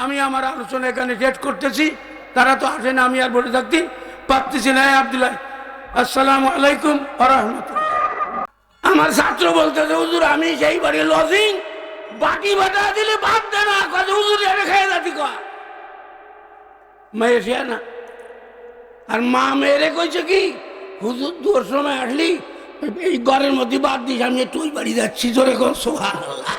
আমি আমার আলোচনা এখানে শেষ করতেছি। তারা তো আসে না, আমি আর বলে থাকতে পারতেছি না। আব্দুল্লাহ, আসসালামু আলাইকুম ওয়া রাহমাতুল্লাহ। আমার ছাত্র বলতেছে, হুজুর আমি সেই বাড়ি লজিং বাটি বাটা দিলে ভাত দেয় না, কত হুজুর এটা খেয়ে যাচ্ছি কয় মেয়ে সে না। আর মা মেয়েরে কইছে কি, হুজুর তোর সময় আসলি এই ঘরের মধ্যে বাদ দিস, আমি একটু ওই বাড়ি যাচ্ছি, জোরে কর সুবহানাল্লাহ।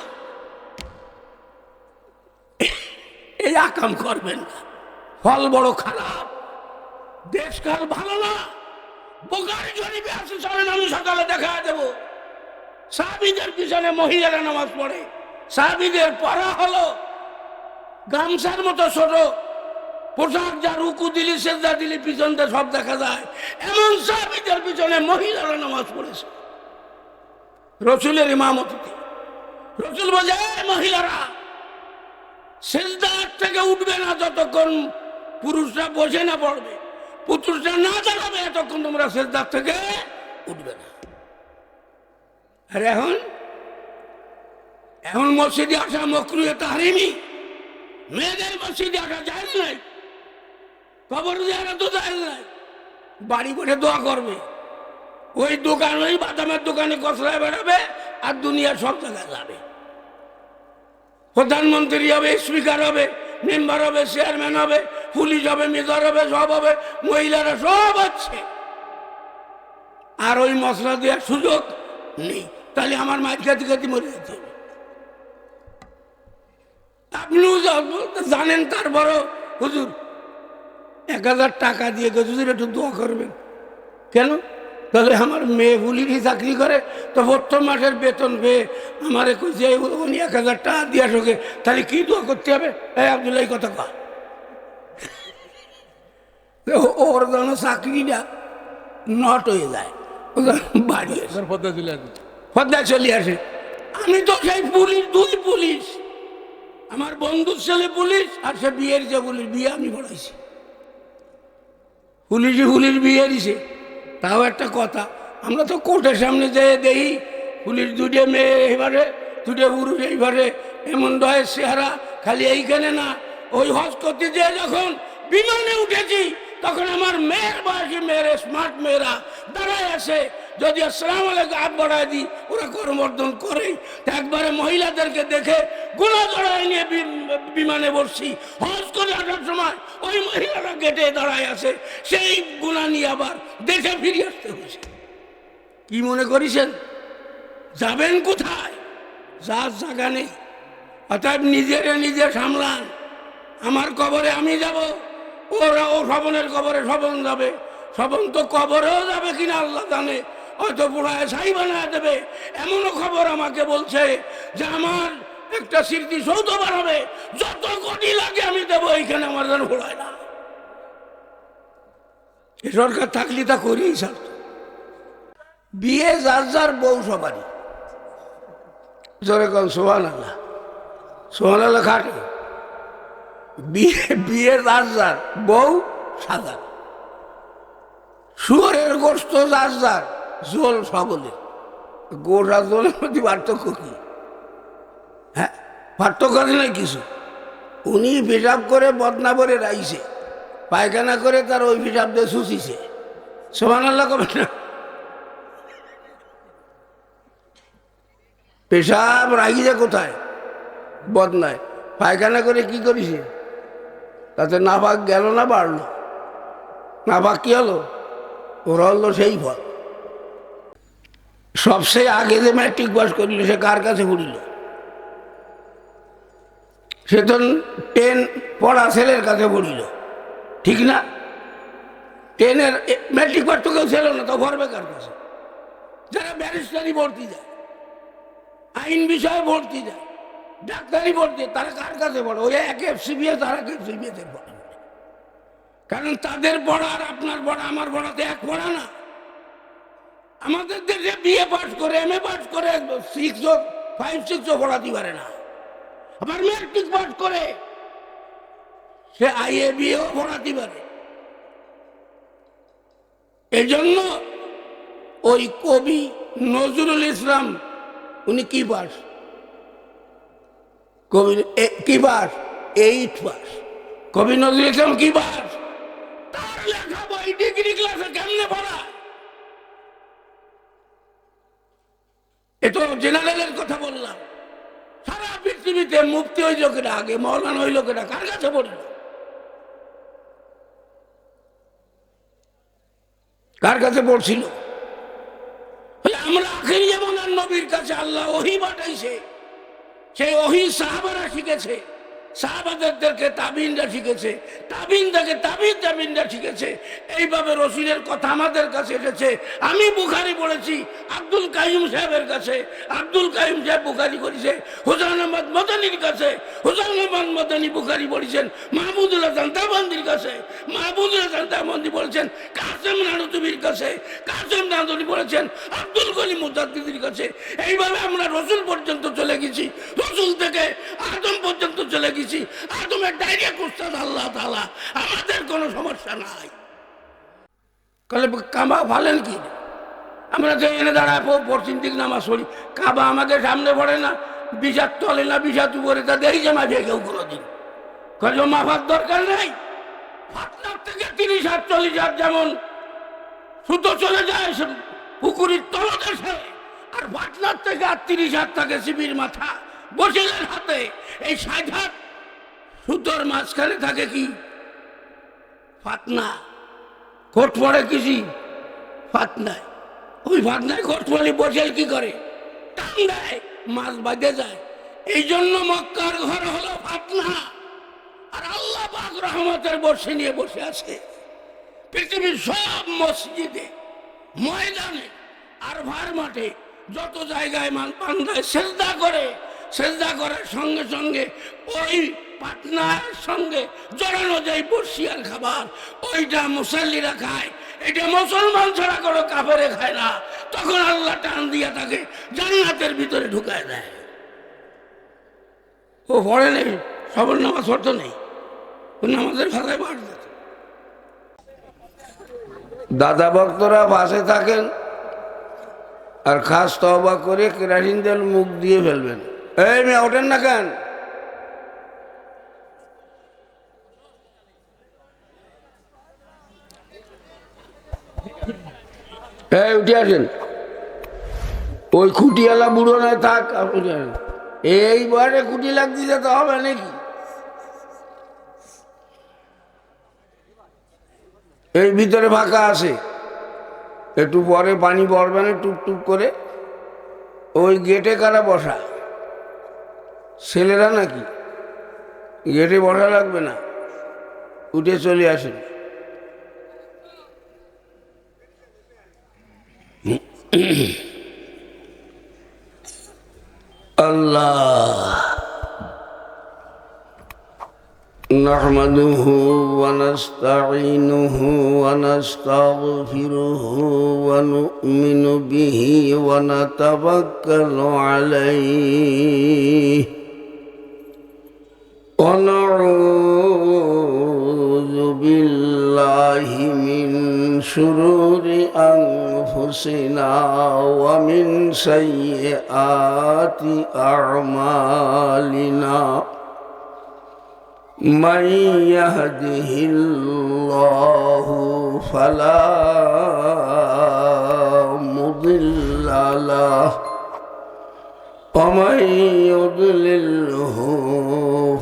এই আকাম করবেন না, ফল বড় খারাপ, দেশকাল ভালো না। বুখারী শরীফে আছে, চলেন আমি সকালে দেখা দেব। সাহাবীদের পিছনে মহিলারা নামাজ পড়ে, সাহাবীদের পড়া হলো গামছার মতো ছোট পোশাক, যা রুকু দিলি সেজদা দিলি পিছনটা সব দেখা যায়, এমন সাহাবীদের পিছনে মহিলারা নামাজ পড়েছে রসুলের ইমামতিতে। রসুল বলে, মহিলারা সেজদার থেকে উঠবে না যতক্ষণ পুরুষরা বসে না পড়বে, পুরুষরা না দাঁড়াবে এতক্ষণ তোমরা সেজদার থেকে উঠবে না। আর এখন মসজিদে আসা মাকরুহে তাহরিমি, মেয়েদের মসজিদে আসা জায়েজ নাই, কবর জিয়ারত তো জায়েজ নাই। বাড়ি বসে দোয়া করবে, ওই দোকান, ওই বাদামের দোকানে কসরায় বেড়াবে আর দুনিয়ার সব জায়গায় যাবে। প্রধানমন্ত্রী হবে, স্পিকার হবে, মেম্বার হবে, চেয়ারম্যান হবে, পুলিশ হবে, মেজর হবে, সব হবে, মহিলারা সব হচ্ছে। আর ওই মশলা দেওয়ার সুযোগ নেই, তাহলে আমার মাছ খাতে খাতে মরে যেতে হবে। আপনিও জানেন, তারপরও হুজুর 1000 টাকা দিয়ে হুজুর একটু দোয়া করবেন। কেন? তাহলে আমার মেয়ে পুলিশই চাকরি করে, তো প্রথম মাসের বেতন পেয়ে আমারে কইছে উনি 1000 টাকা দিয়ে আসোকে, তাহলে কি দোয়া করতে হবে? এই আব্দুল্লাহ কথা কয়, ওর যেন চাকরিটা নট হয়ে যায়, বাড়ি পদ্মায় চলে আসে। আমি তো সেই পুলিশ, 2 পুলিশ, আমার বন্ধুর ছেলে পুলিশ, আর সে বিয়ের যে পুলিশ, বিয়ে আমি পড়াইছি, পুলিশ বিয়ে দিছে। তাও একটা কথা, আমরা তো কোর্টের সামনে যেয়ে দেখি পুলিশ 2টে মেয়ে এইবারে, 2টে পুরুষ এইবারে, এমন দয়ের চেহারা। খালি এইখানে না, ওই হজ করতে যেয়ে যখন বিমানে উঠেছি তখন আমার মেয়ের বয়সী মেয়ের, স্মার্ট মেয়েরা দাঁড়ায় আছে, যদি আসসালামু আলাইকুম হাত বাড়ায় দিই ওরা করমর্দন করে। একবারে মহিলাদেরকে দেখে গুণা জড়ায় নিয়ে বিমানে বসছি। হজ করে আসার সময় ওই মহিলারা গেটে দাঁড়ায় আছে, সেই গুণা নিয়ে আবার দেখে ফিরে আসতে হয়েছে। কি মনে করিছেন যাবেন কোথায়? যার জায়গা নেই। অর্থাৎ নিজে সামলান। আমার কবরে আমি যাব, ওরা ও স্বপনের কবরে স্বপন যাবে, স্বপন তো কবরেও যাবে কিনা আল্লাহ জানে, হয়তো পুরায় ছাই বানায় দেবে। এমনও খবর আমাকে বলছে যে আমার একটা স্মৃতিসৌধ বানাবে, যত কোটি লাগে আমি দেবো, এইখানে আমার যেন ঘোড়ায় না। এ সরকার থাকলে তা করেই ছাড়ত। বিয়ে যার বউ সবারই, জোরে কন সুবহানাল্লাহ, সুবহানাল্লাহ খাটে। বিয়ে যার বউ সাদা, শুয়োরের গোস্ত যার জোল সকলের। গোস আর জোলের মধ্যে পার্থক্য কি? হ্যাঁ, পার্থক্য আছে না কিছু? উনি পেশাব করে বদনা করে রাইছে, পায়খানা করে তার ওই পেশাব দিয়ে শুষিছে। সুবহানাল্লাহ কবে না? পেশাব রাগিছে কোথায়? বদনায়। পায়খানা করে কি করেছে? তাতে নাপাক গেল না বাড়লো? নাপাক কি হলো? ওরা হলো সেই ফল। সবচেয়ে আগে যে ম্যাট্রিক পাস করিল সে কার কাছে পড়িল? সে তো 10 পড়া ছেলের কাছে পড়িল, ঠিক না? 10-এর ম্যাট্রিক পাস তো কেউ ছিল না, তো ভরবে কার কাছে? যারা ব্যারিস্টারি ভর্তি যায়, আইন বিষয়ে ভর্তি যায়, ডাক্তারি ভর্তি, তারা কার কাছে পড়ে? ওই এক এফসিবিএ, তারা এফসিবিএতে পড়ে। কারণ তাদের পড়া আর আপনার পড়া আমার পড়াতে এক পড়া না। আমাদের দেশে বিএ পাস করে, এমএ পাস করে 5-6 পড়াতে পারে না। আবার ম্যাট্রিক পাস করে সে আইএ বিএও পড়াতে পারে। এই জন্য ওই কবি নজরুল ইসলাম, উনি কি পাস? কবি কি পাস? 8 পাস। কবি নজরুল ইসলাম কি পাস? তার লেখা বই ডিগ্রি ক্লাসে কেমনে পড়া? এ তো জেনারেলের কথা বললাম। সারা পৃথিবীতে মুফতি ওই লোকেরা, আগে মৌলানা ওই লোকেরা কার কাছে পড়ল? কার কাছে পড়ছিল? আমরা আখেরি জামানার নবীর কাছে আল্লাহ ওহী পাঠাইছে, সেই ওহী সাহাবারা শিখেছে, সাহাবাদেরকে তাবিনরা শিখেছে, তাবিন থেকে তাবিনরা শিখেছে। এইভাবে রসুলের কথা আমাদের কাছে এসেছে। আমি বুখারি পড়েছি আব্দুল কাইম সাহেবের কাছে, আব্দুল কাইম সাহেব বুখারি করেছে হুসাইন আহমদ মদনীর কাছে, হুসাইন আহমদ মদনী বুখারি পড়েছেন মাহমুদুল হাসান দেওবন্দির কাছে, মাহমুদুল হাসান দেওবন্দি বলেছেন কাসেম নানুতুবির কাছে, কাসেম নানুতুবি বলেছেন আব্দুল কলিম মুজাদ্দিদের কাছে। এইভাবে আমরা রসুল পর্যন্ত চলে গেছি, রসুল থেকে আদম পর্যন্ত চলে গেছি। আদমের ডাইরেক্ট উস্তাদ আল্লাহ তাআলা, আমাদের কোনো সমস্যা নাই। কাবা ভালেন কি? আমরা তো এনে দাঁড়ায় পশ্চিম দিক নামাজ পড়ি, কাবা আমাকে সামনে পড়ে না, বিষাদ তলে না বিষাদ উপরে, তা দেখি যে মাঝে কেউ কোনোদিন কাজ মাফার দরকার নেই। পাটনার থেকে 30 হাত 40 হাত যেমন সুতো চলে যায় পুকুরির তলদেশে, আর পাটনার থেকে 30 হাত থাকে শিবির মাথা বসিলের হাতে। এই 60 হাত সুতোর মাঝখানে থাকে কি? ফাতনা। কোট পড়ে কিসি? ফাতনায়। ওই ফাতনায় কোট পড়ে বসেল কি করে? টান দেয়, মাছ বাঁধে যায়। এই জন্য মক্কার ঘর হলো ফাতনা। আর আল্লাহ পাক রহমতের বর্ষি নিয়ে বসে আছে পৃথিবীর সব মসজিদে, ময়দানে, আর ভার মাঠে, যত জায়গায় বান্দায় সেজদা করে, সেজদা করার সঙ্গে সঙ্গে ওই পাটনার সঙ্গে জড়ানো যায় বর্ষিয়ার খাবার, ওইটা মুসল্লিরা খায়। এটা মুসলমান ছাড়া কোনো কাফেরে খায় না। তখন আল্লাহ টান দিয়া তাকে জান্নাতের ভিতরে ঢুকায় দেয়। ও পড়ে নেই, সবর নামাজ পড়তো নেই, ও নামাজের ভাষায় পাঠ দিত। দাদা ভক্তরা বাসে থাকেন আর খাস তওবা করে কেরাসিন তেল মুখ দিয়ে ফেলবেন। এই মেয়ে ওঠেন না কেন? এই উঠে আসেন। ওই খুঁটিওয়ালা বুড়ো নয় থাক, এই বয়সে খুঁটি লাগতে যেতে হবে নাকি? এই ভিতরে ফাঁকা আছে, একটু পরে পানি পড়বে না টুকটুক করে। ওই গেটে কারা বসা? ছেলেরা নাকি? গেটে বসা লাগবে না, উঠে চলে আসেন। আল্লাহ نحمده ونستعينه ونستغفره ونؤمن به ونتوكل عليه ونعوذ بالله من شرور أنفسنا ومن سيئات أعمالنا من يهده الله فلا مضل له ومن يضلله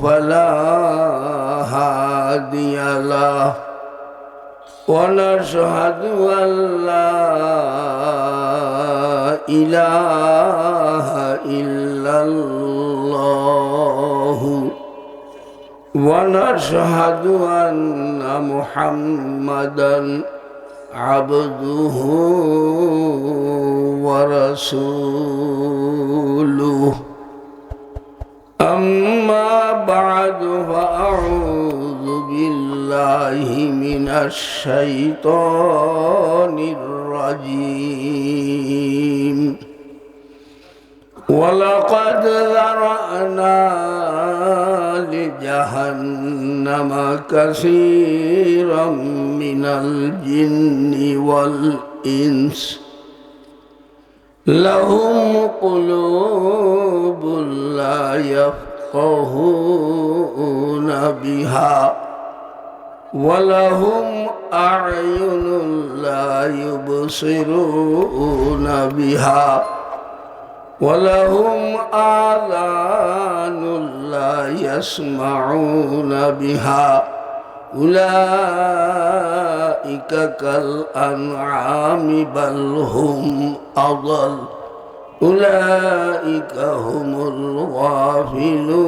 فلا هادي له ونشهد أن لا إله إلا الله ونشهد أن محمدًا عبده ورسوله أما بعد فأعوذ بالله من الشيطان الرجيم ولقد ذرأنا لجهنم كثيرا من الجن والإنس لهم قلوب لا يفقهون يفقهون بها ولهم أعين لا يبصرون بها ولهم آذان لا يسمعون بها أولئك كالأنعام بل هم أضل أولئك هم الغافلون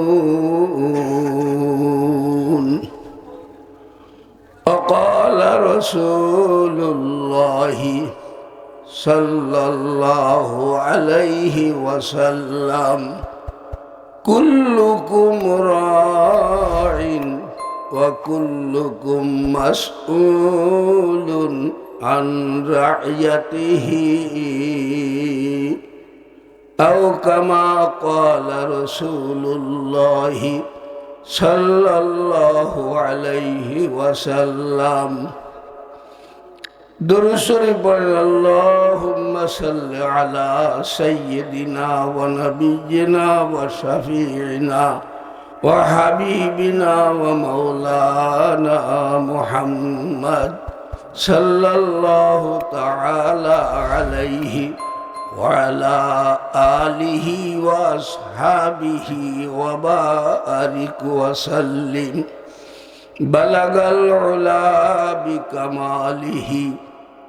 وقال رسول الله صلى الله عليه وسلم كلكم راع وكلكم مسؤول عن رعيته أو كما قال رسول الله صلى الله عليه وسلم درود شريف اللهم صل على سيدنا ونبينا وشفيعنا وحبيبنا ومولانا محمد صلى الله تعالى عليه وعلى آله وأصحابه وبارك وسلم بلغ العلا بكماله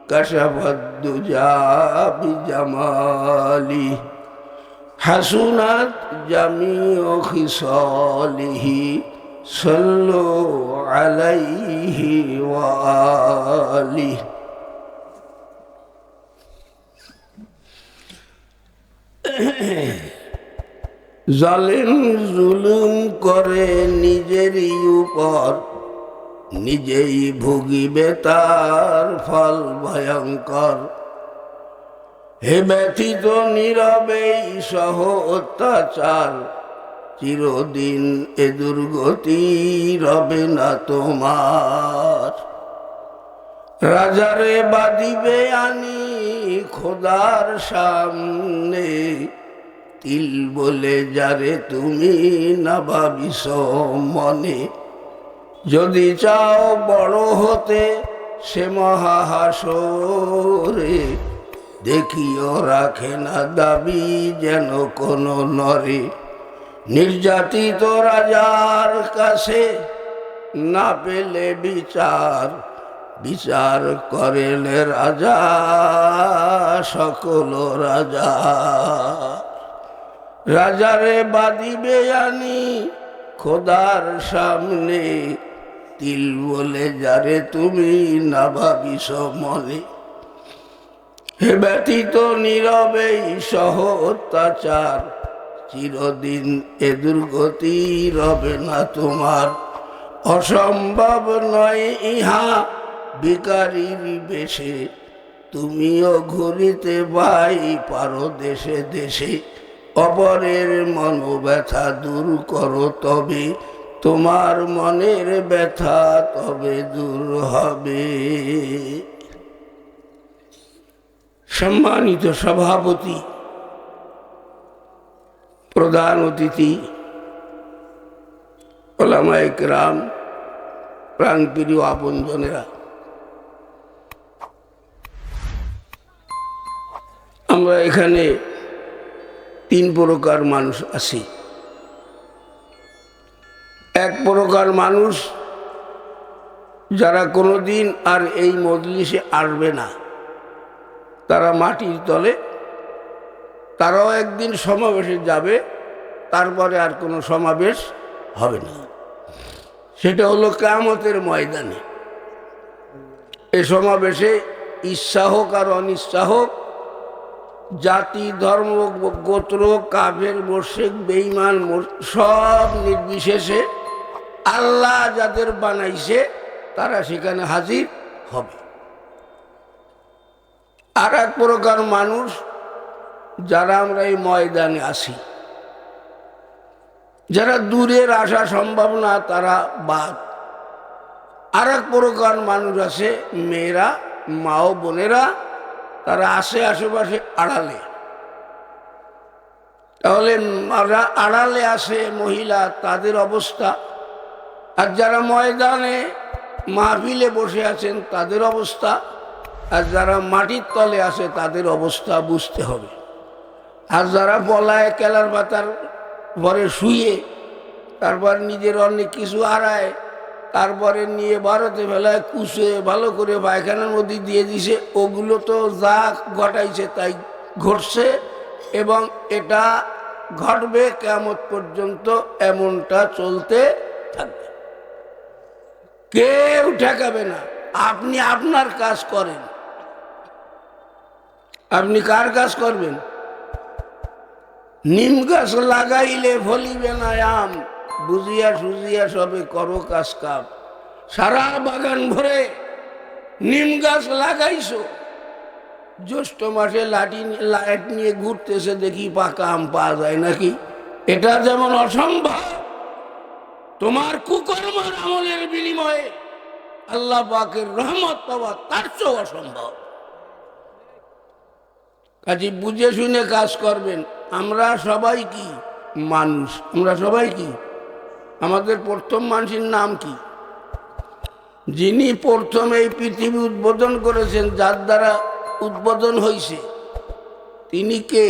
كشف الدجى بجماله حسنت جميع خصاله صلوا عليه وآله জালেম জুলুম করে নিজেরই উপর নিজেই ভুগিবে তার ফল ভয়ঙ্কর হে ব্যথিত নীরবেই সহ অত্যাচার চিরদিন এ দুর্গতি রবে না তোমার রাজারে বাদিবে আনি খোদার সামনে তিল বলে যারে তুমি না ভাবিস মনে যদি চাও বড় হতে সে মহাহাসরে দেখিও রাখে না দাবি যেন কোনো নরে নির্যাতিত রাজার কাছে না পেলে বিচার বিচার করেন রাজা সকল রাজা রাজারে বাদিবে আনি খোদার সামনে তিল বলে যারে তুমি না ভাবিস মনে হে ব্যথিত নীরবেই সহ অত্যাচার চিরদিন এ দুর্গতি রবে না তোমার অসম্ভব নয় ইহা ভিখারির বেশে তুমিও ঘুরিতে ভাই পারো দেশে দেশে অপরের মনোব্যথা দূর করো তবে তোমার মনের ব্যথা তবে দূর হবে সম্মানিত সভাপতি প্রধান অতিথি ওলামায়ে কেরাম প্রাণপ্রিয় আপনজনেরা আমরা এখানে তিন প্রকার মানুষ আছি এক প্রকার মানুষ যারা কোনোদিন আর এই মজলিসে আসবে না তারা মাটির তলে তারাও একদিন সমাবেশে যাবে তারপরে আর কোনো সমাবেশ হবে না সেটা হলো কিয়ামতের ময়দানে এই সমাবেশে ইচ্ছা হোক আর অনিচ্ছা হোক জাতি ধর্ম গোত্র কাফের মুশরিক বেঈমান সব নির্বিশেষে আল্লাহ যাদের বানাইছে তারা সেখানে হাজির হবে আর এক প্রকার মানুষ যারা আমরা এই ময়দানে আসি যারা দূরের আসা সম্ভব না তারা বাদ আর এক প্রকার মানুষ আছে মেয়েরা মা ও বোনেরা তারা আসে আশেপাশে আড়ালে তাহলে যারা আড়ালে আসে মহিলা তাদের অবস্থা, আর যারা ময়দানে মাহফিলে বসে আছেন তাদের অবস্থা, আর যারা মাটির তলে আসে তাদের অবস্থা বুঝতে হবে। আর যারা বলায় কেলার পাতার ঘরে শুয়ে তারপর নিজের অনেক কিছু আড়ায়, তারপরে নিয়ে ভারতে ফেলায় কুচে ভালো করে পায়খানার মধ্যে দিয়ে দিছে, ওগুলো তো যা ঘটাইছে তাই ঘটছে এবং এটা ঘটবে কিয়ামত পর্যন্ত, এমনটা চলতে থাকবে, কেউ ঠেকাবে না। আপনি আপনার কাজ করেন। আপনি কার কাজ করবেন? নিম গাছ লাগাইলে ফলিবে না আম, বুঝিয়া সুজিয়া সবে করো কাজ কাম। সারা বাগান ভরে নিম গাছ লাগাইছো, জ্যৈষ্ঠ মাসে লাইট নিয়ে ঘুরতেছে, দেখি পাকা আম পাওয়া যায় নাকি। এটা যেমন অসম্ভব, তোমার কুকর্মের আমলের বিনিময়ে আল্লাহ পাকের রহমত পাওয়া তার চেয়েও অসম্ভব। কাজে বুঝে শুনে কাজ করবেন। আমরা সবাই কি মানুষ, আমরা সবাই কি, আমাদের প্রথম মানুষের নাম কি? যিনি প্রথম এই পৃথিবী উদ্বোধন করেছেন, যার দ্বারা উদ্বোধন হয়েছে, তিনি কে?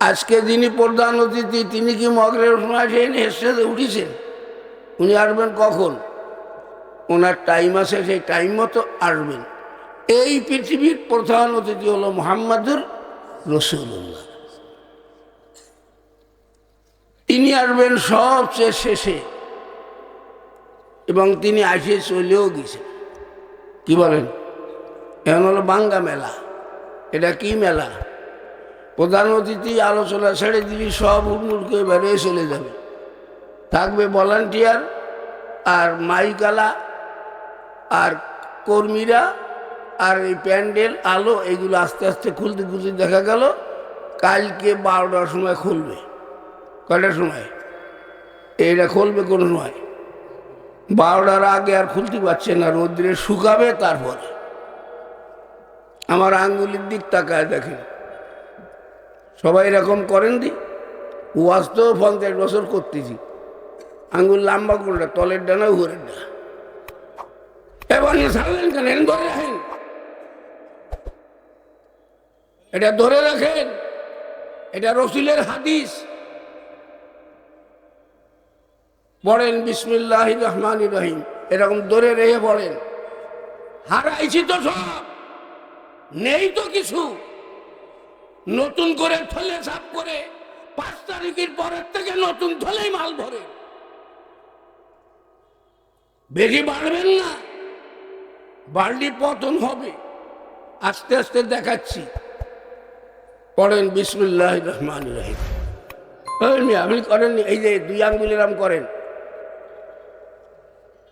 আজকে যিনি প্রধান অতিথি, তিনি কি মগরের সময় এসে উঠেছেন? উনি আসবেন কখন? ওনার টাইম আছে, সেই টাইম মতো আসবেন। এই পৃথিবীর প্রধান অতিথি হলো মুহাম্মাদুর রাসূলুল্লাহ। তিনি আসবেন সবচেয়ে শেষে এবং তিনি আসে চলেও গেছেন। কি বলেন? এখন হলো বাঙ্গা মেলা। এটা কি মেলা? প্রধান অতিথি আলোচনা ছেড়ে দিবি, সব উন্মুলকে বেরিয়ে চলে যাবে। থাকবে ভলান্টিয়ার আর মাইকালা আর কর্মীরা আর এই প্যান্ডেল আলো, এগুলো আস্তে আস্তে খুলতে খুলতে দেখা গেল কালকে 12টার সময় খুলবে। কয়টার সময়? এইটা খুলবে কোন সময়? 12টার আগে আর খুলতে পারছে না, রোদ্রে শুকাবে। তারপরে আমার আঙ্গুলির দিক তাকায় দেখেন, সবাই এরকম করেন দি। ওয়াজ তো 50 বছর করতেছি, আঙ্গুল লম্বা কোনটা, তলের ডানা উপরের ডানা। এবার ছাড়লেন কেন? ধরে রাখেন, এটা ধরে রাখেন, এটা রাসূলের হাদিস। পড়েন বিসমিল্লাহির রহমানির রহিম, এরকম ধরে রেখে পড়েন। হারাইছি তো সব, নেই তো কিছু। নতুন করে থলে সাফ করে 5 তারিখের পরের থেকে নতুন থলেই মাল ভরে। বেশি বাড়বেন না, বাড়লি পতন হবে। আস্তে আস্তে দেখাচ্ছি। পড়েন বিসমিল্লাহির রহমানির রহিম। আপনি করেননি? এই যে 2 আঙ্গুল এরকম করেন।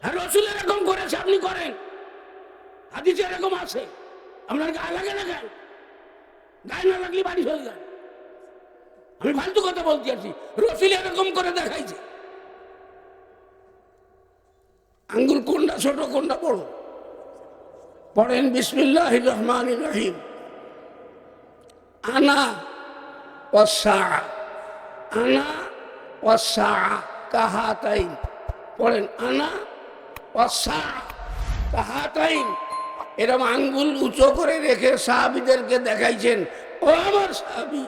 হ্যাঁ, রাসূল এরকম করেছে, আপনি করেন। হাদিসে এরকম আছে। আপনার গায়ে লাগে না কেন? গায়ে না লাগলে বাড়ি চলে যান। আমি ফালতু কথা বলতে আছি। রাসূল এরকম করে দেখাইছে। আঙ্গুল কোনটা ছোট কোনটা বড়? পড়েন বিসমিল্লাহির রহমানির রহিম। আনা ওয়াসা, আনা ওয়াসা কাহাতাইন। পড়েন আনা ওয়াসা কাহাতাইন। এরকম আঙ্গুল উঁচু করে রেখে সাহাবীদেরকে দেখাইছেন, ও আমার সাহাবী,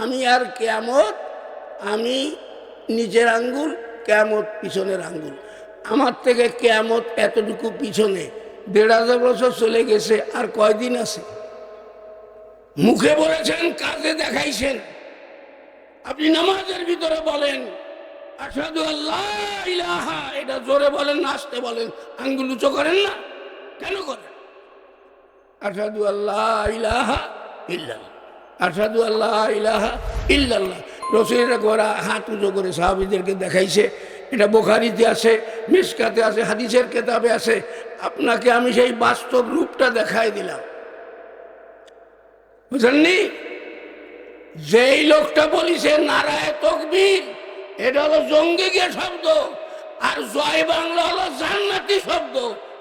আমি আর কিয়ামত, আমি নিচের আঙ্গুল, কিয়ামত পিছনের আঙ্গুল। আমার থেকে কিয়ামত এতটুকু পিছনে, 1500 বছর চলে গেছে, আর কয়দিন আছে? মুখে বলেছেন, কাজে দেখাইছেন। আপনি নামাজের ভিতরে বলেন আশহাদু আল্লা ইলাহা, এটা জোরে বলেন না আস্তে বলেন? আঙ্গুল উঁচু করেন না কেন? করেন আশহাদু আল্লা ইলাহা ইল্লাল্লাহ, আশহাদু আল্লা ইলাহা ইল্লাল্লাহ। রাসূলের গোরা হাত উঁচু করে সাহাবীদেরকে দেখাইছে। এটা বুখারীতে আছে, মিশকাতে আছে, হাদিসের কিতাবে আছে। আপনাকে আমি সেই বাস্তব রূপটা দেখাই দিলাম, বুঝলেননি? যেই লোকটা বলিছে নারায়ে তাকবীর, এটা হলো জঙ্গিকে শব্দ, আর জয় বাংলা হলো জান্নাতি শব্দ।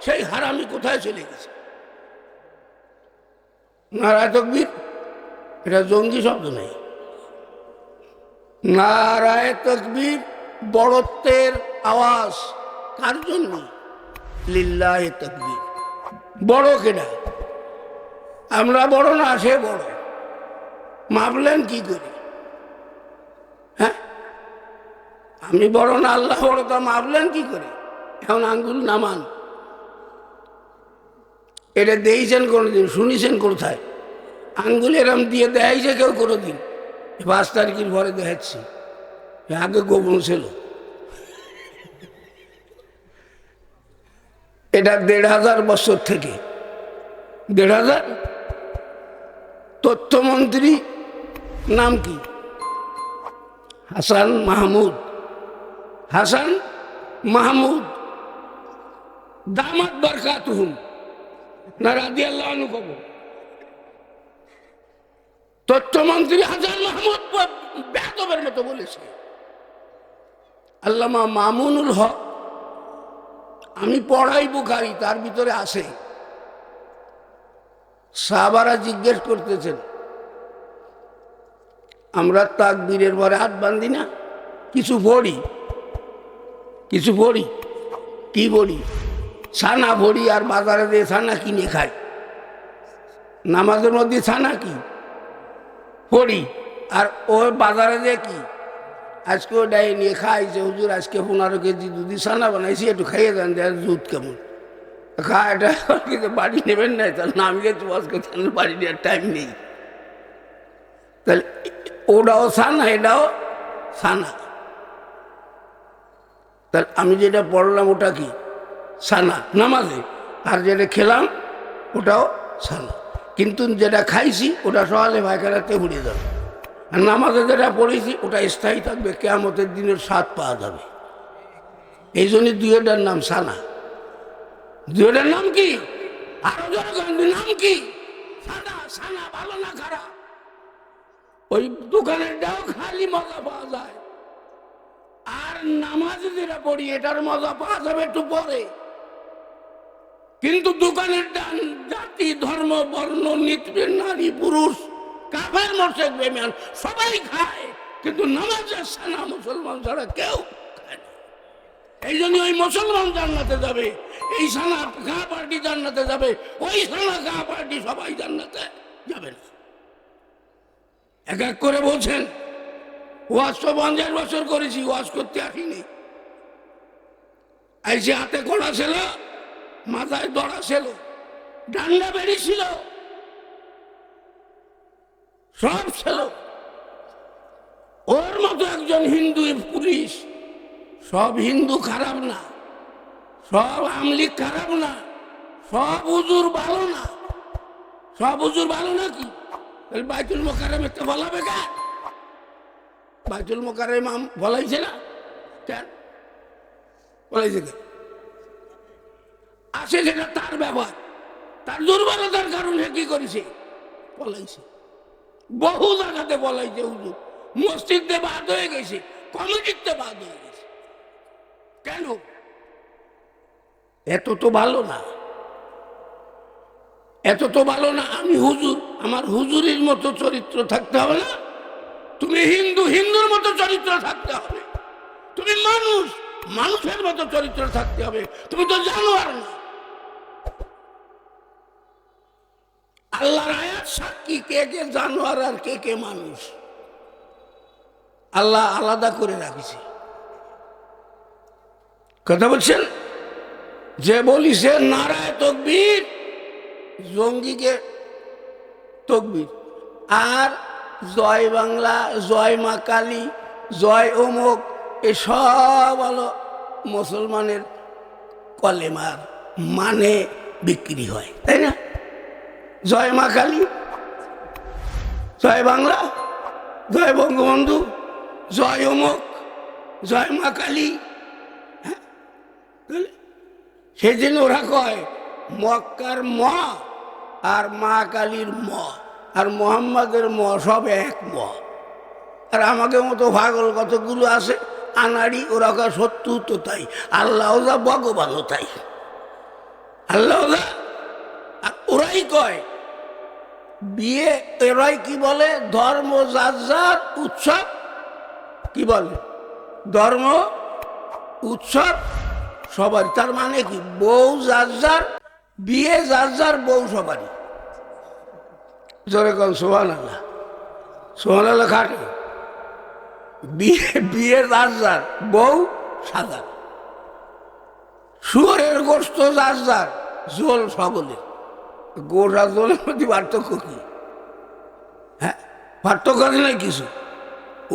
সেই হারামি কোথায় চলে গেছে? নারায়ে তাকবীর এটা জঙ্গি শব্দ নেই, নারায়ে তাকবীর বড়ত্বের আওয়াজ কার জন্য? লিল্লাহি তাকবীর। বড় কেনা? আমরা বড় না, সে বড়। মাপলেন কি করে? হ্যাঁ, আমি বড় না আল্লাহ বড়, তা মাপলেন কি করে? এখন আঙ্গুল নামান। এটা দিয়েছেন কোনোদিন? শুনেছেন কোথায়? আঙ্গুল এরম দিয়ে দেখাইছে কেউ কোনোদিন? 5 তারিখের পরে দেখাচ্ছি, আগে গোপন ছিল। এটা 1500 বছর থেকে। 1500। তথ্যমন্ত্রী নাম কি? হাসান মাহমুদ। হাসান মাহমুদ দামাত বারকাতুহুম না রাদিয়াল্লাহু আনহু কব। তথ্যমন্ত্রী হাসান মাহমুদ বেয়াদবের মতো বলেছে। আল্লামা মামুনুল হক, আমি পড়াই বুখারী, তার ভিতরে আছে। সাহাবারা জিজ্ঞেস করতেছেন, আমরা তাকবীরের পরে হাত বাঁধি না, কিছু পড়ি, কিছু পড়ি। কি পড়ি? ছানা পড়ি, আর বাজারে দিয়ে ছানা কিনে খাই। নামাজের মধ্যে ছানা কি পড়ি, আর ওই বাজারে দিয়ে কি আজকে ওটাই নিয়ে খাইছে। হুজুর আজকে 15 কেজি দুধি ছানা বানাইছি, একটু খাইয়ে দেন, দেন দুধ কেমন। এটা কিন্তু বাড়ি নেবেন না, তার নাম গেছে আজকে, বাড়ি নেওয়ার টাইম নেই। তাহলে ওটাও ছানা, এটাও ছানা। তাহলে আমি যেটা পড়লাম ওটা কি? ছানা নামাজে, আর যেটা খেলাম ওটাও ছানা। কিন্তু যেটা খাইছি ওটা সকালে পায়খানাতে উড়ে যাবে, আর নামাজে যেটা পড়েছি ওটা স্থায়ী থাকবে, কিয়ামতের দিনের স্বাদ পাওয়া যাবে। এই জন্য দুইটার নাম ছানা। দুইটার নাম কি? আরো নাম কি? ছানা। ছানা ভালো না খারাপ? ওই দোকানের ডাও খালি মজা পাওয়া যায়, আর নামাজে যেটা পড়ি এটার মজা পাওয়া যাবে একটু পরে। কিন্তু দোকানের ডান জাতি ধর্ম বর্ণ নৃত্য নারী পুরুষ কাফের মুশরিক বেঈমান সবাই খায়, কিন্তু নামাজের ছানা মুসলমান ছাড়া কেউ খায় না। এই জন্য ওই মুসলমান জান্নাতে যাবে, এই ছানা গা পার্টি জান্নাতে যাবে, ওই ছানা গা পার্টি সবাই জান্নাতে যাবে না। এক এক করে বলছেন। ওয়াজ তো 50 বছর করেছি, ওয়াজ করতে আসিনি। এই যে হাতে কড়া ছিল, মাথায় দড়া ছিল, ডান্ডা বেরিয়েছিল, সব ছিল। ওর মতো একজন হিন্দু পুলিশ। সব হিন্দু খারাপ না, সব আমলিক খারাপ না, সব হুজুর ভালো না। সব হুজুর ভালো নাকি? বাইতুল মোকাররমে তো বলাবে কেন? বাইতুল মোকাররমে বলাইছে না কেন? বলাইছে কেন? আসে যেটা তার ব্যাপার, তার দুর্বলতার কারণে কি করেছে? বলাইছে। বহু জায়গাতে বলাইছে হুজুর, মসজিদে বাদ হয়ে গেছে, কমিটিতে বাদ হয়ে গেছে। কেন? এত তো ভালো না, এত তো ভালো না। আমি হুজুর, আমার হুজুরের মতো চরিত্র থাকতে হবে না? তুমি হিন্দু, হিন্দুর মতো চরিত্র থাকতে হবে। তুমি মানুষ, মানুষের মতো চরিত্র থাকতে হবে। তুমি তো জানোয়ার না। আল্লাহর আয়াত সাক্ষী, কে কে জানোয়ার আর কে কে মানুষ আল্লাহ আলাদা করে রাখছে। কথা বলছেন? যে বলিছে নারায়ে তাকবীর, জঙ্গিকে তাকবীর, আর জয় বাংলা, জয় মা কালী, জয় অমুক, এসব হলো মুসলমানের কলেমার মানে বিক্রি হয়, তাই না? জয় মা কালী, জয় বাংলা, জয় বঙ্গবন্ধু, জয় অমুক, জয় মা কালী। হ্যাঁ, সেই জন্য ওরা কয় মক্কার ম আর মা কালীর ম আর মোহাম্মদের ম সব এক ম। আর আমাকে মতো পাগল কতগুলো আছে আনাড়ি, ওরা কয় সত্যি তো তাই, আল্লাহ যা ভগবানও তাই, আল্লাহ যা। আর ওরাই কয় বিয়ে, এরাই কি বলে ধর্ম যার যার, উৎসব কি বলে ধর্ম উৎসব সবারই। তার মানে কি বউ যার যার, বিয়ে যার যার, বউ সবারই। জোরে কন সুবহানাল্লাহ। সুবহানাল্লাহ খাটে। বিয়ে বিয়ে যার যার, বউ সাজার। শুয়োরের গোস্ত যার যার, জোল সকলের। গোশ আর জোলের মধ্যে পার্থক্য কি? হ্যাঁ, পার্থক্য আছে না কিছু?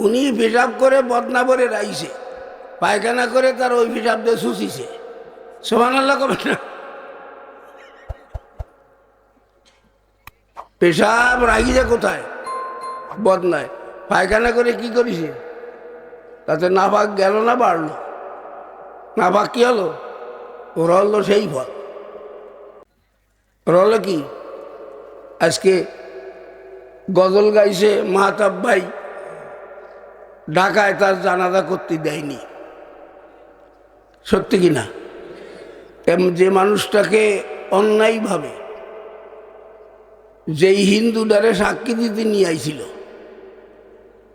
উনি পেশাব করে বদনা করে রাইছে, পায়খানা করে তার ওই পেশাব দিয়ে শুষিছে। সুবহানাল্লাহ কবে না? পেশাব রাখিছে কোথায়? বদনায়। পায়খানা করে কি করেছে? তাতে নাপাক গেল না বাড়লো? নাপাক কি হলো? ওরা হলো সেই ফল। ওরা হলো কি? আজকে গজল গাইছে মাহতাব ভাই, ঢাকায় তার জানাজা করতে দেয়নি। সত্যি কিনা? যে মানুষটাকে অন্যায়ভাবে যেই হিন্দুটারে সাক্ষী দিতে নিয়ে আইছিল,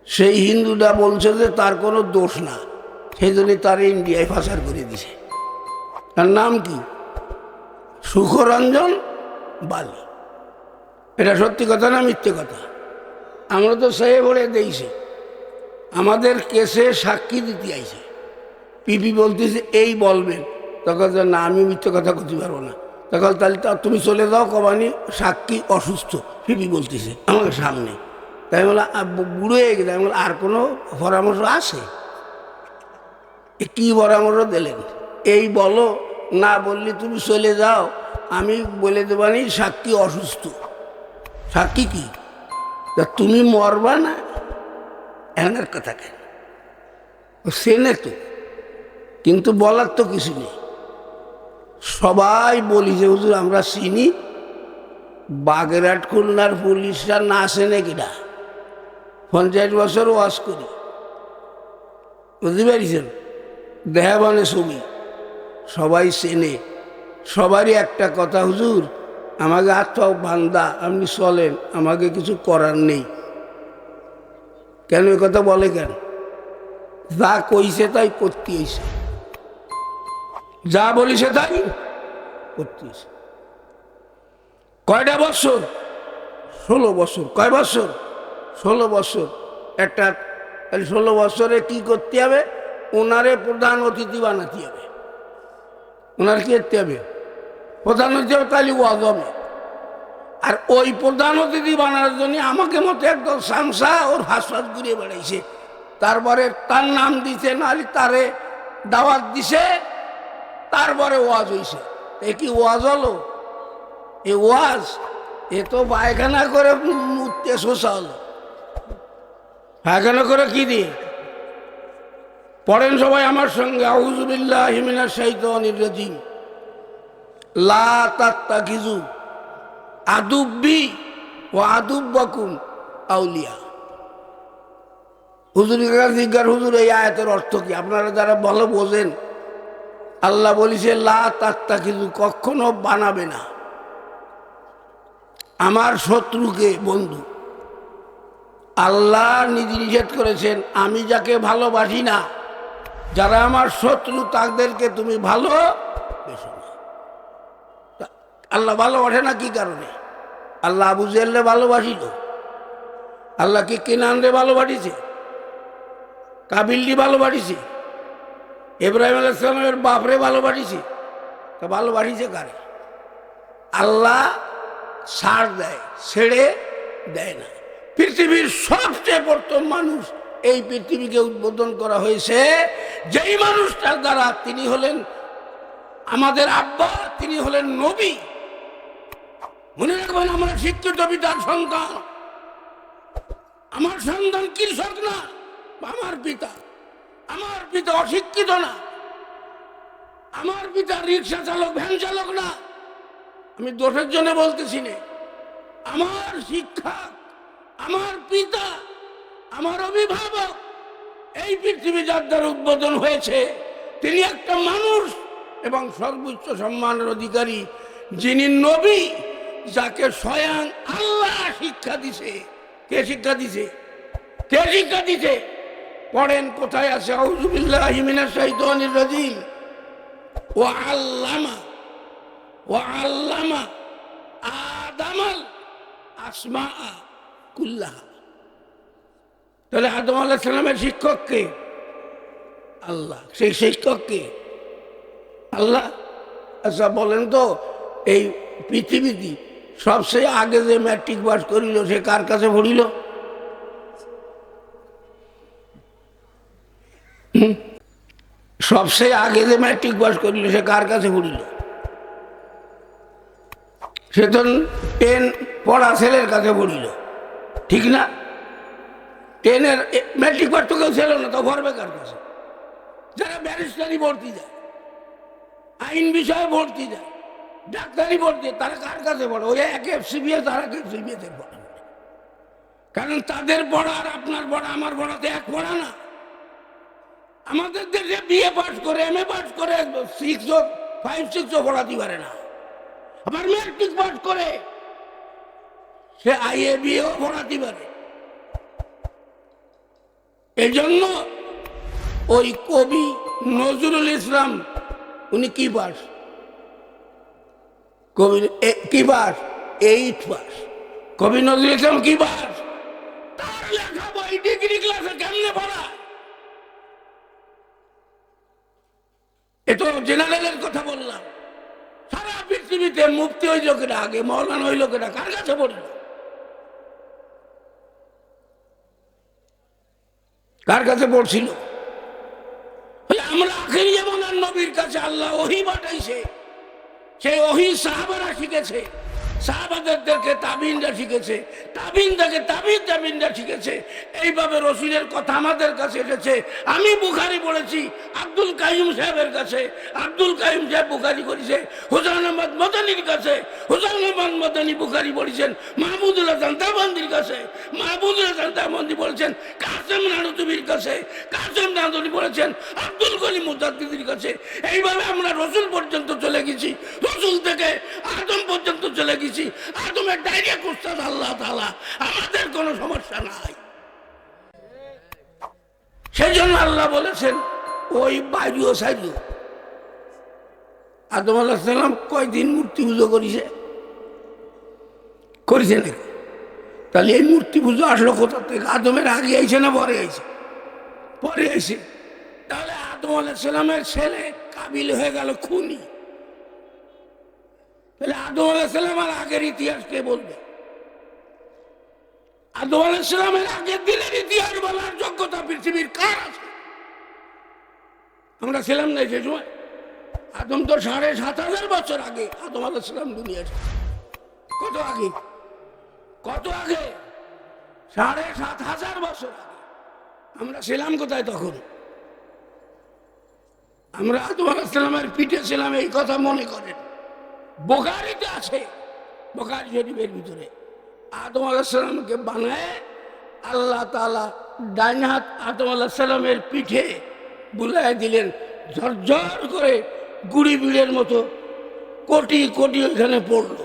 সেই হিন্দুটা বলছে যে তার কোনো দোষ না, সেই জন্য তার ইন্ডিয়ায় পাচার করে দিছে। তার নাম কি? সুখরঞ্জন বালি। এটা সত্যি কথা না মিথ্যে কথা? আমরা তো সে বলে দিয়েছি, আমাদের কেসে সাক্ষী দিতে আইছে। পিপি বলতেছে এই বলবেন, তখন না আমি মিথ্যে কথা করতে পারবো না। তখন তাহলে তুমি চলে যাও, কবানি সাক্ষী অসুস্থ, পিপি বলতেছে আমাকে সামনে। তাই বলে বুড়ো হয়ে গেলে আমি বলে আর কোনো পরামর্শ আছে? কি পরামর্শ দিলেন? এই বলো, না বললে তুমি চলে যাও, আমি বলে দেবানি সাক্ষী অসুস্থ। সাক্ষী কি? তা তুমি মরবা না? এনার কথা কেন? সেনে তো, কিন্তু বলার তো কিছু নেই। সবাই বলি যে হুজুর আমরা চিনি, বাগেরহাট খুলনার পুলিশরা না চেনে কিনা? 50 বছর ওয়াজ করি, বুঝতে পারছেন? দেহাবানে ছবি, সবাই চেনে। সবারই একটা কথা, হুজুর আমাকে আত্মাও বান্দা, আপনি চলেন, আমাকে কিছু করার নেই। কেন এ কথা বলে কেন? যা কইছে তাই করতে এসে, যা বলিছে তাই করতে এসে। কয়টা বছর? 16 বছর। কয় বছর? 16 বছর। একটা 16 বছরে কি করতে হবে? ওনারে প্রধান অতিথি বানাতে হবে। ওনার কি করতে হবে? প্রধান অতিথি হবে, তাহলে ওয়াজ হবে। আর ওই প্রধান অতিথি বানানোর জন্য আমাকে মতো একদম সামসা ওর হাসপাত ঘুরিয়ে বেড়াইছে। তারপরে তার নাম দিছে, নাহলে তারে দাওয়াত দিছে, তারপরে ওয়াজ হইছে। এ কি ওয়াজ হলো? এ ওয়াজ? এ তো পায়খানা করে মুততে শোষা হলো। পায়খানা করে কি দিয়ে? পড়েন সবাই আমার সঙ্গে, আউযু বিল্লাহি মিনাশ শাইতানির রাজিম। লা তাত্তাখিযু আদুব্বি ওয়া আদুব্বাকুম আউলিয়া। হুজুরের কাছে জিজ্ঞাসা, হুজুর এই আয়াতের অর্থ কি? আপনারা যারা ভালো বোঝেন, আল্লাহ বলেছে লা তাত্তাখিযু, কখনো বানাবে না আমার শত্রুকে বন্ধু। আল্লাহ নিজে নিষেধ করেছেন, আমি যাকে ভালোবাসি না, যারা আমার শত্রু, তাদেরকে তুমি ভালোবেসো না। আল্লাহ ভালোবাসে না কি কারণে? আল্লাহ আবু জেহেলরে ভালোবাসিল? আল্লাহ কি কেনানরে ভালোবাসিছে? কাবিলকে ভালোবাসিছে? ইব্রাহিম আলাইহিস সালামের বাপরে ভালোবাসিছে? তা ভালোবাসিছে কারে? আল্লাহ ছাড় দেয়, ছেড়ে দেয় না। পৃথিবীর সবচেয়ে প্রথম মানুষ এই পৃথিবীকে উদ্বোধন করা হয়েছে যেই মানুষটার দ্বারা, তিনি হলেন আমাদের আব্বা, তিনি হলেন নবী। মনে রাখবেন, আমরা শিক্ষিত পিতার সন্তান। আমার সন্তান কৃষক না, আমার পিতা। আমার পিতা অশিক্ষিত না, আমার পিতা রিক্সা চালক, ভ্যান চালক না। আমি দোষের জন্য বলতেছি না। আমার শিক্ষক, আমার পিতা, আমার অভিভাবক, এই পৃথিবী যার দ্বারা উদ্বোধন হয়েছে, তিনি একটা মানুষ এবং সর্বোচ্চ সম্মানের অধিকারী, যিনি নবী, যাকে স্বয়ং আল্লাহ শিক্ষা দিছে। কে শিক্ষা দিছে? কে শিক্ষা দিছে? পড়েন কোথায় আছে, আউযু বিল্লাহি মিনাশ শাইতানির রাজিম। ওয়া আল্লামা আদামাল আসমাআ কুল্লাহা। তাহলে আদম আলাইহিস সালামের শিক্ষক কে? আল্লাহ। সেই শিক্ষক কে? আল্লাহ। আচ্ছা বলেন তো, এই পৃথিবীতে সবচেয়ে আগে যে ম্যাট্রিক পাস করিল সে কার কাছে পড়িল? সবচেয়ে আগে যে ম্যাট্রিক পাস করিল সে কার কাছে পড়িল? সে তো 10 পড়া ছেলের কাছে পড়িল, ঠিক না? 10-এর ম্যাট্রিক পাস তো কেউ ছিল না, তো পড়বে কার কাছে? যারা ব্যারিস্টারি ভর্তি যায়, আইন বিষয়ে ভর্তি যায়, ডাক্তারি ভর্তি, তারা কার কাছে পড়ে? ওই এক এফসিবিএ, তারা এফসিবিএতে পড়ে। কারণ তাদের পড়া আর আপনার পড়া আমার পড়াতে এক পড়া না। আমাদের দেশে বিএ পাস করে, এমএ পাস করে 5-6 পড়াতে পারে না। আবার ম্যাট্রিক পাস করে সে আইএ বিএও পড়াতে পারে। এই জন্য ওই কবি নজরুল ইসলাম, উনি কি পাস? কবি কি পাস? 8 পাস। কবি নজরুল ইসলাম কি পাস? তার লেখা বই ডিগ্রি ক্লাসে কেমনে পড়া? এ তো জেনারেলের কথা বললাম। সারা পৃথিবীতে মুফতি ওই লোকেরা, আগে মৌলানা ওই লোকেরা কার কাছে পড়ল? কার কাছে পড়ছিল? আমরা আখেরি জামানার নবীর কাছে আল্লাহ ওহী পাঠাইছে, সেই ওহী সাহাবারা শিখেছে, সাহাবাদেরকে তাবিনরা শিখেছে, তাবিন থেকে তাবিনরা শিখেছে। এইভাবে রসুলের কথা আমাদের কাছে এসেছে। আমি বুখারী পড়েছি আব্দুল কাইয়ুম সাহেবের কাছে, আব্দুল কাইয়ুম সাহেব বুখারী করেছে হুসাইন আহমদ মদনীর কাছে, হুসাইন আহমদ মদনী বুখারী পড়েছেন মাহমুদুল হাসান দেওবন্দির কাছে, মাহমুদুল হাসান দেওবন্দি বলেছেন কাসেম নানুতুবির কাছে, কাসেম নানুতুবি বলেছেন আব্দুল কলিম মুজাদ্দিদির কাছে। এইভাবে আমরা রসুল পর্যন্ত চলে গেছি, রসুল থেকে আদম পর্যন্ত চলে গেছি। আদমের ডাইরেক্ট উস্তাদ আল্লাহ তাআলা, আমাদের কোনো সমস্যা নাই। সেই জন্য আল্লাহ বলেছেন ওই বাইজুও সাইজু। আদম আলাইহিস সালাম কয়দিন মূর্তি পুজো করেছে নাকি? তাহলে এই মূর্তি পুজো আসলো কোথা থেকে? আদমের আগে আইছে না পরে আইছে? পরে আইছে। তাহলে আদম আলাইহিস সালামের ছেলে কাবিল হয়ে গেল খুনি। তাহলে আদম আলাইহিস সালামের আগের ইতিহাস কে বলবে? আদম আলাইহিস সালামের আগের দিনের ইতিহাস বলার যোগ্যতা পৃথিবীর কার আছে? আমরা ছিলাম না সে সময়। আদম তো 7,500 বছর আগে আদম আলাইহিস সালাম দুনিয়ার। কত আগে? কত আগে? 7,500 বছর আগে। আমরা ছিলাম কোথায় তখন? আমরা আদম আলাইহিস সালামের পিঠে ছিলাম, এই কথা মনে করেন। বুখারীতে আছে, বুখারী শরীফের ভিতরে আদম আলাইহিস সালামকে বানায় আল্লাহ তাআলা ডাইন হাত আদম আলাইহিস সালামের পিঠে বুলায় দিলেন, ঝরঝর করে গুড়ি বিড়ের মতো কোটি কোটি ওইখানে পড়লো।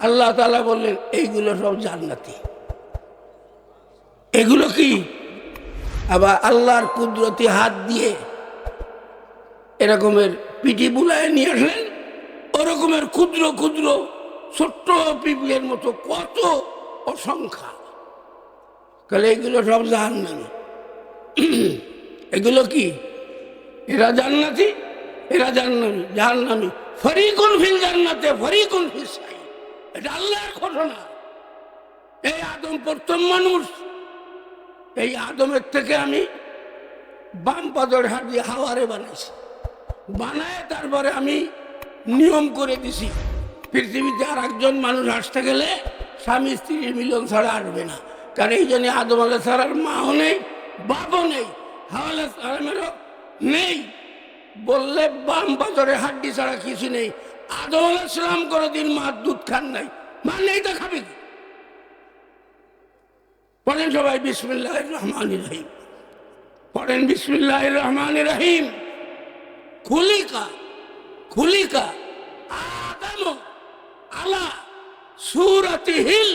আল্লাহ তাআলা বললেন এইগুলো সব জান্নাতি। এগুলো কি? আবার আল্লাহর কুদরতি হাত দিয়ে এরকমের পিঠি বুলায় নিয়ে আসলেন। ওরকমের ক্ষুদ্র ক্ষুদ্র ছোট্ট পিঁপড়ের মতো কত অসংখ্যা। তাহলে এগুলো সব জাহান্নামী। এগুলো কি? এরা জান্নাতি, এরা জাহান্নামী। ফরিকুন ফিল জান্নাতে ফরিকুন ফিস সাইর। এটা আল্লাহর ঘটনা। এই আদম প্রথম মানুষ। এই আদমের থেকে আমি বাম পাদর হাত দিয়ে হাওয়ারে বানাইছি, বানায় তারপরে আমি নিয়ম করে দিছি পৃথিবীতে আর একজন মানুষ আসতে গেলে স্বামী স্ত্রীর মিলন ছাড়া আসবে না। কারণ এই জন্য আদম আলাইহিস সালামের মাও নেই, বাপও নেই, হাওয়া আলাইহিস সালামেরও নেই। বললে বাম পাদরে হাড্ডি ছাড়া কিছু নেই। আদম আলাইহিস সালাম কোনোদিন মার দুধ খান নাই, মা নেই তো খাবে কি? পড়েন সবাই বিসমিল্লাহির রহমানির রহিম। পড়েন বিসমিল্লাহির রহমানির রহিম। খুলিকা আদম আলা সূরাতিহিল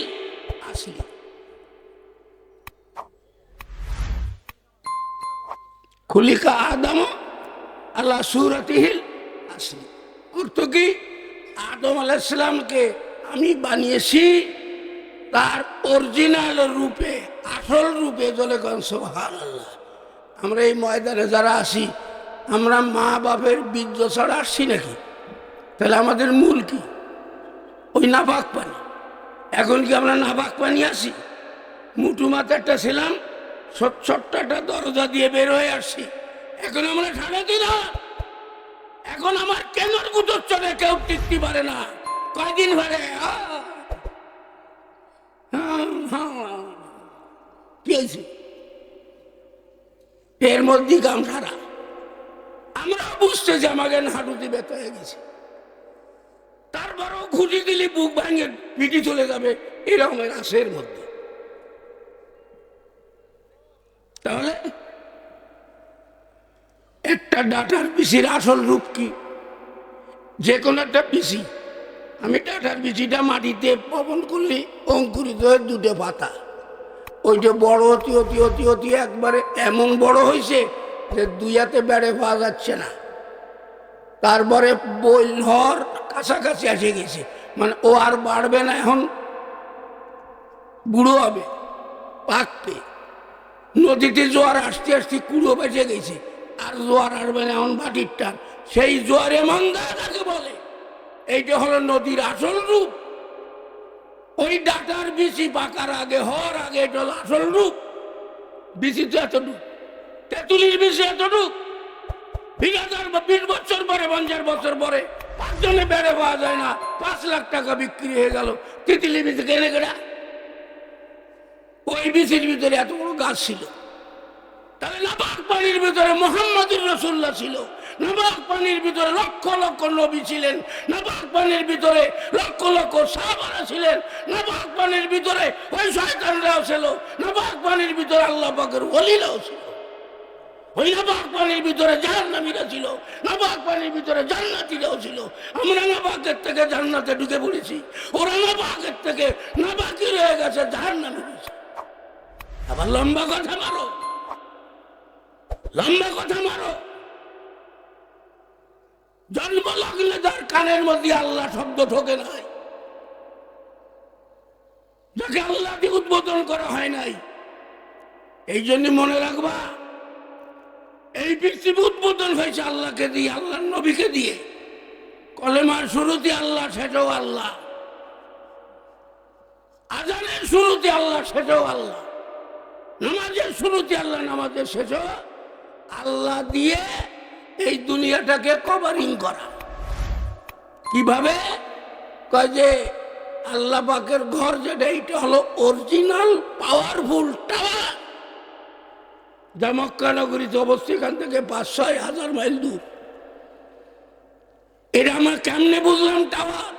আসলি। খুলিকা আদম আল্লাহ সুরতিহিল আসলি। অর্থ কি? আদম আলাইহিসসালামকে আমি বানিয়েছি তার অরিজিনাল রূপে, আসল রূপে। জলে কন সুবহানাল্লাহ। আমরা এই ময়দানে যারা আসি, আমরা মা বাপের বীর্য ছাড়া আসছি নাকি? তাহলে আমাদের মূল কি? ওই নাপাক পানি। এখন কি আমরা নাপাক পানি আসি? মুটু মাথাটা ছিলাম, ছোট্ট একটা দরজা দিয়ে বের হয়ে আসছি। এখন আমরা সাড়ে দিন। এখন আমার কেমন গুটোর চলে কেউ টিকতে পারে না। কয়দিন পারে কি হয়েছে? এর মধ্যে গাম সারা। আমরা বুঝতে যে আমাকে হাঁটুতে ব্যথা হয়ে গেছে, তারপরও খুঁটি দিলে বুক ভাঙে পিটি চলে যাবে, এরকমের আসের মধ্যে। তাহলে একটা ডাটার বিচির আসল রূপ কি? যে কোনো একটা বিচি, আমি ডাটার বিচিটা মাটিতে বপন করলে অঙ্কুরিত হয়ে দুটো পাতা, ওইটা বড় অতি অতি অতি অতি একবারে এমন বড় হয়েছে যে দুই হাতে বেড়ে পাওয়া যাচ্ছে না। তারপরে বইলহর কাছাকাছি এসে গেছে, মানে ও আর বাড়বে না, এখন বুড়ো হবে, পাকবে। নদীতে জোয়ার আসতে আসতে কুড়ো বেঁচে গেছে, আর জোয়ার আসবে না, এখন বাটির টান। সেই জোয়ারে মন্দা তাকে বলে। এইটা হলো নদীর আসল রূপ। ওই ডাটার বিচি পাকার আগে, হওয়ার আগে, এটা হলো আসল রূপ। বিচি তো এতটুক, তেঁতুলির বিচি এতটুক। 20 বছর পরে, 50 বছর পরে পাঁচজনে বেড়ে পাওয়া যায় না, 5 লাখ টাকা বিক্রি হয়ে গেল। তিতিলি বিচি কেনে কেনা? ওই বিচির ভিতরে এত বড় গাছ ছিল। তাহলে নাপাক পানির ভিতরে মুহাম্মদুর রাসূলুল্লাহ ছিল, নাপাক পানির ভিতরে লক্ষ লক্ষ নবী ছিলেন, নাপাক পানির ভিতরে লক্ষ লক্ষ সাহাবারা ছিলেন, নাপাক পানির ভিতরে ওই শয়তানরাও ছিল, নাপাক পানির ভিতরে আল্লাহ পাকের ওলিরাও ছিল, ওই নাপাক পানির ভিতরে জাহান্নামীরা ছিল, নাপাক পানির ভিতরে জান্নাতীরাও ছিল। আমরা নাপাকের থেকে জান্নাতে ঢুকে পড়েছি, ওরা নাপাকের থেকে নাপাকি রয়ে গেছে, জাহান্নামী হয়েছে। আবার লম্বা কথা মারো, লম্বা কথা মারো। জন্ম লাগলে তার কানের মধ্যে আল্লাহ শব্দ ঢোকে নাই, যাকে আল্লাহ দিয়ে উদ্বোধন করা হয় নাই। এই জন্য মনে রাখবা, এই পৃথিবী উদ্বোধন হয়েছে আল্লাহকে দিয়ে, আল্লাহর নবীকে দিয়ে। কলেমার শুরুতে আল্লাহ, সেটাও আল্লাহ। আজানের শুরুতে আল্লাহ, সেটাও আল্লাহ। নামাজের শুরুতে আল্লাহ, নামাজের শেষও আল্লাহ দিয়ে এই দুনিয়াটাকে কভারিং করা। কিভাবে? কয় যে আল্লাহ পাকের ঘর যেটা, এটা হলো অরিজিনাল পাওয়ারফুল টাওয়ার, যা মক্কা নগরীতে অবস্থিত, এখান থেকে 500 হাজার মাইল দূর। এটা আমরা কেমনে বুঝলাম টাওয়ার?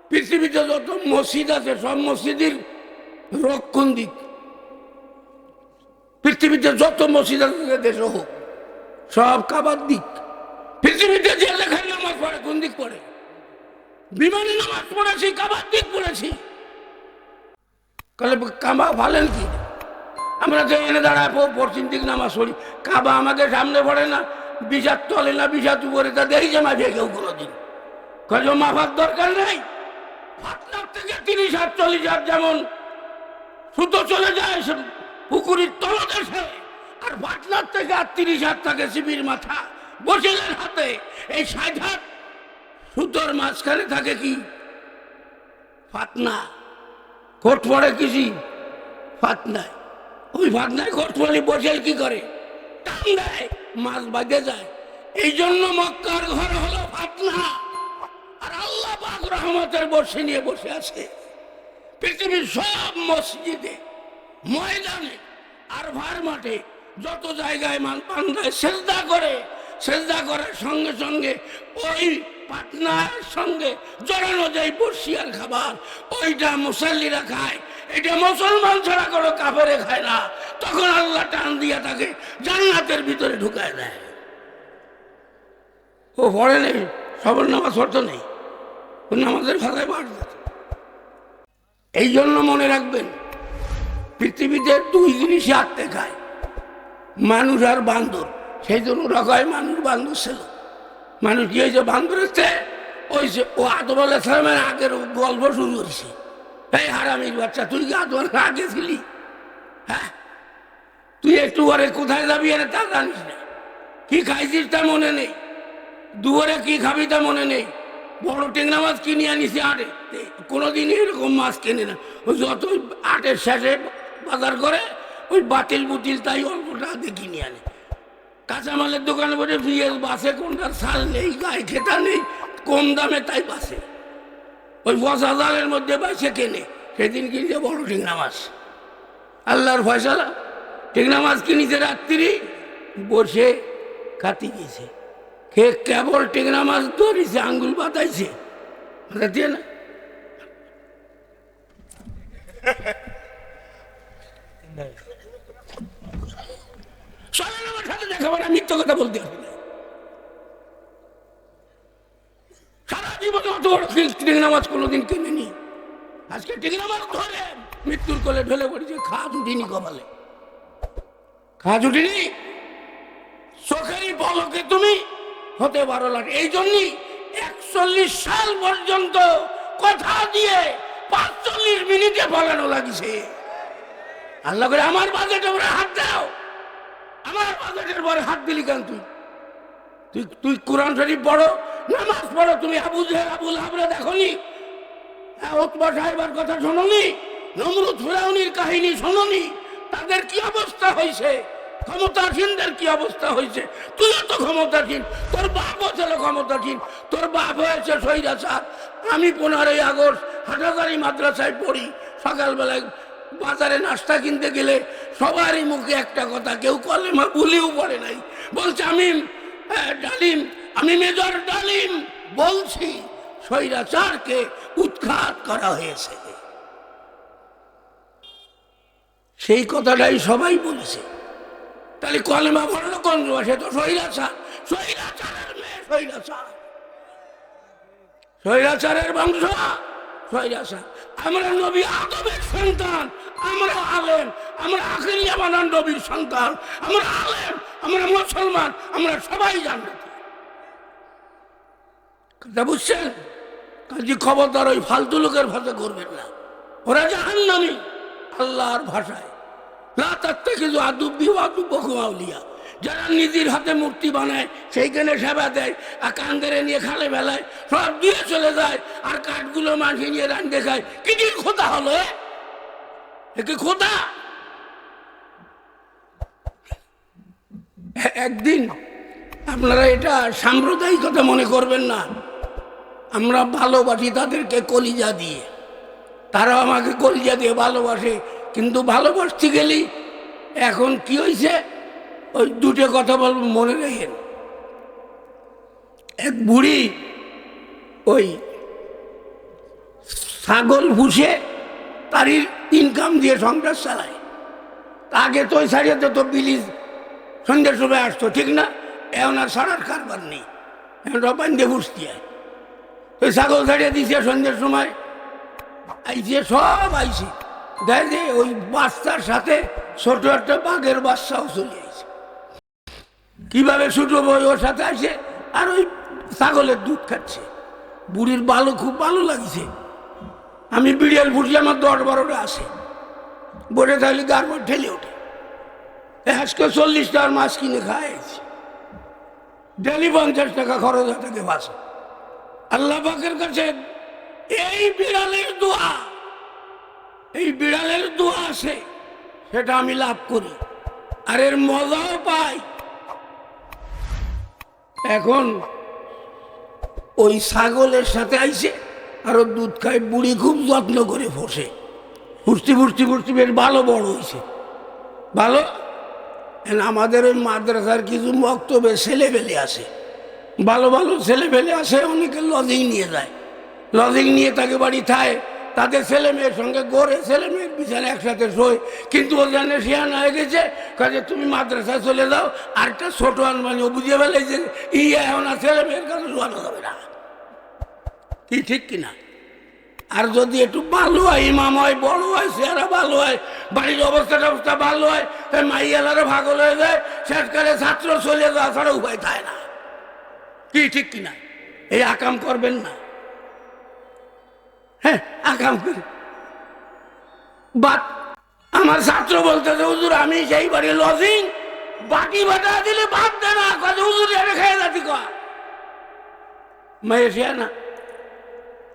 পৃথিবীতে যত মসজিদ আছে সব মসজিদের রক্ষণ দিক, পৃথিবীতে যত মসজিদ আছে দেশে হোক, সব কাবার দিক। পৃথিবীতে যে লেখায় নামাজ পড়ে কোন দিক পড়ে? বিমানে নামাজ পড়েছি, কাবার দিক পড়েছি। তাহলে কাবা ভালেন কি? আমরা তো এনে দাঁড়ায় পশ্চিম দিক নামাজ পড়ি, কাবা আমাদের সামনে পড়ে না, বিষাদ তলে না বিষাদ উপরে, তা দেখি যে মাঝে কেউ কোনোদিন কাজ মাফার দরকার নেই। পাটনার থেকে 30 হাত 40 হাত যেমন সুতো চলে যায় পুকুরের তলদেশে, আর পাটনার থেকে 30 হাত থাকে শিবির মাথা বসিলের হাতে। এই 60 হাত সুতোর মাঝখানে থাকে কি? ফাতনা। কোট পড়ে কিছু ফাতনায়, ওই ফাতনায় কোট পড়ে বসেল কি করে? টান দেয়, মাছ বাঁধে যায়। এই জন্য মক্কার ঘর হলো ফাতনা, আর আল্লাহ পাক রহমতের বর্ষি নিয়ে বসে আছে। পৃথিবীর সব মসজিদে, ময়দানে, আর ভার মাঠে, যত জায়গায় বান্দায় সেজদা করে, সেজদা করার সঙ্গে সঙ্গে ওই পাটনার সঙ্গে জড়ানো যায় বর্ষিয়ার খাবার, ওইটা মুসল্লিরা খায়। এটা মুসলমান ছাড়া কোনো কাফেরে খায় না। তখন আল্লাহ টান দিয়া তাকে জান্নাতের ভিতরে ঢুকায় দেয়। ও পড়ে নেই, সবার নামাজ পড়তো নেই, ও নামাজের ভাষায় বাড়বে। এই জন্য মনে রাখবেন, পৃথিবীতে 2 জিনিসই হাত দেখায়। মানুষ আর বান্দর, সেই জন্য ওরা কয় মানুষ বান্দর ছিল। মানুষ কি হয়েছে বান্দরের চেয়ে ওই যে ও আদম আলাইহিস সালামের আগের গল্প শুরু করেছে। এই হারামির বাচ্চা, তুই কি আদমের আগে ছিলি? হ্যাঁ, তুই একটু পরে কোথায় যাবি আরে তা জানিস না, কি খাইছিস তা মনে নেই, দুয়ারে কি খাবি তা মনে নেই। বড় টেংরা মাছ কিনে আনিস আটে, কোনোদিন এরকম মাছ কেনে না। ওই যত আটের শেষে বাজার করে ওই বাতিল বুতিল তাই অল্পটা দিয়ে কিনে আনে। কাঁচামালের দোকানে বসে পিঁয়াজ বাসে, কোনটার ছাল নেই, গায়ে খেতা নেই, কম দামে তাই বাসে, ওই ৫,০০০-এর মধ্যে বাইসে কেনে। সেদিন কিনছে বড় টেংরা মাছ, আল্লাহর ফয়সালা। টেংরা মাছ কিনেছে রাত্রি, বসে খাতি গেছে, কে কেবল টেংরা মাছ ধরেছে, আঙ্গুল বাতাইছে, দিয়ে না আমার সাথে দেখাবার মিথ্য কথা বলতে হবে না। সারা জীবনে অত বড় টেংরা মাছ কোনোদিন কিনেনি, আজকে টেংরা মাছ ধরে মৃত্যুর কোলে ঢলে পড়েছে। খাজ উঠিনি কপালে, খাজ উঠিনি, চোখেরই পলকে তুমি হতে পারো লাট। এই জন্যই ৪১ সাল পর্যন্ত কথা দিয়ে ৪৫ মিনিটে ফলানো লাগিছে। আল্লাহ করে আমার বাজেটের উপরে হাত দাও, আমার বাজেটের পরে হাত দিলি কেন? তুই কোরআন শরীফ পড়ো, নামাজ পড়ো, তুমি আবু জেহেল আবু লাহাবরে দেখনি? উতবা সাহেবের কথা শোনোনি? নমরুদ ফিরআউনের কাহিনী শোনোনি? তাদের কি অবস্থা হয়েছে, ক্ষমতাসীনদের কি অবস্থা হয়েছে? তুইও তো ক্ষমতাসীন, তোর বাপও ছিল ক্ষমতাসীন, তোর বাপ হয়েছে স্বৈরাচার। আমি 15ই আগস্ট হাটাজারি মাদ্রাসায় পড়ি, সকালবেলায় বাজারে নাস্তা কিনতে গেলে সবারই মুখে একটা কথা, কেউ কলেমা ভুলেও পড়ে নাই, বলছে আমি ডালিম, আমি মেজর ডালিম বলছি স্বৈরাচারকে উৎখাত করা হয়েছে। সেই কথাটাই সবাই বলেছে। তাহলে কলেমা পড়লো কোন? সে তো স্বৈরাচার, স্বৈরাচারের মেয়ে, স্বৈরাচার, স্বৈরাচারের বংশ, স্বৈরাচার। আমরা নবী আদমের সন্তান, আমরা আলেম, আমরা আখিরি জামানার নবীর সন্তান, আমরা আলেম, আমরা মুসলমান, আমরা সবাই জান্নাতি। কথা বুঝছেন? কাজী খবরদার ওই ফালতু লোকের ভাষা করবেন না, ওরা জাহান্নামী। আল্লাহর ভাষায় লা তাত্তাখিযু আদুব্বি ওয়া আদুব্বাকুম আউলিয়া, যারা নিজের হাতে মূর্তি বানায়, সেইখানে সেবা দেয়, আর কান্দরে নিয়ে খালে বেলায় সব দিয়ে চলে যায়, আর কাঠগুলো মাঝে নিয়ে রান দেখায়। কি খোদা হলো? একে খোদা? একদিন আপনারা এটা সাম্প্রদায়িকতা মনে করবেন না, আমরা ভালোবাসি তাদেরকে কলিজা দিয়ে, তারা আমাকে কলিজা দিয়ে ভালোবাসে। কিন্তু ভালোবাসতে গেলি এখন কি হয়েছে, ওই দুটো কথা বলবো মনে রাখেন। এক বুড়ি ওই ছাগল পুষে তারই ইনকাম দিয়ে সংসার চালায়। আগে তো ওই সারিয়াতে তো বিলিজ সন্ধ্যের সময় আসতো, ঠিক না? এখন আর সারার কারবার নেই, এখন রপাইন দিয়ে বুঝতে হয়। ওই ছাগল ছাড়িয়ে দিছে সন্ধ্যের সময়, আইছে সব আইছে, দেয় যে ওই বাচ্চার সাথে ছোট একটা বাঘের বাচ্চাও চলে আইছে। কিভাবে ছোটো বই ওর সাথে আসে আর ওই ছাগলের দুধ খাচ্ছে। বুড়ির খুব ভালো লাগছে। আমি বিড়াল ফুটলে আমার 10-12টা আসে, বসে থাকলে গাড় ঠেলে ওঠে। আজকে 40 টাকার মাছ কিনে খাইছি, ডেলি 50 টাকা খরচ হয় থাকে বাসে। আল্লাহ পাকের কাছে এই বিড়ালের দোয়া, এই বিড়ালের দোয়া আছে, সেটা আমি লাভ করি, আর এর মজাও পাই। এখন ওই ছাগলের সাথে আইছে আর ওর দুধ খায়। বুড়ি খুব যত্ন করে ফসে, ফুর্তি ফুর্তি ফুর্তি বেশ ভালো বড় হয়েছে, ভালো। আমাদের ওই মাদ্রাসার কিছু বক্তব্যে ছেলেবেলে আসে, ভালো ভালো ছেলেবেলে আসে, অনেকে লজিং নিয়ে যায়, লজিং নিয়ে তাকে বাড়ি থায়, তাদের ছেলে মেয়ের সঙ্গে গড়ে, ছেলে মেয়ের বিছানে একসাথে শোয়। কিন্তু ও জানে শিয়ানা হয়ে গেছে, কাজে তুমি মাদ্রাসায় চলে যাও, আর একটা ছোট আনমানি ও বুঝিয়ে ফেলেছে এখন আর ছেলে মেয়ের কাছে শোয়ানো যাবে না। কি ঠিক কিনা? আর যদি একটু ভালো হয়, ইমাম হয়, বড় হয়, চেহারা ভালো হয়, বাড়ির অবস্থা ভালো হয়, তাই মাইয়ালারও ভাগল হয়ে যায়, শেষকালে ছাত্র চলে যাওয়া ছাড়া উপায় থাকে না। কি ঠিক কিনা? এই আকাম করবেন না। হ্যাঁ, আকাম করে বাট আমার ছাত্র বলতেছে, হুজুর আমি সেই বাড়ি লজিং বাকি বাটা দিলে বাদ দে না, কাজে হুজুর এনে খেয়ে যাচ্ছি কয় মেয়ে সে না।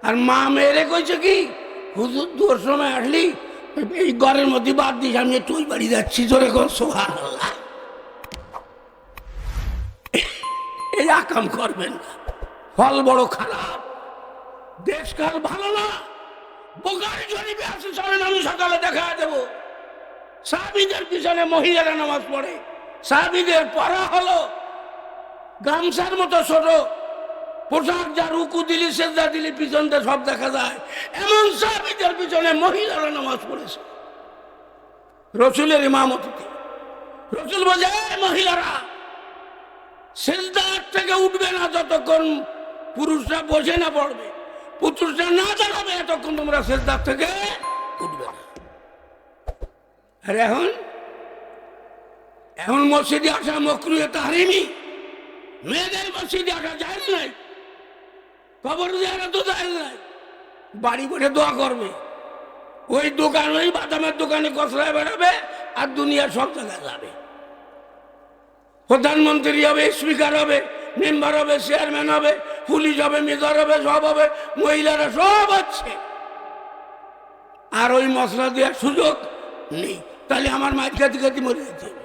আর মা মেয়েরে কইছে কি, হুজুর দুয়ার সময় আসলি এই ঘরের মধ্যে বাদ দিস, আমি একটু ওই বাড়ি যাচ্ছি, জোরে কর সুবহানাল্লাহ। এই আকাম করবেন না, ফল বড় খারাপ, দেশকাল ভালো না। বুখারী শরীফে আছে, চলেন আমি সকালে দেখা দেব। সাহাবীদের পিছনে মহিলারা নামাজ পড়ে, সাহাবীদের পড়া হলো গামছার মতো ছোট পোশাক, যা রুকু দিলি সেজদা দিলি পিছন দিয়ে সব দেখা যায়, এমন সাহাবীদের পিছনে মহিলারা নামাজ পড়েছে রসুলের ইমামতিতে। রসুল বলে, মহিলারা সেজদার থেকে উঠবে না যতক্ষণ পুরুষরা বসে না পড়বে, পুরুষরা না দাঁড়াবে এতক্ষণ তোমরা সেজদার থেকে উঠবে না। আর এখন মসজিদে আসা মাকরুহে তাহরিমি, মেয়েদের মসজিদে আসা যায় নাই, কবর জিয়ারত তো যায় নাই, বাড়ি বসে দোয়া করবে, ওই দোকান ওই বাদামের দোকানে কসরায় বেড়াবে আর দুনিয়ার সব জায়গায় যাবে। প্রধানমন্ত্রী হবে, স্পিকার হবে, মেম্বার হবে, চেয়ারম্যান হবে, পুলিশ হবে, মেজর হবে, সব হবে, মহিলারা সব হচ্ছে। আর ওই মশলা দেওয়ার সুযোগ নেই, তাহলে আমার মাছ খাতি খাতি মরে যেতে হবে।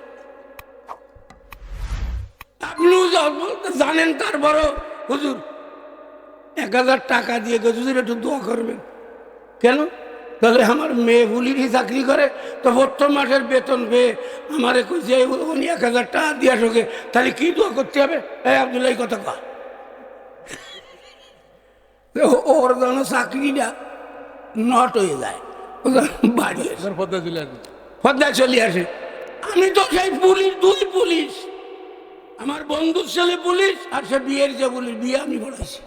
আপনিও জানেন, তারপরও হুজুর 1000 টাকা দিয়ে হুজুর একটু দোয়া করবেন। কেন? তাহলে আমার মেয়ে পুলিশই চাকরি করে, তো প্রথম মাসের বেতন পেয়ে আমারে কইছে উনি 1000 টাকা দিয়ে আসোকে, তাহলে কি দোয়া করতে হবে? এই আব্দুল্লাহ এই কথা কয়, ওর যেন চাকরিটা নট হয়ে যায়, বাড়ি পদ্মায় চলে আসে। আমি তো সেই পুলিশ, 2 পুলিশ, আমার বন্ধুর ছেলে পুলিশ, আর সে বিয়ের যে পুলিশ, বিয়ে আমি পড়াইছি,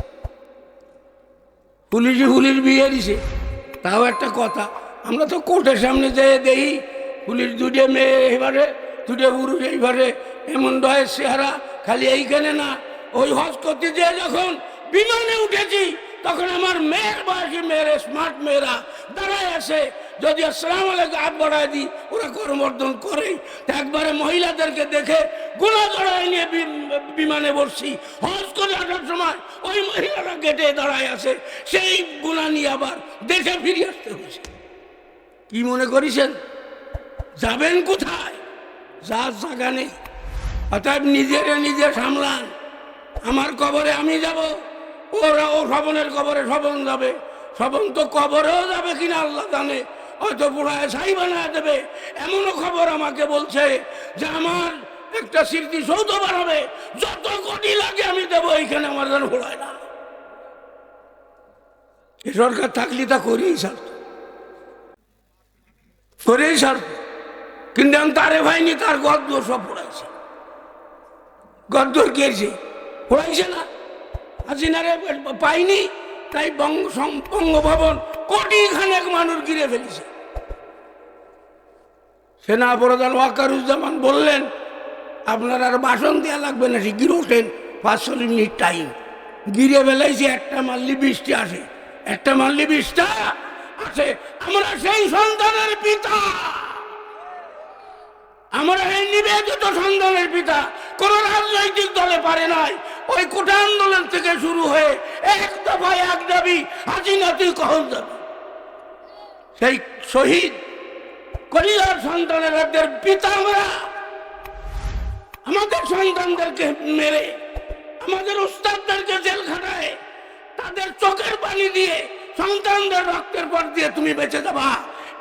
পুলিশ বিয়ে দিছে। তাও একটা কথা, আমরা তো কোর্টের সামনে যেয়ে দেখি পুলিশ 2টে মেয়ে এইবারে, 2টে পুরুষ এইবারে, এমন রয়েছে চেহারা, খালি এইখানে না, ওই হজ করতে যেয়ে যখন বিমানে উঠেছি তখন আমার মেয়ের বয়সী মেয়ের, স্মার্ট মেয়েরা দাঁড়ায় আছে, যদি আসসালামু আলাইকুম হাত বাড়ায় দিই ওরা করমর্দন করে। একবারে মহিলাদেরকে দেখে গুণা জড়ায় নিয়ে বিমানে বসছি, হজ করে আসার সময় ওই মহিলারা গেটে দাঁড়ায় আছে, সেই গুণা নিয়ে আবার দেখে ফিরে আসতে হয়েছে। কি মনে করিছেন যাবেন কোথায়? যার জায়গা নেই। অর্থাৎ নিজে সামলান। আমার কবরে আমি যাব, ওরা ও স্বপনের কবরে স্বপন যাবে, স্বপন তো কবরেও যাবে কিনা আল্লাহ জানে, হয়তো পুরায় ছাই বানায় দেবে। এমনও খবর আমাকে বলছে যে আমার একটা স্মৃতিসৌধ বানাবে, যত কোটি লাগে আমি দেবো, এইখানে আমার যেন ঘোড়ায় না। এ সরকার থাকলে তা করেই ছাড়ত, কিন্তু আমি তারে ভাইনি, তার গদ্দর সব পড়াইছে। গদ্দর কেছে পড়াইছে না, হাসিনারে পাইনি, তাই বঙ্গভবন কোটিখানেক মানুষ ঘিরে ফেলেছে। সেনা প্রধান ওয়াকারুজ্জামান বললেন, আপনার আর ভাষণ দেওয়া লাগবে না, শিগগির ওঠেন, 45 মিনিট টাইম। গিরে ফেলাইছে, একটা মারলি 20টা আসে, একটা মারলি 20টা আসে। আমরা সেই সন্তানের পিতা, আমরা এই নিবেদিত সন্তানের পিতা। কোন রাজনৈতিক দলে পারে নাই, ওই কোটা আন্দোলন থেকে শুরু হয়ে এক দফায় এক দাবি, হাসিনা তুই কখন যাবি। সেই শহীদ কলিজার সন্তানের পিতা আমরা, আমাদের সন্তানদেরকে মেরে, আমাদের উস্তাদদেরকে জেল খাটায়, তাদের চোখের পানি দিয়ে, সন্তানদের রক্তের পর দিয়ে তুমি বেঁচে যাবা,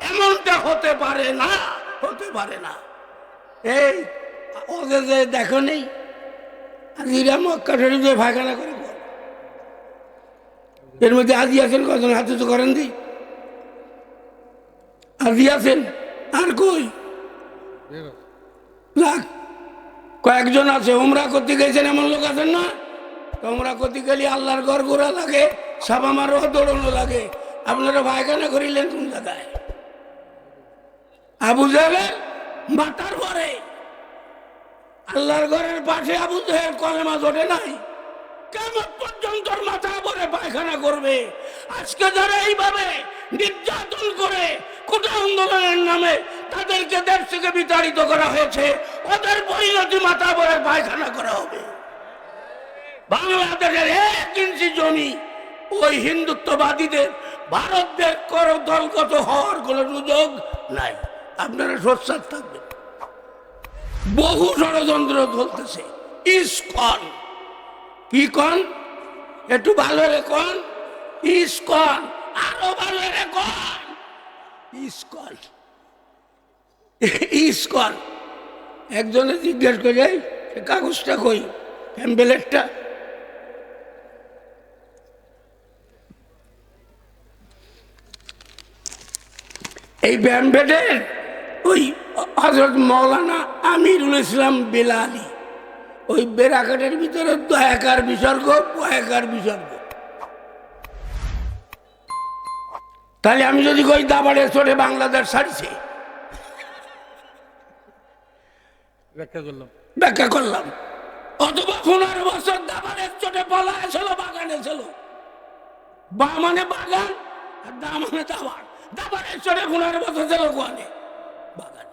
এমনটা হতে পারে না, হতে পারে না। এই ওদের যে দেখো নেই, আজিরা মক্কা শরীফে ফাঁকানা করে, এর মধ্যে আজি আছেন কজন? হাতে তো করেন দিই, আজি আছেন আর কই লাখ কয়েকজন আছে। উমরা করতে গেছেন এমন লোক আছেন না? উমরা করতে গেলে আল্লাহর ঘর ঘোরা লাগে, সাবা মারো দৌড়ানো লাগে, আপনারা পায়খানা করিলেন কোন জায়গায়? আবু জাহেলের মাথার পরে আল্লাহর ঘরের পাশে আবু জাহেল কলেমা জোটে নাই, কিয়ামত পর্যন্ত মাথা ভরে পায়খানা করবে। আজকে যারা এইভাবে নির্যাতন করে কোটা আন্দোলনের নামে তাদেরকে দেশ থেকে বিতাড়িত করা হয়েছে, ওদের পরিণতি মাথা ভরে পায়খানা করা হবে। বাংলাদেশের 1 ইঞ্চি জমি ওই হিন্দুত্ববাদীদের ভারতদের দলগত হওয়ার কোন সুযোগ নাই। আপনারা সোচ্চার থাকবেন। বহু ষড়যন্ত্র চলতেছে। ইসকন, কি কন? একটু ভালো রে কন। ইসকন, আরো ভালো রে কন। ISKCON, ISKCON. একজনে জিজ্ঞেস করে সে কাগজটা কই, প্যাম্পলেটটা। এই প্যাম্পলেটের ওই হযরত মাওলানা আমিরুল ইসলাম বেলালি ওই বেরাকাটের ভিতরে দয়াকার বিসর্গ, পয়াকার বিসর্গ। তাহলে আমি যদি কই দাবাড়ে চড়ে বাংলাদেশ ছাড়ছে, ব্যাখ্যা করলাম। অথবা 15 বছর দাবাড়ে চড়ে পলায় ছিল, বাগানে ছিল। বা মানে বাগান আর দা মানে দাবার। দাবাড়ে চড়ে 15 বছর ছিল কোয়ানে বাগান।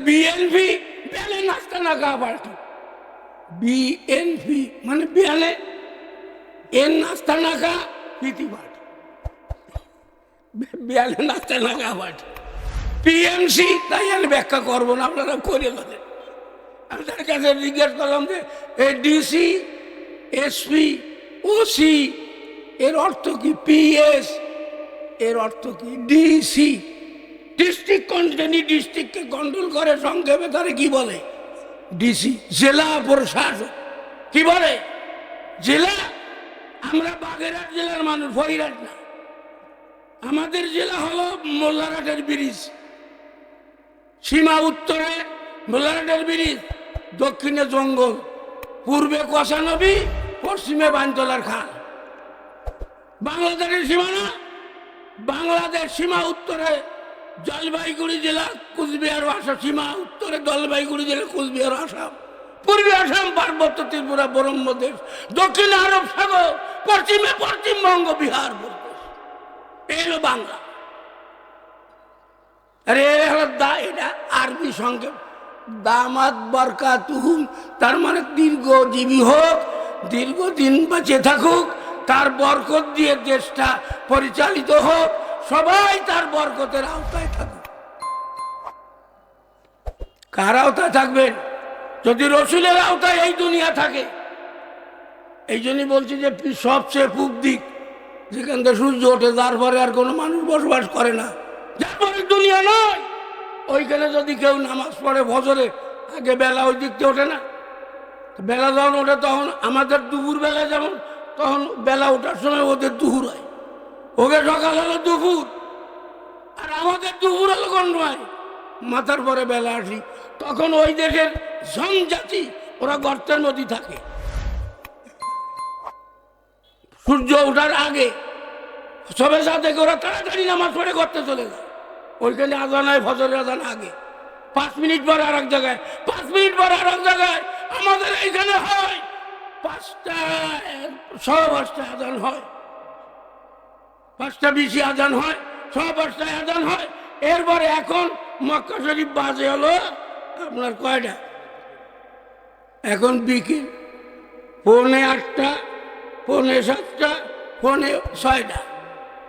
বিএনপি বেলে নাস্তা না গা পাল্টি। বিএনপি মানে বেলে এন নাস্তা না গা পিটি পার্টি, বেলে নাস্তা না গা পার্টি। পিএমসি তাই আমি ব্যাখ্যা করবো না, আপনারা করে বলেন। আমি তার কাছে জিজ্ঞেস করলাম যে ডিসি, এসপি, ওসি এর অর্থ কি? পিএস এর অর্থ কি? ডিসি ডিস্ট্রিক্ট কন্ট্রোল, ডিস্ট্রিক্টকে কন্ট্রোল করে, সংক্ষেপে তারে কি বলে? ডিসি। জেলা প্রশাসক কি বলে? জেলা। আমরা বাগেরহাট জেলার মানুষ, ফরিদহাট না। আমাদের জেলা হলো মোল্লারহাটের ব্রিজ। সীমা উত্তরে মোল্লারহাটের ব্রিজ, দক্ষিণে জঙ্গল, পূর্বে কষানবী, পশ্চিমে বানতলার খাল। বাংলাদেশের সীমানা, বাংলাদেশ সীমা উত্তরে জলপাইগুড়ি জেলা, কুচবিহার আসাম। সীমা উত্তরে জলপাইগুড়ি জেলা, কুচবিহার আসাম। পূর্বে আসাম, পার্বত্য ত্রিপুরা, ব্রহ্মদেশ। দক্ষিণে আরব সাগর, পশ্চিমে পশ্চিমবঙ্গ, বিহার প্রদেশ। এই হলো বাংলা। আরে এটা আরবি সংক্ষেপ, দামাত বারকাতুহুম। তার মানে দীর্ঘজীবী হোক, দীর্ঘদিন বেঁচে থাকুক, তার বরকত দিয়ে দেশটা পরিচালিত হোক, সবাই তার বরকতের আওতায় থাকুক। কার আওতায় থাকবেন? যদি রসুলের আওতায় এই দুনিয়া থাকে। এই জন্যই বলছি যে সবচেয়ে পূব দিক, যেখান থেকে সূর্য ওঠে, তারপরে আর কোনো মানুষ বসবাস করে না, যারপরে দুনিয়া নয়, ওইখানে যদি কেউ নামাজ পড়ে ফজরে, আগে বেলা ওই দিকতে ওঠে না। বেলা যখন ওঠে তখন আমাদের দুপুর বেলা, যেমন তখন বেলা ওঠার সময় ওদের দুপুর হয়, ওকে সকাল হলো দুপুর, আর আমাদের দুপুর হলো গন্ডমায়। মাথার পরে বেলা আসি, তখন ওই দেশের জনজাতি ওরা গর্তের মধ্যে থাকে। সূর্য ওঠার আগে সবে সাথে ওরা তাড়াতাড়ি নামাজ পড়ে গর্তে চলে যায়। ওইখানে আজান হয়, ফজরের আজান আগে, 5 মিনিট পরে আর এক জায়গায়, 5 মিনিট পরে আর এক জায়গায়। আমাদের এইখানে হয় 5:15 আজান হয়, 5:20 আজান হয়, 5:15 আজান হয়। এরপরে এখন মক্কা শরীফ বাজে হলো আপনার কয়টা? এখন বিকেল 6:45, 6:45, 6:45,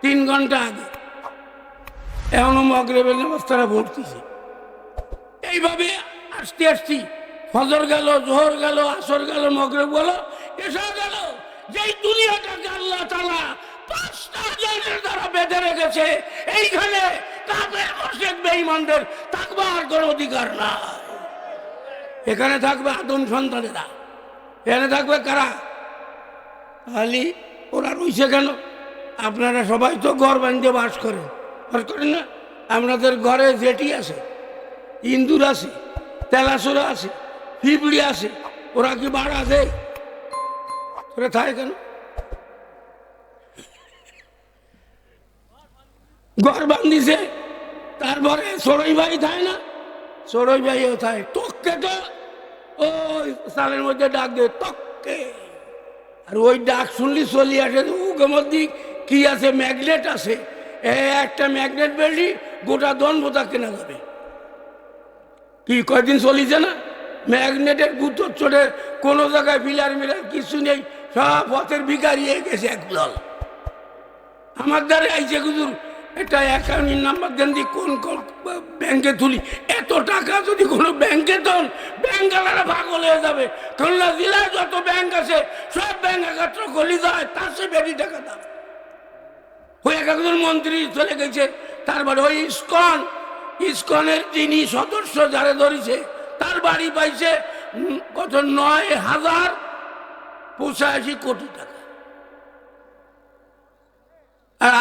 3 ঘন্টা আগে। এখনো মাগরিবের নামাজ তারা পড়তেছে। এইভাবে আসতে আসতে ফজর গেল, জোহর গেল, আসর গেল, মাগরিব গেল, এসা গেল। যেই দুনিয়াটাকে আল্লাহ তাআলা 5টা আযানের দ্বারা বেঁধে রেখেছে, এইখানে কাফের মুশরিক বেঈমানদের থাকবার কোনো অধিকার নাই। এখানে থাকবে আদম সন্তানেরা, এখানে থাকবে কারা? খালি ওরা রইছে কেন? আপনারা সবাই তো ঘর বানিয়ে বাস করেন না? আপনাদের ঘরে জেটি আছে, ইন্দুর আছে, তেলাসুরা আছে, পিঁপড়ি আছে, ওরা কি ভাড়া দেয়? ওরা থাকে কেন? ঘর বান্ধিছে। তারপরে সরই ভাই থাকে না, সরই ভাইও থাকে। তককে তো ওই সালের মধ্যে ডাক দেয় তককে, আর ওই ডাক শুনলি চলি আসে। ওকে মধ্যে কি আছে, ম্যাগনেট আছে। একটা ম্যাগনেট বেশি গোটা দনবোতা কেনা যাবে। কি কয়দিন চলিছে না, ম্যাগনেটের গুতর চড়ে কোনো জায়গায় ফিলার মিলার কিছু নেই, সব পথের ভিখারি হয়ে গেছে একদল। আমার দ্বারা আইসে হুজুর একটা অ্যাকাউন্টের নাম্বার দেন দি, কোন কোন ব্যাংকে তুলি। এত টাকা যদি কোনো ব্যাংকে তখন ব্যাংকালারা পাগল হয়ে যাবে। খুলনা জেলায় যত ব্যাংক আছে সব ব্যাংক একাত্র গলি যায়, তার সে বেশি টাকা দাম। ওই একজন মন্ত্রী চলে গেছে। তারপরে ওই ইসকনের যিনি সদস্য যারা ধরেছে তার বাড়ি পাইছে কত 9,085 কোটি টাকা,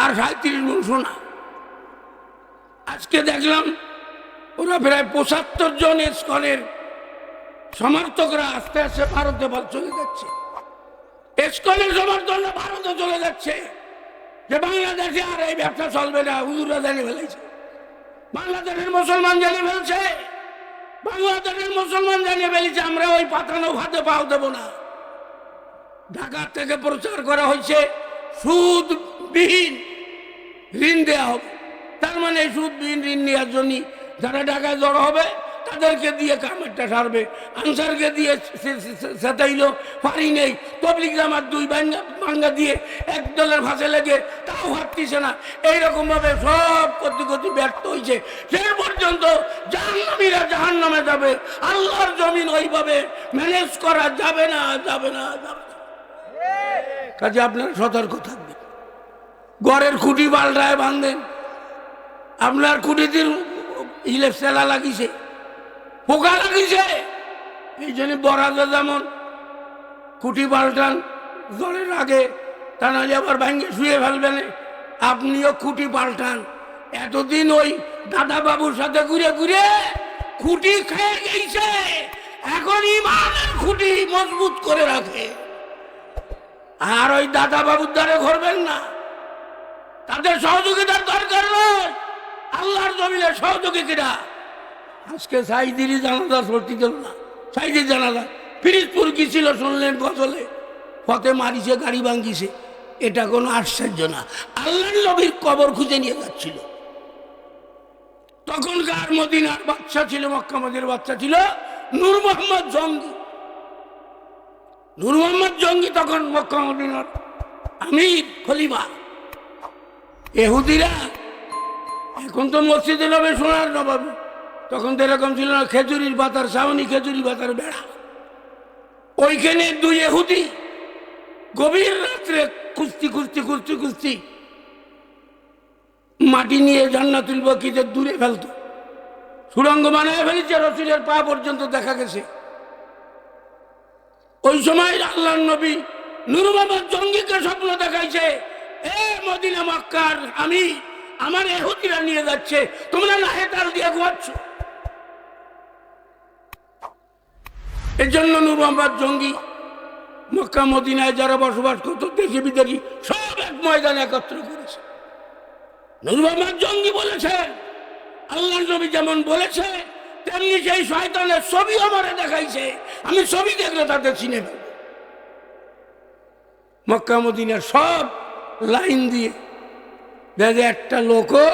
আর 37 মন সোনা। আজকে দেখলাম ওরা প্রায় 75 জন ইসকনের সমর্থকরা আস্তে আস্তে ভারতে চলে যাচ্ছে। ইসকনের সমর্থকরা ভারতে চলে যাচ্ছে, যে বাংলাদেশে আর এই ব্যবসা চলবে না। হুজুরা জানিয়ে ফেলেছে, বাংলাদেশের মুসলমান জানিয়ে ফেলছে, বাংলাদেশের মুসলমান জানিয়ে ফেলেছে আমরা ওই পাঠানো ভাতে পাও দেব না। ঢাকা থেকে প্রচার করা হয়েছে সুদবিহীন ঋণ দেওয়া হবে। তার মানে সুদবিহীন ঋণ নেওয়ার জন্য যারা ঢাকায় জড়ো হবে তাদেরকে দিয়ে কামেরটা সারবে। আনসারকে দিয়ে সেটাইল পারি নেই। তবলিগ জামাত 2 ভাঙ্গা দিয়ে $1 ফাঁসে লেগে তাও হাঁটতিছে না। এইরকম ভাবে সব করতে করতে ব্যর্থ হয়েছে। শেষ পর্যন্ত জাহান্নামীরা জাহান্নামে যাবে। আল্লাহর জমিন ওইভাবে ম্যানেজ করা যাবে না, যাবে না, যাবে না। কাজে আপনারা সতর্ক থাকবেন। ঘরের খুঁটি পাল্টায় বাঁধেন। আপনার খুঁটিতে সেলা লাগিছে, পোকা লাগিছে, এই জন্য বরাজে যেমন খুঁটি পাল্টান জলের আগে, তা নাহলে আবার ভাঙ্গে শুয়ে ফেলবেন। আপনিও খুঁটি পাল্টান। এতদিন ওই দাদা বাবুর সাথে ঘুরে ঘুরে খুঁটি খেয়ে গেছে, এখন ইমানের খুঁটি মজবুত করে রাখে। আর ওই দাদা বাবুর দ্বারে ঘুরবেন না, তাদের সহযোগিতার দরকার নয়। আল্লাহর জমিনের সহযোগী কিনা। আজকে সাইদিরই জানাজা ভর্তি দিল না, সাইদির জানাজা ফিরিজপুর কি ছিল শুনলেন, গজলে পথে মারিছে, গাড়ি ভাঙ্গিছে। এটা কোনো আশ্চর্য না। আল্লাহর নবীর কবর খুঁজে নিয়ে যাচ্ছিল। তখনকার মদিনার বাচ্চা ছিল, মক্কা মদিনার বাচ্চা ছিল নূর মোহাম্মদ জঙ্গি। নূর মোহাম্মদ জঙ্গি তখন মক্কা মদিনার আমির খলিফা। ইহুদিরা এখন তো মসজিদে নবী সোনার নবাবী, তখন তো এরকম ছিল না, খেজুরির পাতার ছাউনি, খেজুরি পাতার বেড়া। ওইখানে 2 ইহুদি গভীর রাত্রে কুস্তি মাটি নিয়ে জান্নাতুল বাকিতে দূরে ফেলতো। সুড়ঙ্গ বানায় ফেলেছে, রসুলের পা পর্যন্ত দেখা গেছে। ওই সময় আল্লাহর নবী নূর মোহাম্মদ জঙ্গিকে স্বপ্ন দেখাইছে, এ মদিনা মক্কার আমি আমার ইহুদিরা নিয়ে যাচ্ছে, তোমরা না হেতাল দিয়ে ঘুমাচ্ছ। এর জন্য নূর মোহাম্মদ জঙ্গি মক্কা মদিনায় যারা বসবাস করত, দেশি বিদেশি সব এক ময়দানে একত্র করেছে। নূর মোহাম্মদ জঙ্গি বলেছেন, আল্লাহর নবী যেমন বলেছে তেমনি সেই শয়তানের ছবি আমারে দেখাইছে, আমি ছবি দেখলে তাদের চিনে ফেলব। মক্কা মদিনার সব লাইন দিয়ে দেখে একটা লোকও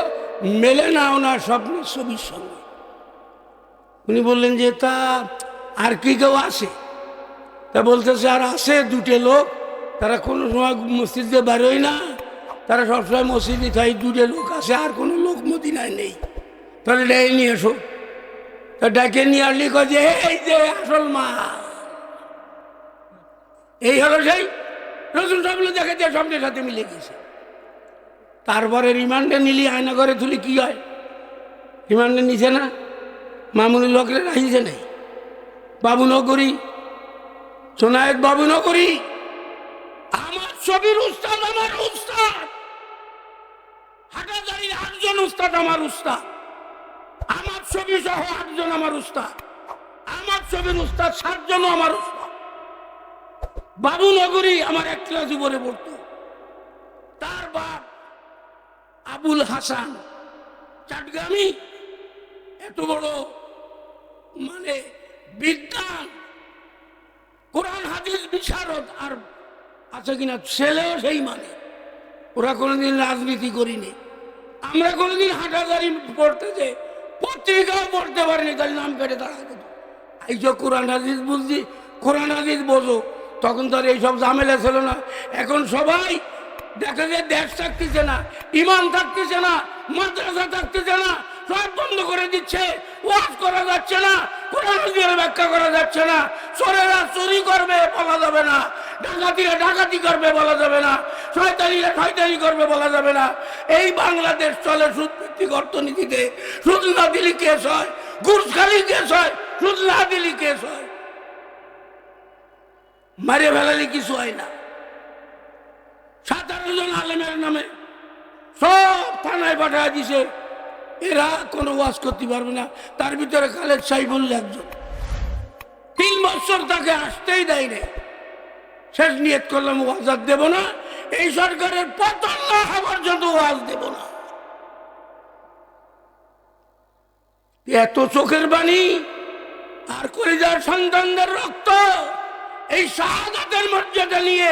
মেলে না ওনার স্বপ্নের ছবির সঙ্গে। উনি বললেন যে তা আর কি কেউ আছে? তা বলতেছে আর আছে 2টে লোক, তারা কোনো সময় মসজিদে বেরোয় না, তারা সবসময় মসজিদে থাকে। 2টে লোক আছে, আর কোনো লোক মদিনায় নেই। তাহলে ডেকে নিয়ে এসো। তা ডেকে নিয়ে আসলি যে এই যে আসল মা, এই হলো সেই রসুল সাহেব দেখে যে স্বপ্নের সাথে মিলে গেছে। তারপরে রিমান্ডে নিলি, আয়না করে তুলি কি হয়? রিমান্ডে নিছে না, মামুনি লোকরে রাখিছে নাই। বাবু নগরী, সোনায়েত বাবু নগরী, আমার ছবির উস্তাদ, আমার উস্তাদ হাটাজারির 8 জন উস্তাদ আমার উস্তাদ, আমার ছবি সহ 8 জন আমার উস্তাদ, আমার ছবির উস্তাদ 7 জন আমার উস্তাদ। বাবু নগরী আমার 1 ক্লাস উপরে পড়তো, তার বাপ আবুল হাসান চাটগামি, এত বড় মানে বিদ্যান, কোরআন হাদিস বিশারদ, আর আছে কিনা ছেলেও সেই মানে। ওরা কোনোদিন রাজনীতি করিনি, আমরা কোনোদিন হাঁটাদারি পড়তে যে পত্রিকাও পড়তে পারিনি, তাহলে নাম কেটে দাঁড়ায় দিত। এই যে কোরআন হাদিস বুঝছি, কোরআন হাদিস বোঝো, তখন তো আর এইসব ঝামেলা ছিল না। এখন সবাই দেখা যায় দেশ থাকতেছে না, ইমান থাকতেছে না, মাদ্রাসা থাকতেছে না, সব বন্ধ করে দিচ্ছে, ওয়াজ করা যাচ্ছে না, কোরআন হাদিসের ব্যাখ্যা করা যাচ্ছে না, চোরেরা চুরি করবে বলা যাবে না, ডাকাতিরা ডাকাতি করবে বলা যাবে না, শয়তানিরা শয়তানি করবে বলা যাবে না। এই বাংলাদেশ চলে সুদভিত্তিক অর্থনীতিতে। সুদ না দিলে কেস হয়, ঘুষ খালি কেস হয়, সুদ না দিলে কেস হয়, মারে ফেলালে কিছু হয় না। 17 জন আলেমের নামে সব থানায় পাঠায় দিছে, এরা কোনো ওয়াজ করতে পারবে না। তার ভিতরে খালেদ সাইফুল্লাহ একজন, 3 বছর তাকে আসতেই দেয় নাই। শেষ নিয়ত করলাম ওয়াজ আর দেব না, এই সরকারের পতন না হওয়া পর্যন্ত ওয়াজ দেব না। এত চোখের বাণী আর কলিজার সন্তানদের রক্ত, এই শাহাদাতের মর্যাদা নিয়ে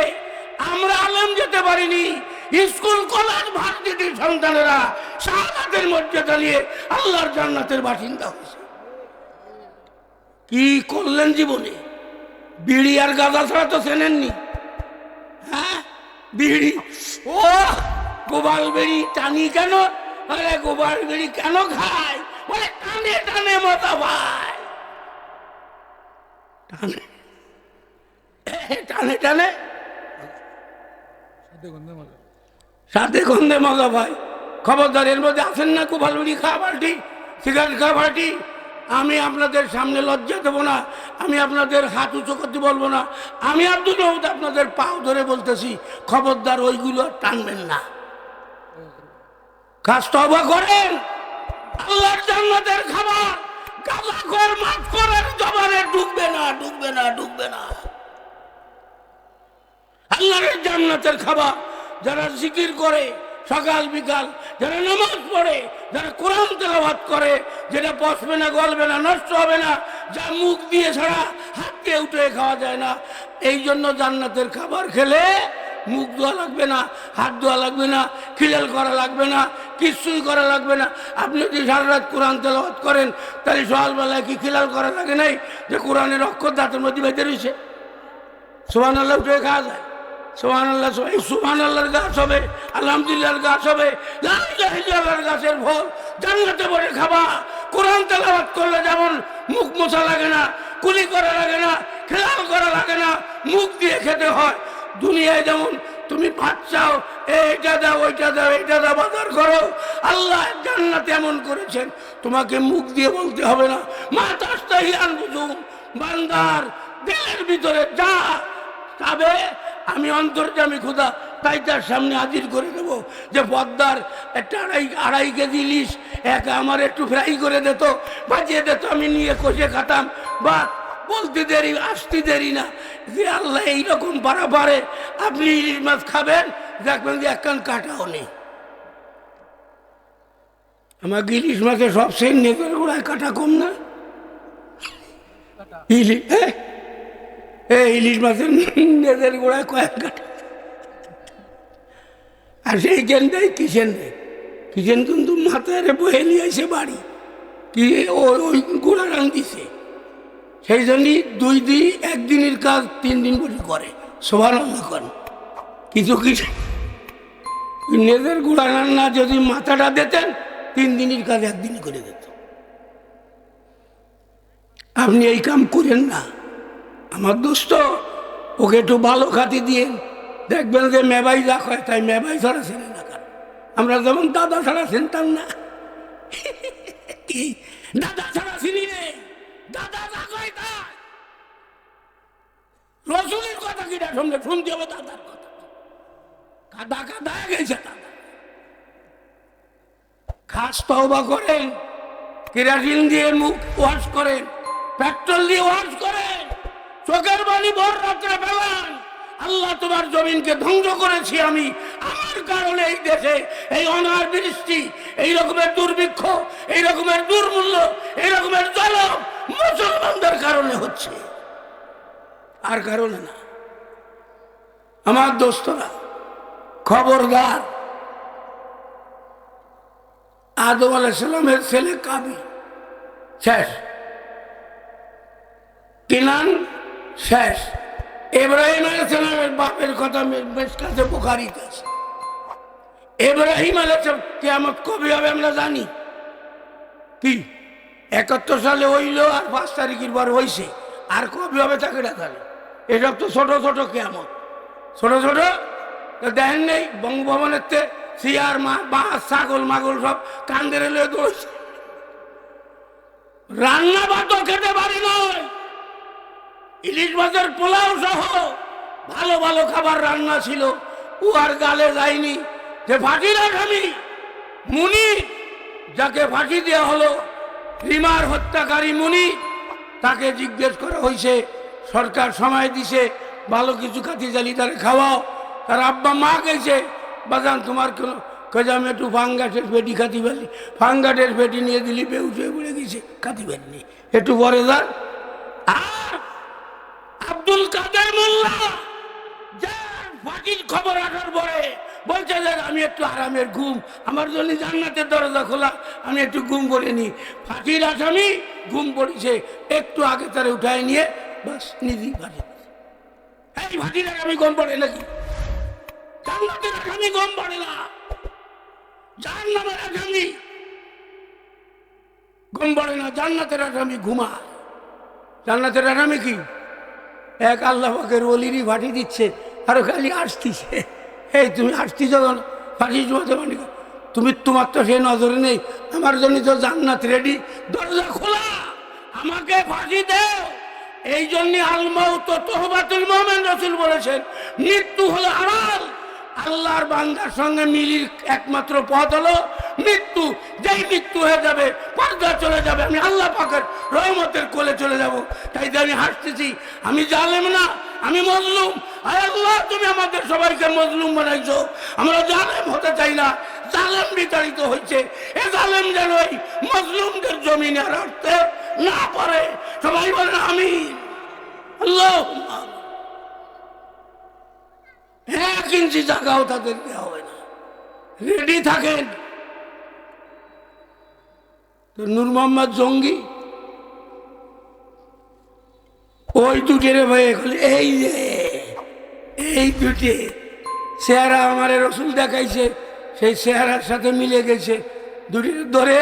আমরা আলেম যেতে পারিনি। স্কুল কলেজ ভার্সিটির সন্তানেরা শাহাদাতের মর্যাদা নিয়ে আল্লাহর জান্নাতের বাসিন্দা হয়েছে। কি করলেন জীবনে? বিড়ি আর গাঁজা ছাড়া তো চেনেননি। হ্যাঁ, বিড়ি, ও গোপাল বিড়ি টানি কেন? আরে গোপাল বিড়ি কেন খায়? বলে টানে টানে মজা পায়, টানে টানে টানে সাথে গন্ধে মজা পায়। খবরদার, এর মধ্যে আছেন না গোপাল বিড়ি খাওয়া পাল্টি, সিগারেট খাওয়া পাল্টি। আমি আপনাদের সামনে লজ্জা দেবো না, আমি আপনাদের হাত উঁচু করতে বলবো না। আমি আব্দুল রহমান আপনাদের পাও ধরে বলতেছি, খবরদার ওইগুলো আর টানবেন না। কাজ তওবা করেন, আল্লাহর জান্নাতের খাবার গাঁজাখোর মাফখোরের জবানে ঢুকবে না, ঢুকবে না, ঢুকবে না। আল্লাহর জান্নাতের খাবার যারা জিকির করে সকাল বিকাল, যারা নামাজ পড়ে, যারা কোরআন তেলাওয়াত করে, যেটা পচবে না, গলবে না, নষ্ট হবে না, যা মুখ দিয়ে ছাড়া হাত দিয়ে উঠে খাওয়া যায় না। এই জন্য জান্নাতের খাবার খেলে মুখ ধোয়া লাগবে না, হাত ধোয়া লাগবে না, খিলাল করা লাগবে না, কিছুই করা লাগবে না। আপনি যদি সারা রাত কোরআন তেলাওয়াত করেন, তাহলে সকালবেলায় কি খিলাল করা লাগে নাই যে কোরআনের অক্ষর দাঁতের মধ্যে বেঁধে রয়েছে? সুবহানাল্লাহ উঠে খাওয়া যায়, সুবহানাল্লাহ, সুবহানাল্লাহর গাছ হবে, আলহামদুলিল্লাহর গাছ হবে, লা ইলাহা ইল্লাল্লাহর গাছের ফল জান্নাতে পড়ে খাবা। কোরআন তেলাওয়াত করলে যেমন মুখ মোছা লাগে না, কুলি করা লাগে না, খেলাল করা লাগে না, মুখ দিয়ে খেতে হয়। দুনিয়ায় যেমন তুমি ভাত চাও, এইটা দাও, ওইটা দাও, এইটা দাও, বাজার করো, আল্লাহ জান্নাতে এমন করেছেন তোমাকে মুখ দিয়ে বলতে হবে না। মা তাস্তাহিয়ান বুঝুম, বান্দার দিলের ভিতরে যা তবে আমি অন্তর্যামী খোদা তাই তার সামনে হাজির করে দেব। যে পদ্মার একটা আড়াই কেজি ইলিশ একা আমার একটু ফ্রাই করে দিত, বাজিয়ে দিত, আমি নিয়ে কষে খাতাম। বা বলতে দেরি, আসতে দেরি না, যে আল্লাহ এইরকম পারা পারে। আপনি ইলিশ মাছ খাবেন, দেখবেন যে একখান কাটাও নেই। আমার ইলিশ মাছে সবচেয়ে নেকের গোড়ায় কাটা কম না? ইলিশ মাছের নেকের গোড়ায় কয়েক কাটা, আর সেইখান দেয় কিচেন দেয়। কিচেন কিন্তু মাথায় বয়ে নিয়ে এসে বাড়ি কি ওই গোড়া রান দিছে। সেই জন্যই 2 দিন, একদিনের কাজ 3 দিন করে করে। সুবহানাল্লাহ করেন। কিছু কিছু নেজের গোড়া রান্না যদি মাথাটা দিতেন, 3 দিনের কাজ 1 দিন করে দিত। আপনি এই কাম করেন না আমার দোস্ত, ওকে একটু ভালো খাতি দিয়ে দেখবেন যে মেবাই যা হয় তাই মেবাই ছাড়া চেনে না। কারণ আমরা যেমন দাদা ছাড়া চিনতাম না, দাদা ছাড়া চিনি রে, দাদা যা কয় তাই। রসুলের কথা কিনা শুনলে শুনতে হবে দাদার কথা। কাদা কাদা গেছে দাদা। খাস তওবা করেন, কেরাসিন দিয়ে মুখ ওয়াশ করেন, পেট্রোল দিয়ে ওয়াশ করেন, চোখের বালি ভোর রাত্রে ফেলান, আল্লাহ তোমার জমিনকে ধ্বংস করেছি আমি, আমার কারণে এই দেশে এই অনার বৃষ্টি, এই রকমের দুর্ভিক্ষ, এই রকমের দুর্মূল্য, এই রকমের জলম মুসলমানদের কারণে হচ্ছে, আর কারণে না। আমার দোস্তরা, খবরদার, আদম আলাইহিস সালামের ছেলে কাবিল শেষ, কিনান শেষ, ইব্রাহিম আলাইহিস সালামের বাপের কথা মিশকাতে বুখারীতে আছে। ইব্রাহিম আলাইহিস সালাম কিয়ামত কবে হবে আমরা জানি কি, ৭১ সালে হইল, আর ৫ তারিখের পর হইছে, আর কবে হবে তাকে জানি। এসব তো ছোট ছোট কিয়ামত, ছোট ছোট দেখেন নেই বঙ্গভবনের সিয়ার মাছ ছাগল মাগল সব কান্দের এলে দৌড়ছে, রান্না ভাতও খেতে পারি নয়, ইলিশ মাছের পোলাও সহ ভালো ভালো খাবার রান্না ছিল, ও আর গালে যায়নি। যে ফাঁসির আসামি মুনি, যাকে ফাঁসি দেওয়া হলো, রিমার হত্যাকারী মুনি, তাকে জিজ্ঞেস করা হয়েছে, সরকার সময় দিছে ভালো কিছু কাঠি জালি তারে খাওয়াও। তার আব্বা মা গেছে, বাজান তোমার কোনো কাজে আমি একটু ফাঙ্গাটের পেটি খাতি পারি, ফাঙ্গাটের পেটি নিয়ে দিলি বেউস হয়ে পড়ে গেছে, খাতি পারিনি, একটু পরে যান। আর আব্দুল কাদের মোল্লা, যার ফাঁসির খবর আসার পরে বলছে যে আমি একটু আরামের ঘুম, আমার জন্য জান্নাতের দরজা খোলা, আমি একটু ঘুম করে নি। ফাঁসির আসামি ঘুম পড়েছে, একটু আগে তারে উঠায় নিয়ে বাস নিজেই ফাঁসি। এই ফাঁসির আসামি ঘুম পড়ে নাকি? জান্নাতের আসামি ঘুম পড়ে না, জাহান্নামের আসামি ঘুম পড়ে না, জান্নাতের আসামি ঘুমায়। জান্নাতের আসামি কি? এক আল্লাহ পাকের ওলিরই ফাঁসি দিচ্ছে, আরো খালি আসতিছে, এই তুমি আসতি যখন ফাঁসি জমাতে পারি, তুমি তোমার তো সে নজরে নেই, আমার জন্য তো জান্নাত রেডি, দরজা খোলা, আমাকে ফাঁসি দেও। এই জন্য আল মাউত তহবাতুল মুমিন রাসূল বলেছেন, মৃত্যু হলো হালাল। আল্লাহর বান্দার সঙ্গে মিলির একমাত্র পথ হলো মৃত্যু। যেই মৃত্যু হয়ে যাবে, পর্দা চলে যাবে, আমি আল্লাহ পাকের রহমতের কোলে চলে যাব। তাই তো আমি হাসতেছি, আমি জালেম না, আমি মজলুম। আয় আল্লাহ, তুমি আমাদের সবাইকে মজলুম বানাইছো, আমরা জালেম হতে চাই না। জালেম বিতাড়িত হয়েছে, এ জালেম যেন এই মজলুমদের জমিনে আর আসতে না পারে। সবাই বলেন আমিন। আল্লাহুম্মা। 1 ইঞ্চি জায়গাও তাদের দেওয়া হবে না, রেডি থাকেন। তো নূর মোহাম্মদ জঙ্গি ওই দুটিরে ভয়ে গেল, এই যে এই দুটি চেহারা আমার রসুল দেখাইছে, সেই চেহারার সাথে মিলে গেছে, দুটির ধরে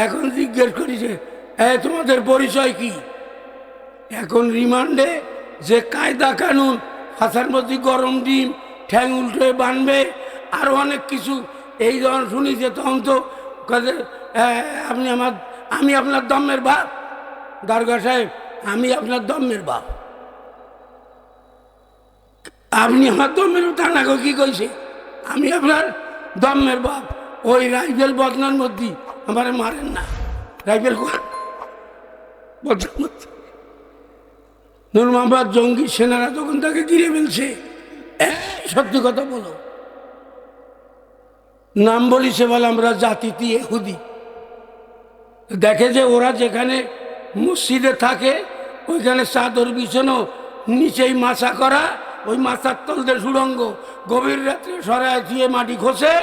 এখন জিজ্ঞেস করেছে, তোমাদের পরিচয় কি? এখন রিমান্ডে যে কায়দা কানুন, হাসার মধ্যে গরম ডিম, ঠ্যাং উল্টে বানবে, আরো অনেক কিছু, এই যখন শুনিছে তখন তো আমি আপনার দমের বাপ, দারোগা সাহেব, আমি আপনার দমের বাপ, আপনি আমার দমের টানাকে কি কইছে, আমি আপনার দমের বাপ। ওই রাইফেল বদনার মধ্যে আমার মারেন না, রাইফেল বদনার মধ্যে। নূর মোহাম্মদ জঙ্গি সেনারা তখন তাকে ঘিরে ফেলছে, সত্যি কথা বলো, নাম বলিছে বলে আমরা জাতিতে ইহুদি। দেখে যে ওরা যেখানে মসজিদে থাকে ওইখানে চাদর বিছানো, নিচেই মাছা করা, ওই মাথার তলদের সুড়ঙ্গ, গভীর রাত্রে সরায় দিয়ে মাটি খসে,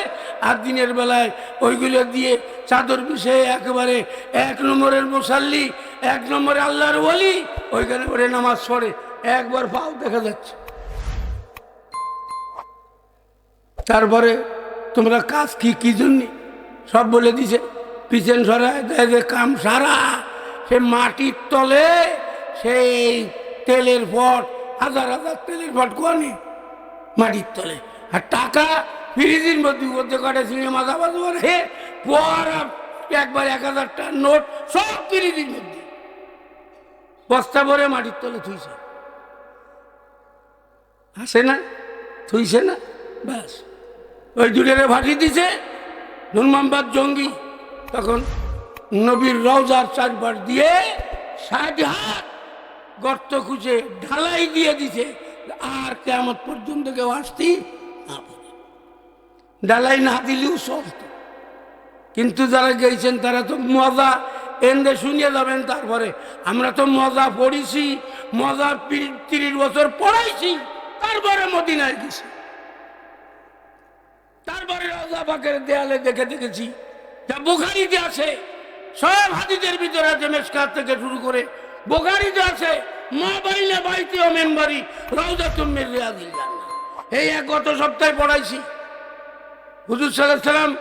আর দিনের বেলায় ওইগুলো দিয়ে চাদর বিছিয়ে একেবারে 1 নম্বরের মুসাল্লি, 1 নম্বরে আল্লাহর ওলি, ওইখানে ওরে নামাজ পড়ে, একবার পাও দেখা যাচ্ছে। তারপরে তোমরা কাজ কি কি জন্য সব বলে দিছে, পিছন সরায় দেয় কাম সারা, সে মাটির তলে সেই তেলের পট, হাজার হাজার তেলের পট কোয়ানি মাটির তলে, আর টাকা ফ্রিজের মধ্যে মধ্যে কাটে সিনেমা যাবাজ হে পর একবার 1000 টাকার নোট সব ফ্রিজের মধ্যে বস্তা ভরে মাটির তলে থুইছে, আসে না থুইছে না, ব্যাস ওই দুটোরে ফাঁসি দিছে। নূর মোহাম্মদ জঙ্গি তখন নবীর রওজার চারপাশ দিয়ে 60 হাত গর্ত খুঁজে ঢালাই দিয়ে দিছে, আর কিয়ামত পর্যন্ত কেউ আসতেই না পারে। ডালাই না দিলেও চলত, কিন্তু যারা গেছেন তারা তো মজা এনে শুনিয়ে যাবেন। তারপরে আমরা তো মজা পড়িছি, মজা 30 বছর পড়াইছি, তারপরে মদিনায় গেছি, তারপরে রওজা পাকের দেয়ালে দেখে দেখেছি যা বুখারীতে আছে, সব হাদিসের ভিতরে আছে, মেশকাত থেকে শুরু করে বুখারীতে আছে, মা বাইনা বাইতি ও মিম্বরি রাউযাতুম মিন রিয়াদিল জান্নাহ। এই গত সপ্তাহে পড়াইছি, হুজুর সাল্লাল্লাহু আলাইহি সাল্লাম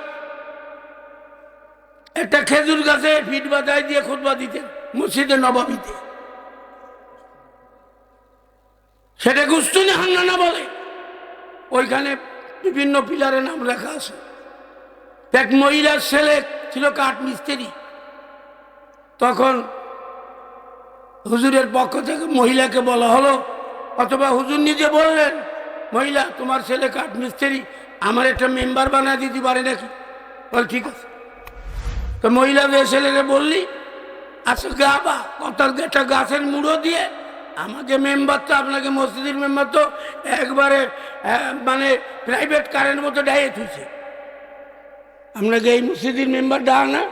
একটা খেজুর গাছে ফিট বাঁধায় দিয়ে খুতবা দিতেন মসজিদে নববীতে। সেটা গুস্তুনে হান্নানা বলে, ওইখানে বিভিন্ন পিলারের নাম লেখা আছে। এক মহিলার ছেলে ছিল কাঠ মিস্ত্রি, তখন হুজুরের পক্ষ থেকে মহিলাকে বলা হলো, অথবা হুজুর নিজে বললেন, মহিলা তোমার ছেলে কাঠ মিস্ত্রি, আমার একটা মেম্বার বানায় দিতে পারে নাকি? বল ঠিক আছে। তো মহিলা যে ছেলেকে বললি, আচ্ছা গাবা কত একটা গাছের মুড়ো দিয়ে আমাকে মেম্বার, তো আপনাকে মসজিদের মেম্বার তো একবারে মানে প্রাইভেট কারের মতো ডাইয়ে থুইছে। আপনাকে এই মসজিদের মেম্বার ডা না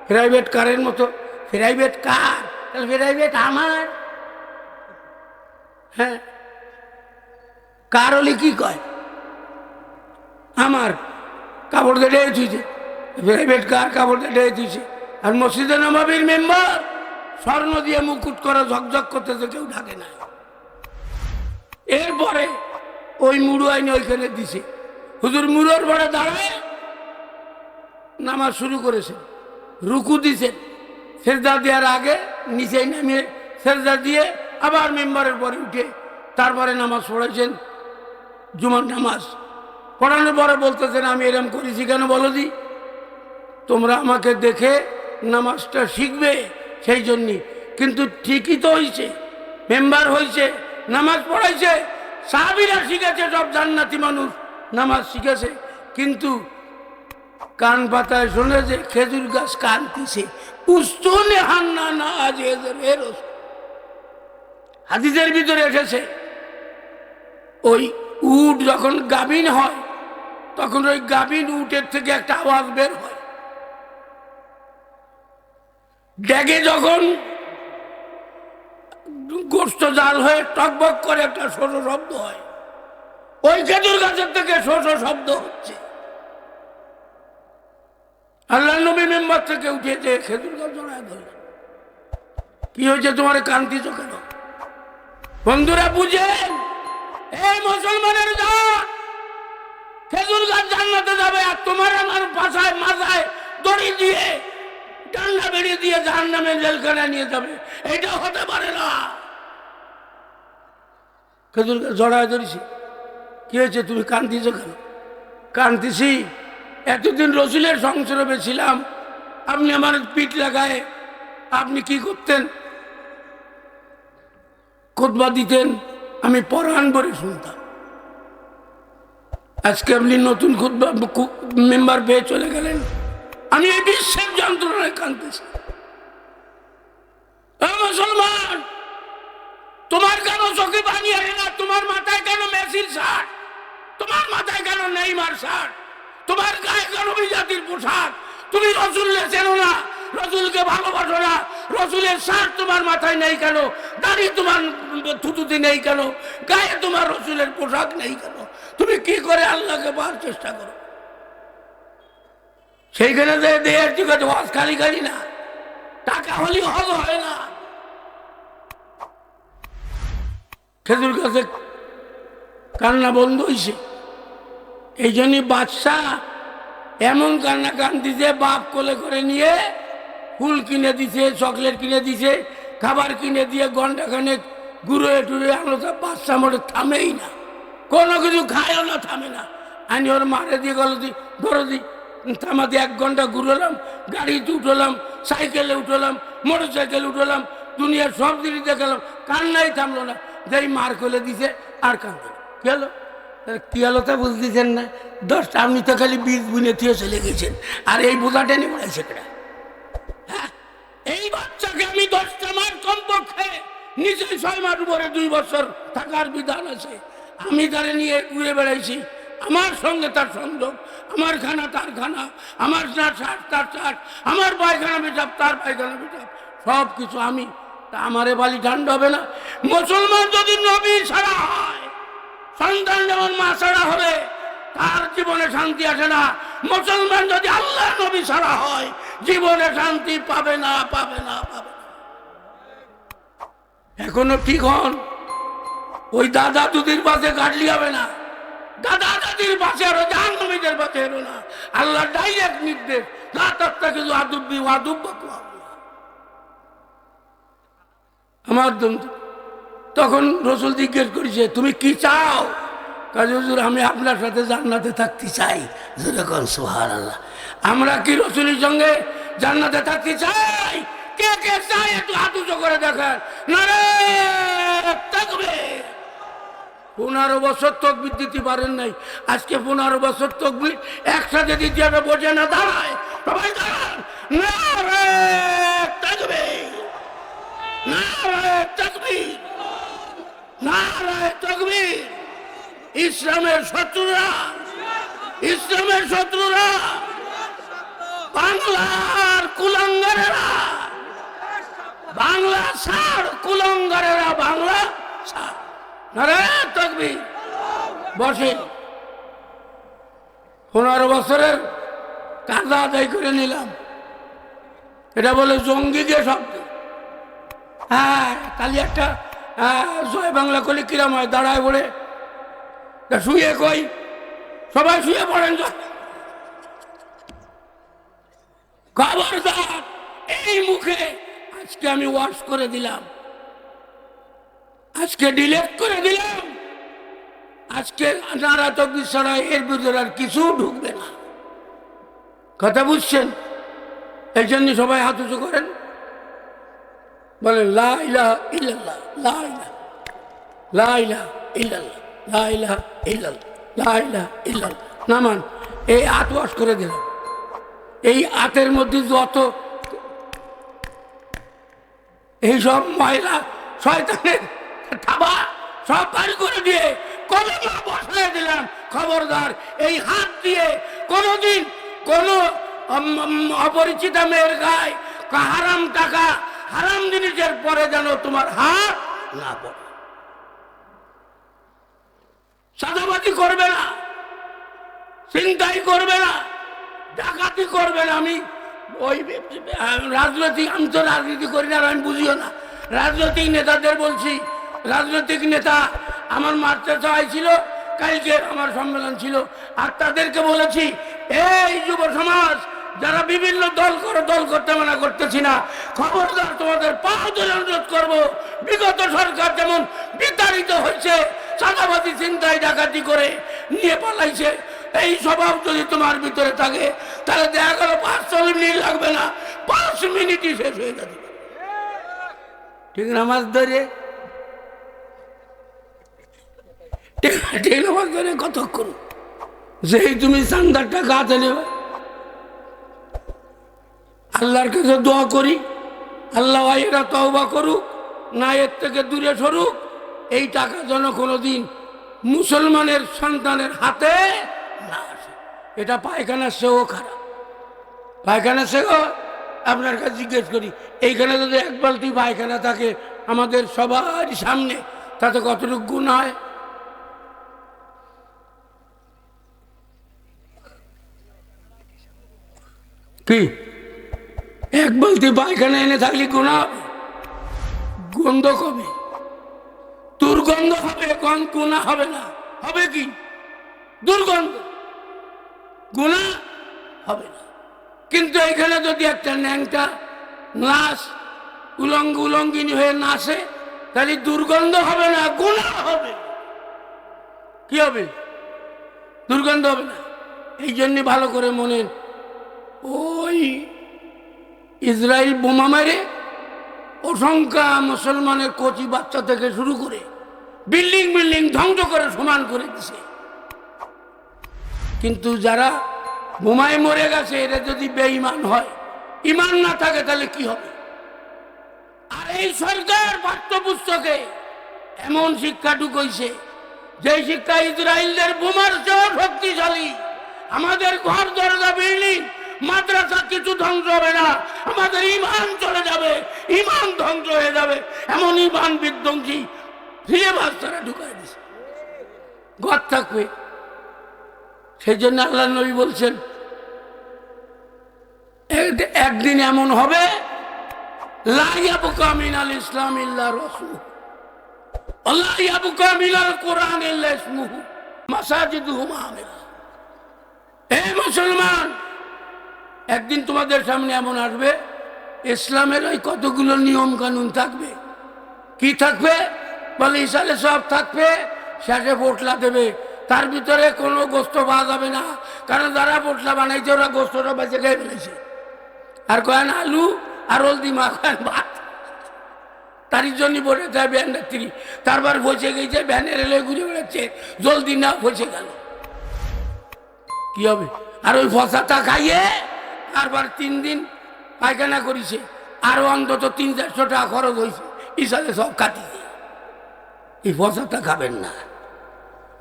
প্রাইভেট কারের মতো। Private car? তাহলে প্রাইভেট আমার। হ্যাঁ, কার হলে কি কয়? আমার কাপড় দিয়ে ডেয়ে থুইছে, প্রাইভেট কার কাপড় দিয়ে ডেয়ে থুইছে। আর মসজিদে নববীর মেম্বার স্বর্ণ দিয়ে মুকুট করা ঝকঝক করতেছে, কেউ ঢাকে না। এরপরে ওই মুড়ো আইনে ওইখানে দিছে, হুজুর মুড়োর পরে দাঁড়ায় নামাজ শুরু করেছেন, রুকু দিছেন, সেজদা দেওয়ার আগে নিচে নামিয়ে সেজদা দিয়ে আবার মেম্বারের পরে উঠে তারপরে নামাজ পড়েছেন, জুমার নামাজ পড়ানোর পরে বলতেছেন, আমি এরম করেছি কেন বলো দি? তোমরা আমাকে দেখে নামাজটা শিখবে সেই জন্যই। কিন্তু ঠিকই তো হয়েছে, মেম্বার হয়েছে, নামাজ পড়াইছে, সাহাবীরা শিখেছে, সব জান্নাতি মানুষ নামাজ শিখেছে, কিন্তু কান পাতায় শুনে যে খেজুর গাছ কানতিছে, উস্তুনে হান্না না আজ এর হাদিসের ভিতরে এসেছে, ওই উট যখন গাভীন হয় তখন ওই গাভীন উটের থেকে একটা আওয়াজ বের হয়, ড্যাগে যখন গোস্ত জাল হয়ে টকবক করে একটা ছোট শব্দ হয়, ওই খেজুর গাছের থেকে ছোট শব্দ হচ্ছে। আল্লাহ নবী মেম্বার থেকে উঠে যে খেজুর গাছ জড়ায় ধরলেন, কি হয়েছে তোমার কান্তিছ কেন? বন্ধুরা বুঝেন, এই মুসলমানের জাত খেজুর গাছ জান্নাতে যাবে, আর তোমার আমার পাশায় মাথায় দড়ি দিয়ে ডান্ডা বেরিয়ে দিয়ে জাহান্নামে জেলখানায় নিয়ে যাবে, এটা হতে পারে না। খেজুর গাছ জড়ায় ধরেছি, কি হয়েছে তুমি কান্দিছ কেন? কান্দিছি, এতদিন রসুলের সংসর্গে ছিলাম, আপনি আমার পিঠ লাগায় আপনি কি করতেন? খুতবা দিতেন, আমি পরাণ ভরে শুনতাম। আজকে আপনি নতুন খুতবা মেম্বার পেয়ে চলে গেলেন, আমি এই বিশ্বের যন্ত্রণায় কাঁদতেছি। মুসলমান, তোমার কেন চোখে পানি আসে না? তোমার মাথায় কেন মেসির শার্ট? তোমার মাথায় কেন নেইমার শার্ট? তোমার গায়ে কেন বিজাতির পোশাক? তুমি রসুলকে চেনো না, রসুলকে ভালোবাসো না, রসুলের শার্ট তোমার মাথায় নেই কেন? দাড়ি তোমার থুতুতে নেই কেন? গায়ে তোমার রসুলের পোশাক নেই কেন? তুমি কি করে আল্লাহকে পাওয়ার চেষ্টা করো? সেইখানে যে দেহের যুগে হজ খালি খালি না, টাকা হলে হজ হয় না। খেজুর গাছে কান্না বন্ধ হয়েছে, এই জন্যই বাদশাহ এমন কান্না কান্দিছে, বাপ কোলে করে নিয়ে ফুল কিনে দিছে, চকলেট কিনে দিছে, খাবার কিনে দিয়ে ঘন্টাখানেক ঘুরে টুরে আনলো, তা বাদশাহ মোটে থামেই না, কোনো কিছু খায়ও না, থামে না। আমি ওর মারে দিয়ে গেল দি ধরো দি থামাতে 1 ঘন্টা ঘুরলাম, গাড়িতে উঠলাম, সাইকেলে উঠলাম, মোটর সাইকেলে উঠলাম, দুনিয়ার সব জিনিস দেখালাম, কান্নাই থামলো না। যেই মার কোলে দিছে আর কান্দে কি হলো? কি হলো তা বুঝতেছেন না? 10টা আপনি তো খালি বীজ বুনে থিয়ে চলে গেছেন, আর এই বোঝাটা নিয়ে পড়াইছে কেনা? হ্যাঁ, এই বাচ্চাকে আমি 10টা মাস কমপক্ষে নিচে 6 মাস উপরে 2 বছর থাকার বিধান আছে। আমি তারে নিয়ে ঘুরে বেড়াইছি, আমার সঙ্গে তার সংযোগ, আমার খানা তার খানা, আমার চাট তার চাট, আমার পায়খানা পেশাব তার পায়খানা পেশাব, সব কিছু আমি। তা আমারে বালি ঠান্ডা হবে না? মুসলমান যদি নবী ছাড়া হয়, সন্তান যেমন মা ছাড়া হবে, তার জীবনে শান্তি আসে না। মুসলমান যদি আল্লাহ নবী ছাড়া হয়, জীবনে শান্তি পাবে না, পাবে না, পাবে না। এখনো ঠিক হন, ওই দাদা দুদির পাশে কাটলি হবে না, দাদা দাদির পাশে আরো জাহান্নামীদের পাশে এলো না। আল্লাহ ডাইরেক্ট নির্দেশ, না তার কিছু আদুব্বি ওয়াদুব্বা। আমার তখন রসুল জিজ্ঞেস করেছে, তুমি কি চাও? কাজী হুজুর, আমি আপনার সাথে জান্নাতে থাকতে চাই। যেরকম সুবহানাল্লাহ। আমরা কি রসুলের সঙ্গে জান্নাতে থাকতে চাই? কে কে চাই একটু হাত উঁচু করে দেখান। নারে তাকবীর। 15 বছর তকবীর দিতে পারেন নাই, আজকে 15 বছর তকবীর একসাথে দিতে হবে, বোঝে না? দাঁড়ায় সবাই দাঁড়ান। নারে তাকবীর, নারে তাকবীর, নারে তাকবীর। ইসলামের শত্রুরা, ইসলামের শত্রুরা, বাংলার কুলাঙ্গারেরা, বাংলা ছাড়, কুলাঙ্গারেরা বাংলা ছাড়। নারে তাকবীর। বসেন। 15 বছরের কাজা আদায় করে নিলাম, এটা বলে জঙ্গিকে শব্দ। হ্যাঁ, কালি একটা জয় বাংলা করলে কিরাম হয়, দাঁড়ায় বলে শুয়ে কই, সবাই শুয়ে পড়েন। খবরদার, এই মুখে আজকে আমি ওয়াশ করে দিলাম, আজকে ডিলেট করে দিলাম, আজকে নারা তকবীর ছাড়া এর ভিতরে আর কিছু ঢুকবে না। কথা বুঝছেন? এই জন্য সবাই হাত উঁচু করেন, বলেন লা ইলাহা ইল্লাল্লাহ, লা ইলাহা, লা ইলাহা ইল্লাল্লাহ, লা ইলাহা ইল্লাল্লাহ, লা ইলাহা ইল্লাল্লাহ। নামান, এই হাত ওয়াশ করে দিলাম। এই হাতের মধ্যে যত এই সব ময়লা শয়তানের থাবা সব বাড়ি করে দিয়ে কলমা বসায় দিলাম। খবরদার, এই হাত দিয়ে কোনোদিন কোন অপরিচিতা মেয়ের গায়ে হারাম টাকা, হারাম জিনিসের পরে যেন তোমার হাত না পড়ে। সাদাবাজি করবে না, চিন্তাই করবে না, ডাকাতি করবে না। আমি ওই রাজনৈতিক, আমি তো রাজনীতি করি না, আমি বুঝিও না। রাজনৈতিক নেতাদের বলছি, রাজনৈতিক নেতা আমার মারতে চাইছিল, কালকে আমার সম্মেলন ছিল, আর তাদেরকে বলেছি, এই যুব সমাজ যারা বিভিন্ন দল করে, দল করতে মানা করতেছি না, খবরদার তোমাদের পা ধরে অনুরোধ করবো, বিগত সরকার যেমন বিতাড়িত হয়েছে, চাঁদাবাজি চিন্তায় ডাকাতি করে নিয়ে পালাইছে, এই স্বভাব যদি তোমার ভিতরে থাকে, তাহলে দেখা গেল 5 মিনিট লাগবে না, 5 মিনিটই শেষ হয়ে যাবে। ঠিক নামাজ ধরে, ঠিক নামাজ ধরে কতক্ষণ? যেই তুমি চান্দার টাকা হাতে নেবে, আল্লাহর কাছে দোয়া করি, আল্লাহ এরা তওবা করুক, না এর থেকে দূরে সরুক, এই টাকা যেন কোনোদিন মুসলমানের সন্তানের হাতে না আসে। এটা পায়খানার সেও খারাপ, পায়খানার সেও। আপনার কাছে জিজ্ঞেস করি, এইখানে যদি 1 বালতি পায়খানা থাকে আমাদের সবার সামনে, তাতে কতটুকু গুণ হয়? কি 1 বালতি পায়খানা এনে থাকলে গুণ হবে? গন্ধ কবে? দুর্গন্ধ হবে, গুণা হবে না। হবে কি? দুর্গন্ধ, গুণা হবে না। কিন্তু এখানে যদি একটা ন্যাংটা নাচ উলঙ্গিনী হয়ে নাচে, তাহলে দুর্গন্ধ হবে না, গুণা হবে। কি হবে? দুর্গন্ধ হবে না। এই জন্য ভালো করে মনে, ওই ইসরায়েল বোমা মেরে অসংখ্য মুসলমানের কচি বাচ্চা থেকে শুরু করে বিল্ডিং বিল্ডিং ধ্বংস করে সমান করে দিছে। কিন্তু যারা বোমায় মরে গেছে, এরা যদি বেঈমান হয়, ইমান না থাকে, তাহলে কি হবে? আর এই সরকার পাঠ্যপুস্তকে এমন শিক্ষা ঢুকাইছে, যে শিক্ষা ইসরায়েলদের বোমার চেয়েও শক্তিশালী। আমাদের ঘর দরজা বিল্ডিং মাদ্রাসা কিছু ধ্বংস হবে না, আমাদের ইমান চলে যাবে, ইমান ধ্বংস হয়ে যাবে। এমন ইমান বিধ্বংসী সিলেবাস তারা ঢুকাই দিছে, ঘর থাকবে। সেই জন্য আল্লাহ নবী বলছেন, একদিন এমন হবে লা ইয়াবকা মিনাল ইসলাম ইল্লা রাসূল, লা ইয়াবকা মিনাল কুরআন ইল্লা ইসমুহু, মাসাজিদুহুম আমিরা। হে মুসলমান, একদিন তোমাদের সামনে এমন আসবে, ইসলামের ওই কতগুলো নিয়ম কানুন থাকবে। কি থাকবে? বলে ইসালে সব থাকবে, শেষে পোটলা দেবে, তার ভিতরে কোনো গোস্ত পাওয়া যাবে না, কারণ যারা পোটলা বানাইছে ওরা গোস্তটা বেঁচে খেয়ে ফেলেছে। আর কয়েন আলু আর হলদি মাখান ভাত, তারই জন্য বলে দেয় ভ্যান রাত্রি। তারপর বসে গেছে, ভ্যানের এলে ঘুরে বেড়াচ্ছে, জলদি না বসে গেল, কি হবে? আর ওই ফসাটা খাইয়ে তারপর 3 দিন পায়খানা করেছে, আরো অন্তত 300-400 টাকা খরচ হয়েছে, ইসালে সব কাটিয়ে। এই ফসাটা খাবেন না,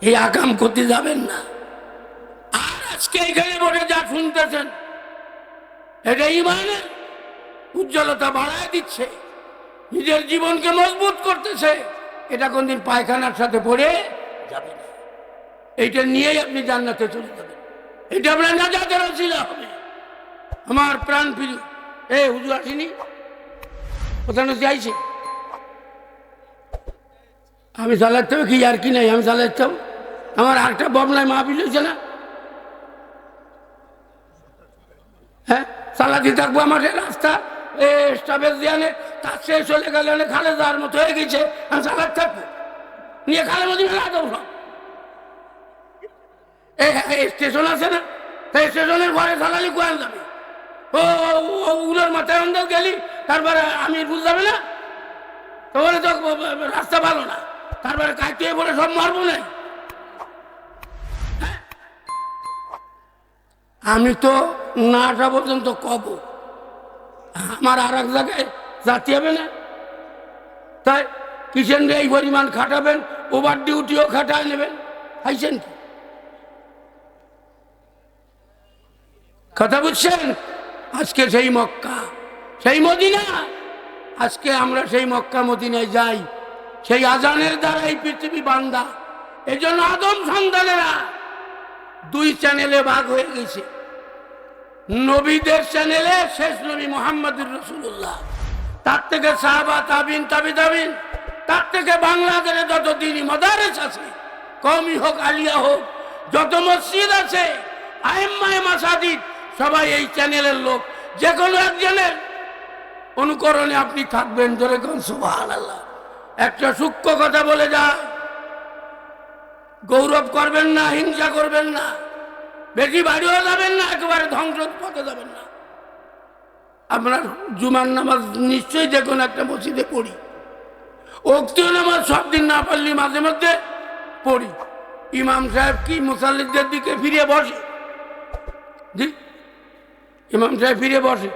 এই আকাম করতে যাবেন না। আর আজকে এখানে বলে যা শুনতেছেন, এটা ইমানের উজ্জ্বলতা বাড়ায় দিচ্ছে, নিজের জীবনকে মজবুত করতেছে। এটা কোনদিন পায়খানার সাথে পড়ে যাবে না। এইটা নিয়েই আপনি জান্নাতে চলে যাবেন, এটা আপনার নাজাতের ওসিলা হবে। আমার প্রাণ প্রিয় হুজুর আসেনি, কোথাও চাইছে আমি চালাতে হবে কি? আর কি নাই, আমি চালাতাম। আমার আরেকটা ববনায় মাহফিল হয়েছে না, হ্যাঁ চালাতে থাকবো। আমার রাস্তা স্টপেজ দিয়ে তার শেষ চলে গেলে খালে যাওয়ার মতো হয়ে গেছে, আমি চালাতে থাকবো, নিয়ে খালের মধ্যে মেলা দেবো সব। স্টেশন আছে না, তাই স্টেশনের ঘরে চালালি কোয়াল যাবে, উড়োর মাথায় অন্ধর গেলি, তারপরে আমি বুঝ যাবে না, তাহলে তো রাস্তা ভালো না, তারপরে কাটিয়ে পড়ে সব মারবো না। আমি তো নাটা পর্যন্ত কব, আমার আর এক জায়গায় যাতে হবে না। তাই কিষেন এই পরিমাণ খাটাবেন, ওভার ডিউটিও খাটায় নেবেন, পাইছেন কি? কথা বুঝছেন? আজকে সেই মক্কা, সেই মদিনা, আজকে আমরা সেই মক্কা মদিনায় যাই, সেই আজানের দ্বারা এই পৃথিবী বান্দা। এই জন্য আদম সন্তানেরা 2 চ্যানেলে ভাগ হয়ে গেছে। নবীদের চ্যানেলে শেষ নবী মুহাম্মদুর রাসূলুল্লাহ, তার থেকে সাহাবা, তাবিন, তাবি তাবিন, তার থেকে বাংলাদেশে যত দিনই মাদারিস আছে, কওমি হোক আলিয়া হোক, যত মসজিদ আছে, আইম্মায়ে মাসাজিদ, সবাই এই চ্যানেলের লোক। যে কোনো একজনের অনুকরণে আপনি থাকবেন। ধরে কোন সুবহানাল্লাহ। একটা সূক্ষ্ম কথা বলে যায়, গৌরব করবেন না, হিংসা করবেন না, বেশি বাড়িও যাবেন না, একেবারে ধ্বংস পথে যাবেন না। আপনার জুমার নামাজ নিশ্চয়ই যে কোনো একটা মসজিদে পড়ি, ওক্তীয় নামাজ সব দিন না পারলে মাঝে মধ্যে পড়ি। ইমাম সাহেব কি মুসাল্লিদের দিকে ফিরে বসে? জি, ইমাম সাহেব ফিরে বসে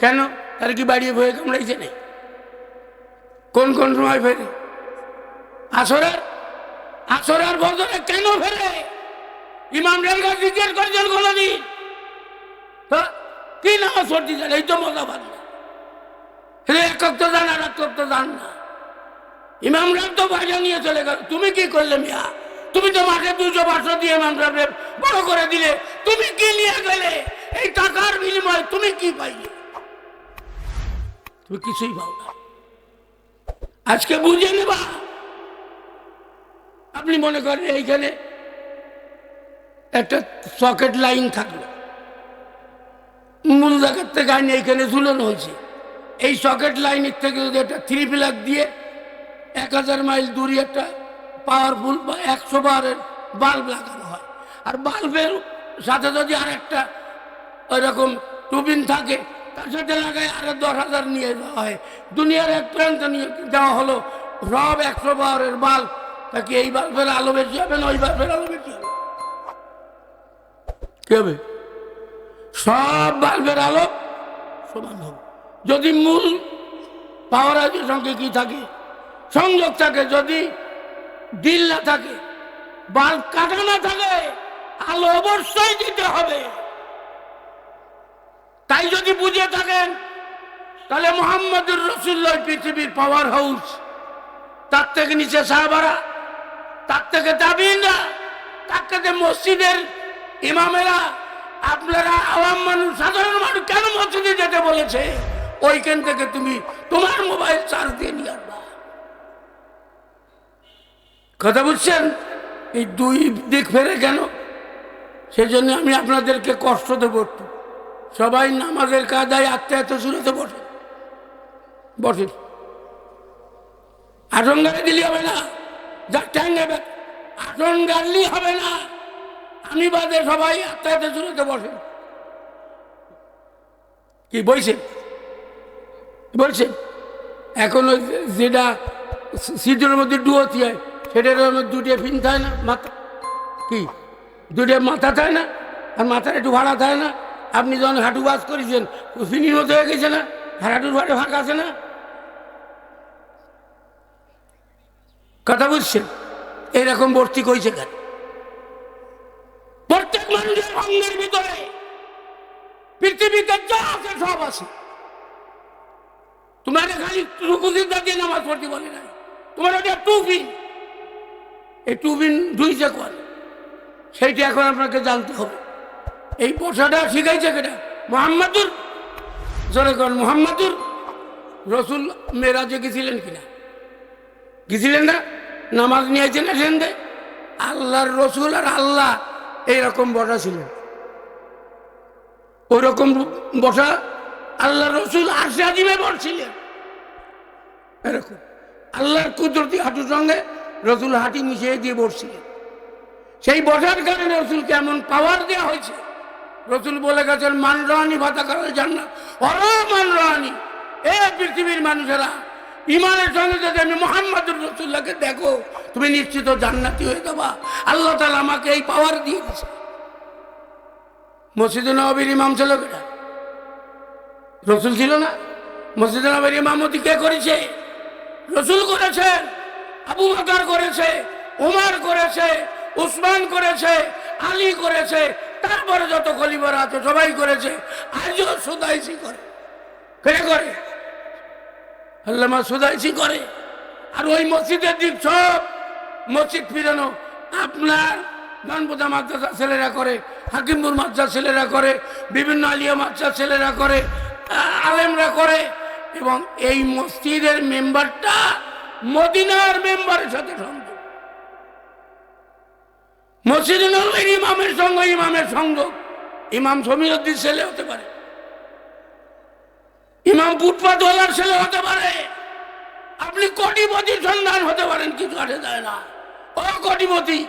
কেন? তার কি বাড়িয়ে ভয়ে কামড়াইছে নেই? কোন কোন সময় ফেরে? আসরের বদলে কেন ফেরে? ইমাম রেলগা জিজ্ঞেস করছেন কোনদিন কি নামাজ পড়তে যান? এই তো মজা পান না, এক তো জান আর এক তো জান না। ইমাম সাহেব তো বাজা নিয়ে চলে গেল, তুমি কি করলে মিয়া? তুমি তো মাঠে 200-500 দিয়ে ইমাম সাহেব বড় করে দিলে, তুমি কি নিয়ে গেলে? এই টাকার বিনিময়ে তুমি কি পাইলে? তুমি কিছুই পাও না। আজকে বুঝে নেবা। আপনি মনে করেন এইখানে একটা সকেট লাইন থাকলো, মূল জায়গার থেকে আইনে এইখানে ঝুলানো হয়েছে। এই সকেট লাইনের থেকে যদি একটা 3 প্লাগ দিয়ে 1000 মাইল দূরে একটা পাওয়ারফুল বা 100 বারের বাল্ব লাগানো হয়, আর বাল্বের সাথে যদি আর একটা ওই রকম টুবিন থাকে, তার সাথে লাগায় আরো 10,000 নিয়ে যাওয়া হয়। দুনিয়ার এক প্রান্ত নিয়ে দেওয়া হলো সব 100 বারের বাল্ব। তাকে এই বাল্বের আলো বেশি হবে না ওই বাল্বের আলো বেশি হবে? কি হবে? সব বাল্বের আলো সমান হবে। যদি মূল পাওয়ার হাউসের সঙ্গে কি থাকে? সংযোগ থাকে। যদি দিল না থাকে, বাল্ব কাটা না থাকে, আলো অবশ্যই দিতে হবে। তাই যদি বুঝে থাকেন তাহলে মুহাম্মদুর রাসূলুল্লাহ পৃথিবীর পাওয়ার হাউস। তার থেকে নিচে সাহাবারা, তার থেকে তাবিঈনরা, তার থেকে মসজিদের ইমামেরা। আপনারা আওয়াম মানুষ, সাধারণ মানুষ কেন মসজিদে যেতে বলেছে? ওইখান থেকে তুমি তোমার মোবাইল চার্জ দিয়ে নিয়ে আসবা। কথা বুঝছেন? এই দুই দিক ফেরে কেন? সেজন্য আমি আপনাদেরকে কষ্ট দেব একটু। সবাই নামাজের কাদায় আত্মীয়তা শুরুতে বসে বসেন। আসন গাড়ি দিলে হবে না, যা ট্যাঙ্গে আসন গাড়লি হবে না। আমি বাদে সবাই আত্মীয়তা শুরুতে বসেন। কি বলছেন? বলছেন এখন ওই যেটা সিটের মধ্যে ডুয়োতি হয়, সেটার মধ্যে দুটো ফিন থাকে না, মাথা কি দুটো মাথা থাকে না, আর মাথার একটু ভাড়া থাকে না। আপনি যখন হাঁটু বাস করেছেন, ফিনির মতো হয়ে গেছে না, হাঁটুর ভাড়ে ফাঁকা আছে না। কথা বুঝছেন? এরকম ভর্তি কইছে কেন? প্রত্যেক মানুষের অঙ্গের ভিতরে পৃথিবীতে যা আছে সব আছে। তোমার খালি রুকুসিদ্ধা দিয়ে নামাজ পড়তে বলে না, তোমার ওটা টুপিন। এই টুপিন ধুইছে কোন, সেইটা এখন আপনাকে জানতে হবে। এই বসাটা শিখাইছে কেটা? মুহাম্মাদুর, জোরে কর মুহাম্মাদুর রসুল মেরাজে গেছিলেন কিনা? গেছিলেন না? নামাজ নিয়েছেন না সেন্দে? আল্লাহর রসুল আর আল্লাহ এইরকম বসা ছিলেন। ওই রকম বসা আল্লাহ রসুল আরশে আজিমে বসছিলেন। এরকম আল্লাহর কুদরতি হাঁটুর সঙ্গে রসুল হাঁটি মিশিয়ে দিয়ে বসছিলেন। সেই বসার কারণে রসুলকে এমন পাওয়ার দেওয়া হয়েছে। রসুল বলে গেছেন, মানরানি ভাতা করার জান্নাত অরো মানরানি। এ পৃথিবীর মানুষেরা, ইমানের সঙ্গে যদি আমি মুহাম্মদুর রাসূলুল্লাহকে দেখো, তুমি নিশ্চিত জান্নাতি হয়ে যাবা। আল্লাহ তাআলা আমাকে এই পাওয়ার দিয়ে দিয়েছে। মসজিদে নববীর ইমাম ছিল কেটা? রসুল ছিল না? মসজিদে নববীর ইমামতি কে করেছে? রসুল করেছেন, আবু বকর করেছে, ওমর করেছে, উসমান করেছে, আলী করেছে, তারপরে যত খলিফারা আছে সবাই করেছে। আজও সুদাইসি করে। কে করে? আল্লামা সুদাইসি করে। আর ওই মসজিদের দিক সব মসজিদ ফিরানো আপনার গানবোদা মাদ্রাসা ছেলেরা করে, হাকিমপুর মাদ্রাসা ছেলেরা করে, বিভিন্ন আলিয়া মাদ্রাসা ছেলেরা করে, আলেমরা করে। এবং এই মসজিদের মেম্বারটা মদিনার মেম্বারের সাথে সংযোগ। মসজিদে নববীর ইমামের সঙ্গে ইমামের সংযোগ। ইমাম সমীরউদ্দিন ছেলে হতে পারে, ইমাম ফুটপাতওয়ালার ছেলে হতে পারে, আপনি কোটিপতির সন্তান হতে পারেন, কিছু আসে যায় না। ও কোটিপতি,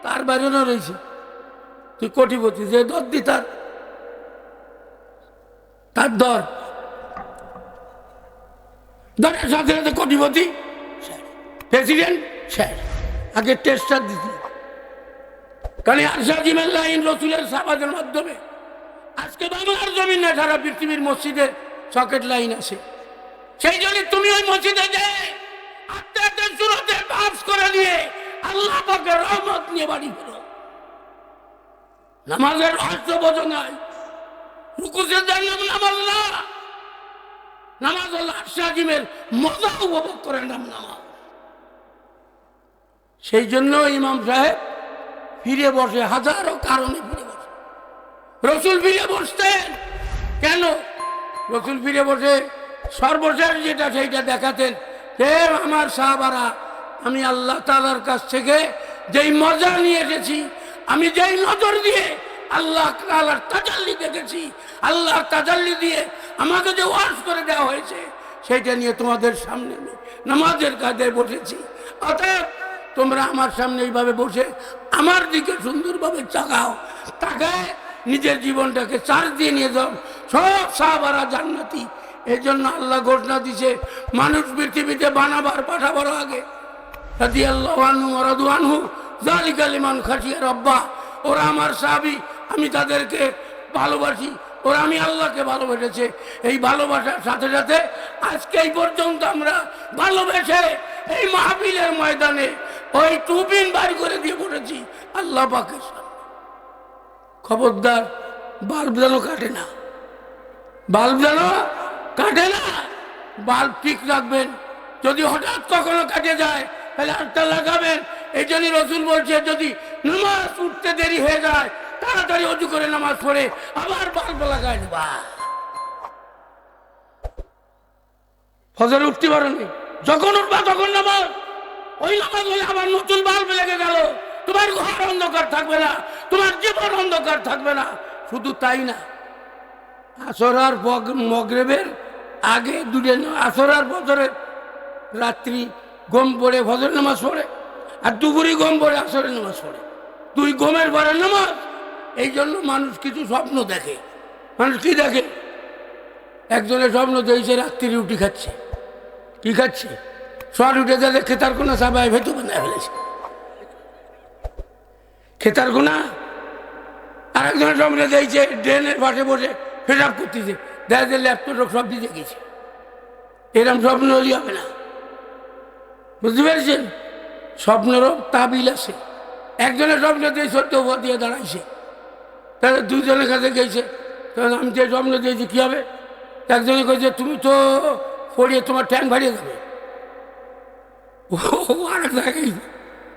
তার বাইরেও রয়েছে। তুই কোটিপতি, যে দর দি তার দর দরের সাথে সাথে কোটিপতি, প্রেসিডেন্ট শেষ। আগে টেস্টার দিতে, কারণ আরশাজিমের লাইন রসুলের সাহাবাদের মাধ্যমে আজকে বাংলার জমিন না, সারা পৃথিবীর মসজিদে সকেট লাইন আছে। সেই জন্য তুমি ওই মসজিদে যে আত্মাতে সুরতে পাস করে নিয়ে আল্লাহ পাকের রহমত নিয়ে বাড়ি ফেরো। নামাজের রহস্য বোঝো নাই, রুকুসের নাম নামাজ না, নামাজ হল আরশাজিমের মজা উপভোগ করে নাম নামাজ। সেই জন্য ইমাম সাহেব ফিরে বসে, হাজারো কারণে ফিরে বসে। রসুল ফিরে বসতেন কেন? রসুল ফিরে বসে সর্বশেষ যেটা সেইটা দেখাতেন যে আমার সাহাবারা, আমি আল্লাহ তাআলার কাছ থেকে যেই মজা নিয়ে এসেছি, আমি যেই নজর দিয়ে আল্লাহ তাআলার তাজাল্লি দেখেছি, আল্লাহ তাজাল্লি দিয়ে আমাকে যে ওয়াজ করে দেওয়া হয়েছে, সেইটা নিয়ে তোমাদের সামনে আমি নামাজের কাজে বসেছি। অতএব তোমরা আমার সামনে এইভাবে বসে আমার দিকে সুন্দরভাবে তাকাও, তাকায় নিজের জীবনটাকে চার্জ দিয়ে নিয়ে যাও। সব সাহাবারা জান্নাতি। এই জন্য আল্লাহ ঘোষণা দিছে, মানুষ পৃথিবীতে বানাবার পাঠাবার আগে রাদিয়াল্লাহু আনহু ওয়া রাদু আনহু যালিকা লিমান খাশিয়া রাব্বাহ। ওরা আমার সাহাবী, আমি তাদেরকে ভালোবাসি, ওরা আমি আল্লাহকে ভালোবেসেছে। এই ভালোবাসার সাথে সাথে আজকে এই পর্যন্ত আমরা ভালোবেসে এই মাহফিলের ময়দানে ওই টুপিন বার করে দিয়ে পড়েছি আল্লাহ পাকের সামনে। খবরদার, বাল্ব যেন কাটে না, বাল্ব যেন কাটে না, বাল্ব ঠিক রাখবেন। যদি হঠাৎ কখনো কাটে যায় তাহলে আটটা লাগাবেন। এই জন্য রসুল বলছে যদি নামাজ উঠতে দেরি হয়ে যায় তাড়াতাড়ি অজু করে নামাজ পড়ে আবার বাল্ব লাগায় দেবা। ফজরে উঠতে পারোনি, যখন উঠবা তখন নামাজ, ওই নামাজ হলে আবার নতুন বাল্ব লেগে গেল, তোমার ঘর অন্ধকার থাকবে না, তোমার জীবন অন্ধকার থাকবে না। শুধু তাই না, আসর আর মগরিবের আগে দুটো, আসর আর ফজরের রাত্রি গম পড়ে ফজর নামাজ পড়ে, আর দুপুরি গম পড়ে আসরের নামাজ পড়ে, দুই গমের পরে নামাজ। এই জন্য মানুষ কিছু স্বপ্ন দেখে। মানুষ কি দেখে? একজনের স্বপ্ন দেখছে রাত্রি রুটি খাচ্ছে। কি খাচ্ছে? সর উঠে যাতে খেতার কোনা সাবাই ভেতু বানায় ফেলেছে, খেতার কোনা। আর একজনের স্বপ্ন দেখছে ড্রেনের পাশে বসে পেশাব করতেছে, দেখা যায় ল্যাপটপ সব দিতে গেছে। এরকম স্বপ্ন হলে হবে না, বুঝতে পেরেছেন? স্বপ্নেরও তাবিল আছে। একজনের স্বপ্ন দিয়ে সত্য দিয়ে দাঁড়াইছে, তাহলে দুজনের কাছে গেছে, তখন আমি যে স্বপ্ন দিয়েছি কী হবে? একজনে কয়েছে তুমি তো পড়িয়ে তোমার ট্যাঙ্ক ভারিয়ে যাবে। ও আরেক জায়গায়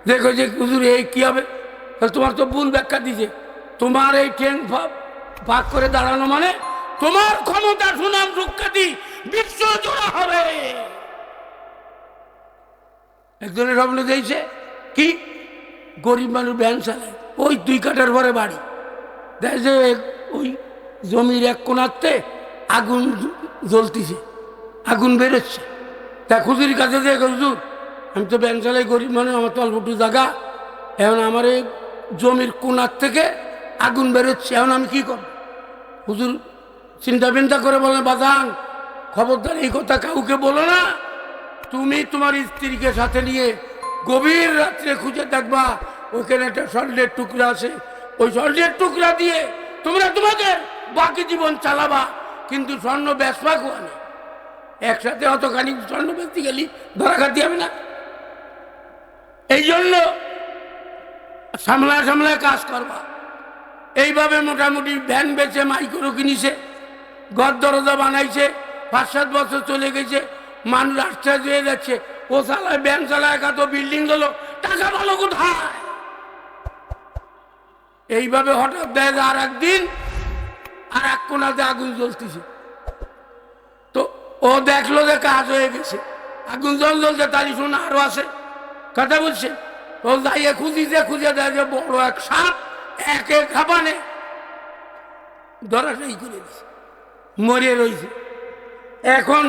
দেখো যে হুজুর এই কী হবে? তাহলে তোমার তো ভুল ব্যাখ্যা দিছে। তোমার এই ট্যাঙ্ক ভাগ করে দাঁড়ানো মানে তোমার ক্ষমতা, সুনাম, সুখ্যাতি বিশ্ব জোড়া হবে। একজনের স্বপ্ন দিয়েছে কি গরিব মানুষ ভ্যান চালায়, ওই 2 কাঠার পরে বাড়ি, দেখে যে ওই জমির এক কোনাতে আগুন জ্বলতেছে, আগুন বেরোচ্ছে। তা খুজুরির কাছে যে হুজুর আমি তো ভ্যান চালাই, গরিব মানুষ, আমার তো অল্পটু জায়গা, এখন আমার এই জমির কোনার থেকে আগুন বেরোচ্ছে, এখন আমি কি করব? হুজুর চিন্তা করে বলেন বাজান খবরদার এই কথা কাউকে বলো না। তুমি তোমার স্ত্রীকে সাথে নিয়ে গভীর রাত্রে খুঁজে দেখবা ওইখানে একটা স্বর্ণের টুকরা আছে, ওই স্বর্ণের টুকরা দিয়ে তোমরা তোমাদের বাকি জীবন চালাবা, কিন্তু স্বর্ণ বেচবা কোয়ানে। একসাথে অতখানি স্বর্ণ বেচতে গেলি ধরা খাতি হবে না। এই জন্য সামলায় সামলায় কাজ করবা। এইভাবে মোটামুটি ভ্যান বেচে মাইক্রো কিনিছে, ঘর দরজা বানাইছে, 5-7 বছর চলে গেছে, মানুষ আশ্চর্য হয়ে যাচ্ছে, ও চালায় ভ্যান চালায়, কত বিল্ডিং হলো, টাকা ভালো কোথায়? এইভাবে হঠাৎ দেখা যায় আর একদিন আর এক কোনাতে আগুন জ্বলতেছে। তো ও দেখলো যে কাজ হয়ে গেছে, আগুন জ্বলছে, তারই শোনা আরো আছে, কথা বলছে। ও যাইয়ে খুঁজে দেয় যে বড় এক সাপ এক খাবানে ধরাটাই করে দিছে, মরে রয়েছে। এখন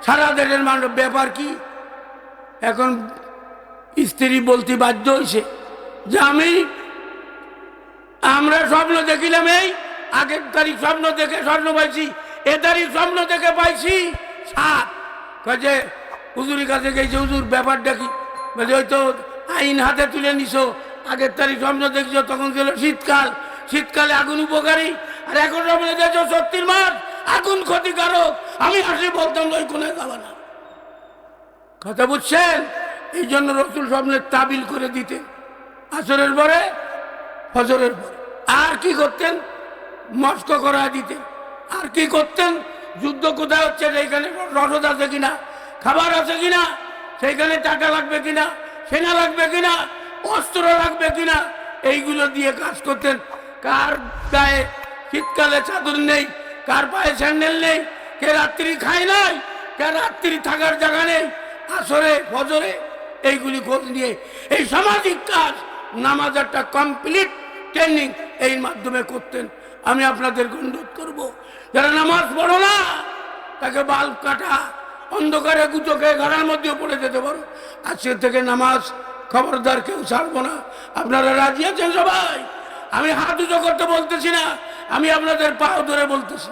সারা দেশের মানুষ ব্যাপার কি? এখন স্ত্রী বলতে বাধ্য হয়েছে যে আমরা স্বপ্ন দেখিলাম, এই আগের তারিখ স্বপ্ন দেখে স্বর্ণ পাইছি, এ তারিখ স্বপ্ন দেখে পাইছি সাপ। কাজে হুজুরের কাছে গেছে, হুজুর ব্যাপারটা কি? বলছে ওই তো আইন হাতে তুলে নিছো, আগের তারিখ স্বপ্ন দেখছো তখন ছিল শীতকাল, শীতকালে আগুন উপকারী, আর এখন স্বপ্ন দেখছো 36 মাস আগুন ক্ষতিকারক। আমি হাসি বলতাম ওই কোনে যাবা না, কথা বুঝছেন? এই জন্য রসুল স্বপ্নের তাবিল করে দিতেন আসরের পরে ফজরের পরে। আর কি করতেন? মস্ক করা দিতেন। আর কি করতেন? যুদ্ধ কোথায় হচ্ছে সেইখানে রসদ আছে কিনা, খাবার আছে কিনা, সেইখানে টাকা লাগবে কিনা, সেনা লাগবে কিনা, অস্ত্র লাগবে কিনা, এইগুলো দিয়ে কাজ করতেন। কার গায়ে শীতকালে চাদর নেই, কার পায়ে স্যান্ডেল নেই, কে রাত্রি খায় নাই, কে রাত্রি থাকার জায়গা নেই, আসরে ফজরে এইগুলি খোঁজ নিয়ে এই সামাজিক কাজ, নামাজ একটা কমপ্লিট ট্রেনিং এই মাধ্যমে করতেন। আমি আপনাদের অনুরোধ করব, যারা নামাজ পড়ো না তাকে বাল্ব কাটা, অন্ধকারে গুচোকে ঘরের মধ্যেও পড়ে যেতে পারো। আজকে থেকে নামাজ খবরদার কেউ ছাড়বো না। আপনারা রাজি আছেন সবাই? আমি হাত উঁচু করতে বলতেছি না, আমি আপনাদের পাও ধরে বলতেছি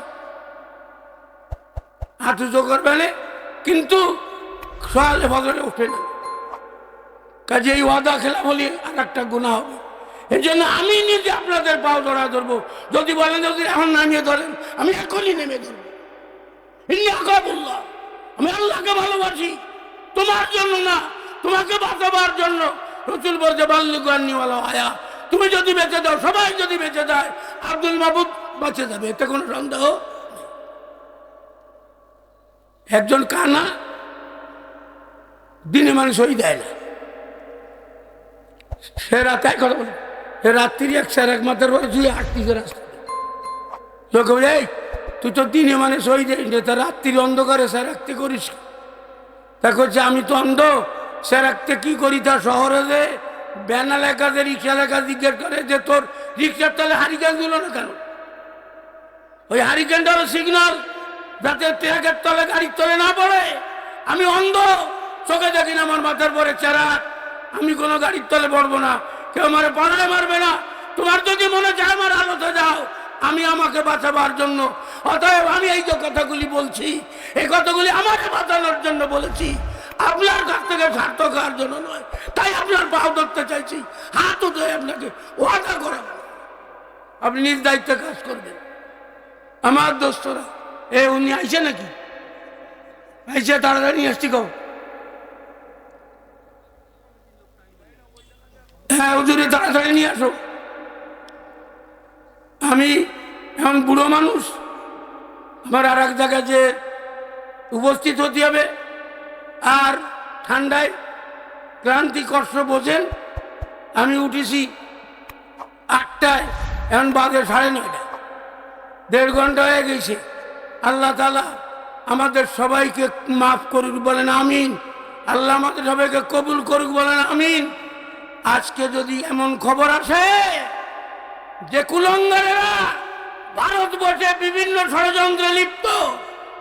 হাত উঁচু করবেন, কিন্তু সকালে ফজরে উঠে না। কাজে এই ওয়াদা খেলা বলি আর একটা গুনাহ হবে। এই জন্য আমি নিজে আপনাদের পাও ধরা ধরবো। যদি বলেন যদি এখন নামিয়ে ধরেন, আমি এখনই নেমে ধরবো। বললাম আমি আল্লাহকে ভালোবাসি, তোমার জন্য না, তোমাকে বাঁচাবার জন্য। রসুল বলছে বাল্যুগান্নিওয়ালা আয়া, তুমি যদি বেঁচে দাও, সবাই যদি বেঁচে যায়, আব্দুল মাহবুব বেঁচে যাবে, এতে কোনো সন্দেহ নেই। একজন কানা দিনে মানুষ হয়ে দেয় না, সে রাতে কথা বলে, সে রাত্রি এক স্যার এক মাথার পরে শুয়ে হাঁটতিছে রাস্তা। লোক বলে এই তুই তো দিনে মানে সই দেয়, তা রাত্রির অন্ধকারে স্যার রাখতে করিস। তা করছে আমি তো অন্ধ, স্যার রাখতে কি করি? তা শহরে যে ব্যানা লেখা যে রিক্সা লেখা জিজ্ঞেস করে যে তোর রিক্সার তলে হারিকেন দিল না কেন? ওই হারিকেনটা হলো সিগন্যাল, যাতে ট্রাকের তলে গাড়ির তলে না পড়ে। আমি অন্ধ, চোখে দেখি না, আমার মাথার পরে চেরা, আমি কোনো গাড়ির তলে পড়বো না, কেউ আমার পাড়ায় মারবে না। তোমার যদি মনে চায় আমার আলোতে যাও, আমি আমাকে বাঁচাবার জন্য। অতএব আমি এই যে কথাগুলি বলছি, এই কথাগুলি আমাকে বাঁচানোর জন্য বলেছি, আপনার কাছ থেকে স্বার্থ খাওয়ার জন্য নয়। তাই আপনার পাও ধরতে চাইছি, হাত উঠে আপনাকে ওয়াদা করা, আপনি নিজ দায়িত্বে কাজ করবেন। আমার দোস্তরা উনি আইসে নাকি? আইসে তাড়াতাড়ি আসছি কও। হ্যাঁ হুজুরে তাড়াতাড়ি নিয়ে আসো। আমি এখন বুড়ো মানুষ, আমার আর এক জায়গায় যে উপস্থিত হতে হবে, আর ঠান্ডায় ক্লান্তি কষ্ট বোঝেন। আমি উঠেছি 8টায়, এখন বাজে 9:30, 1.5 ঘন্টা হয়ে গেছে। আল্লাহ তাআলা আমাদের সবাইকে মাফ করুক, বলেন আমিন। আল্লাহ আমাদের সবাইকে কবুল করুক, বলেন আমিন। আজকে যদি এমন খবর আসে যে কুলঙ্গারেরা ভারতবর্ষে বিভিন্ন ষড়যন্ত্রে লিপ্ত,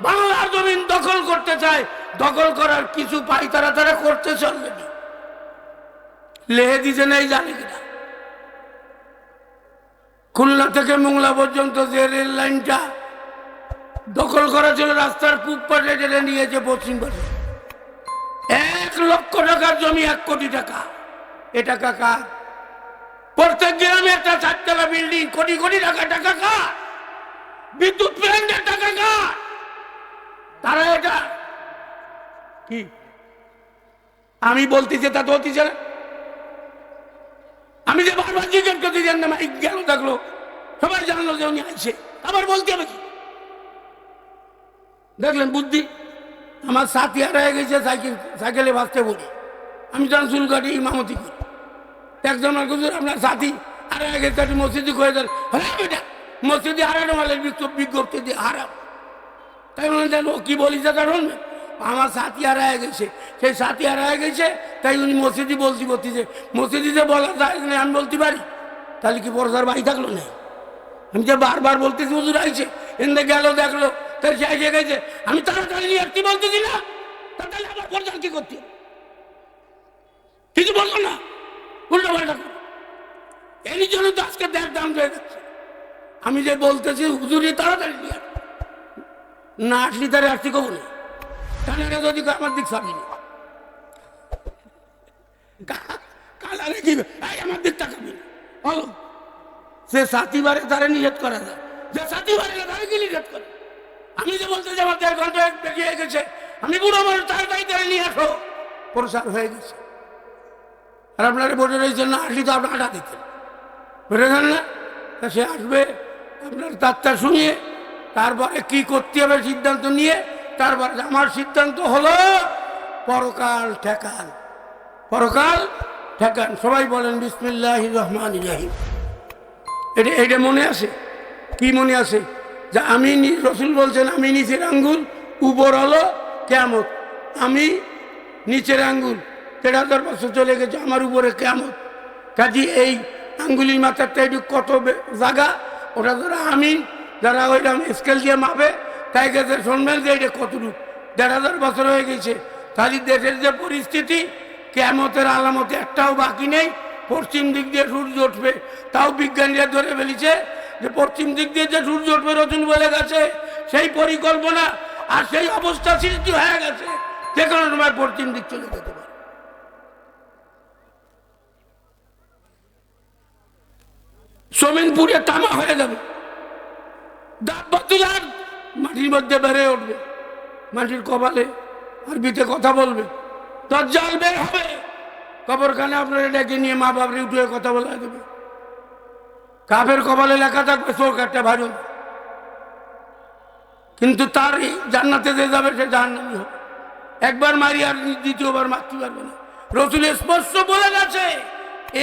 বাংলার জমিন দখল করতে চায়, দখল করার কিছু পাই তারা তারা করতে চলবে, লেহে দিতে নেই জানে কিনা। খুলনা থেকে মোংলা পর্যন্ত যে রেল লাইনটা দখল করা ছিল, রাস্তার পূব পাশে যেটা নিয়েছে পশ্চিম পাশে, 1 লক্ষ টাকার জমি 1 কোটি টাকা। এ টাকা কার? প্রত্যেক গ্রামে একটা 4তলা বিল্ডিং, কোটি কোটি টাকা। টাকা কার? বিদ্যুৎ প্ল্যান্টের টাকা কার? তারা এটা কি আমি বলতেছি তা তো হতেছে না। আমি যে বারবার জিজ্ঞেস করতে জানতাম গেল থাকলো, সবাই জানলো যে উনি আইছে, আবার বলতে হবে কি? দেখলেন বুদ্ধি। আমার সাথী হারিয়ে গেছে, সাইকেলে ভাসতে বলি, আমি যখন চুলকাটি ইমামতি করি। একজন আপনার সাথী হারিয়ে গেছে, মসজিদে হয়ে যান, বেটা মসজিদে হারানো মালের বিজ্ঞপ্তি দিয়ে হারাম। তাই জান ও কি বলি কারণ আমার সাথী হারিয়ে গেছে, সেই সাথী হারিয়ে গেছে, তাই উনি মসজিদে বলতে মসজিদে বলা যায় না, আমি বলতে পারি, তাহলে কি পরদার বাড়ি থাকলো না? আমি যে বারবার বলতেছি হুজুর আইছে, এনে গেল দেখলো, তাই সে এসে গেছে, আমি তাড়াতাড়ি নিয়ে আসতে বলতেছি না, তাহলে আমার পর্দার কি করতে? কিছু বললো না, উল্টো পাল্টা করো। এর জন্য তো আজকে দেখ দাম হয়ে যাচ্ছে। আমি যে বলতেছি হুজুরি তাড়াতাড়ি নিয়ে না আসলি তারে আসতে কব না, কানে যদি আমার দিক সাবিনি কালারে কি আমার দিক তাকাবি না, বলো সে সাথীবারে তারা নিষেধ করা যায়, যে সাথীবারে তারা কি নিষেধ করে? আমি যে বলতে যে আমার 1.5 ঘন্টা বেশি হয়ে গেছে, আমি বুড়ো মানুষ, তাড়াতাড়ি তারা নিয়ে আসো, প্রসার হয়ে গেছে। আর আপনারা বসে রয়েছেন না, আসলি তো আপনার আটা দিতেন, বুঝেছেন না? তা সে আসবে, আপনার তারটা শুনিয়ে তারপরে কি করতে হবে সিদ্ধান্ত নিয়ে, তারপরে আমার সিদ্ধান্ত হলো পরকাল ঠেকান, পরকাল ঠেকান। সবাই বলেন বিসমিল্লাহির রহমানির রহিম। এটা মনে আছে? কি মনে আছে? যে আমি রসুল বলছেন আমি নিচের আঙ্গুল, উপর হলো কিয়ামত। আমি নিচের আঙ্গুল 13,000 বছর চলে গেছে, আমার উপরে কিয়ামত। কাজী এই আঙ্গুলির মাথারটা একটু কত জায়গা, ওটা ধরা আমি যারা ওইরকম স্কেল দিয়ে মাপে, তাই গেছে শুনবেন যে এটা কতটুকু। 1,500 বছর হয়ে গেছে। তাহলে দেশের যে পরিস্থিতি, কিয়ামতের আলামতে একটাও বাকি নেই। পশ্চিম দিক দিয়ে সূর্য উঠবে, তাও বিজ্ঞানীরা ধরে ফেলেছে যে পশ্চিম দিক দিয়ে যে সূর্য উঠবে রসুল বলে গেছে, সেই পরিকল্পনা আর সেই অবস্থা সৃষ্টি হয়ে গেছে, যে কোনো সময় পশ্চিম দিক চলে যেতে পারে। জমিন পুড়ে তামা হয়ে যাবে, দাব্বাতুল আরদ মাটির মধ্যে বেড়ে উঠবে, মাটির কপালে আরবিতে কথা বলবে, দাজ্জাল বের হবে, কবরখানে আপনারা ডেকে নিয়ে মা বাবরে উঠে কথা বলা দেবে, কাফের কপালে লেখা থাকবে চোখ একটা ভালো, কিন্তু তার জান্নাতে যে যাবে সে জাহান্নামী হবে, একবার মারি আর দ্বিতীয়বার মারতে পারবে না। রাসূল স্পষ্ট বলে গেছে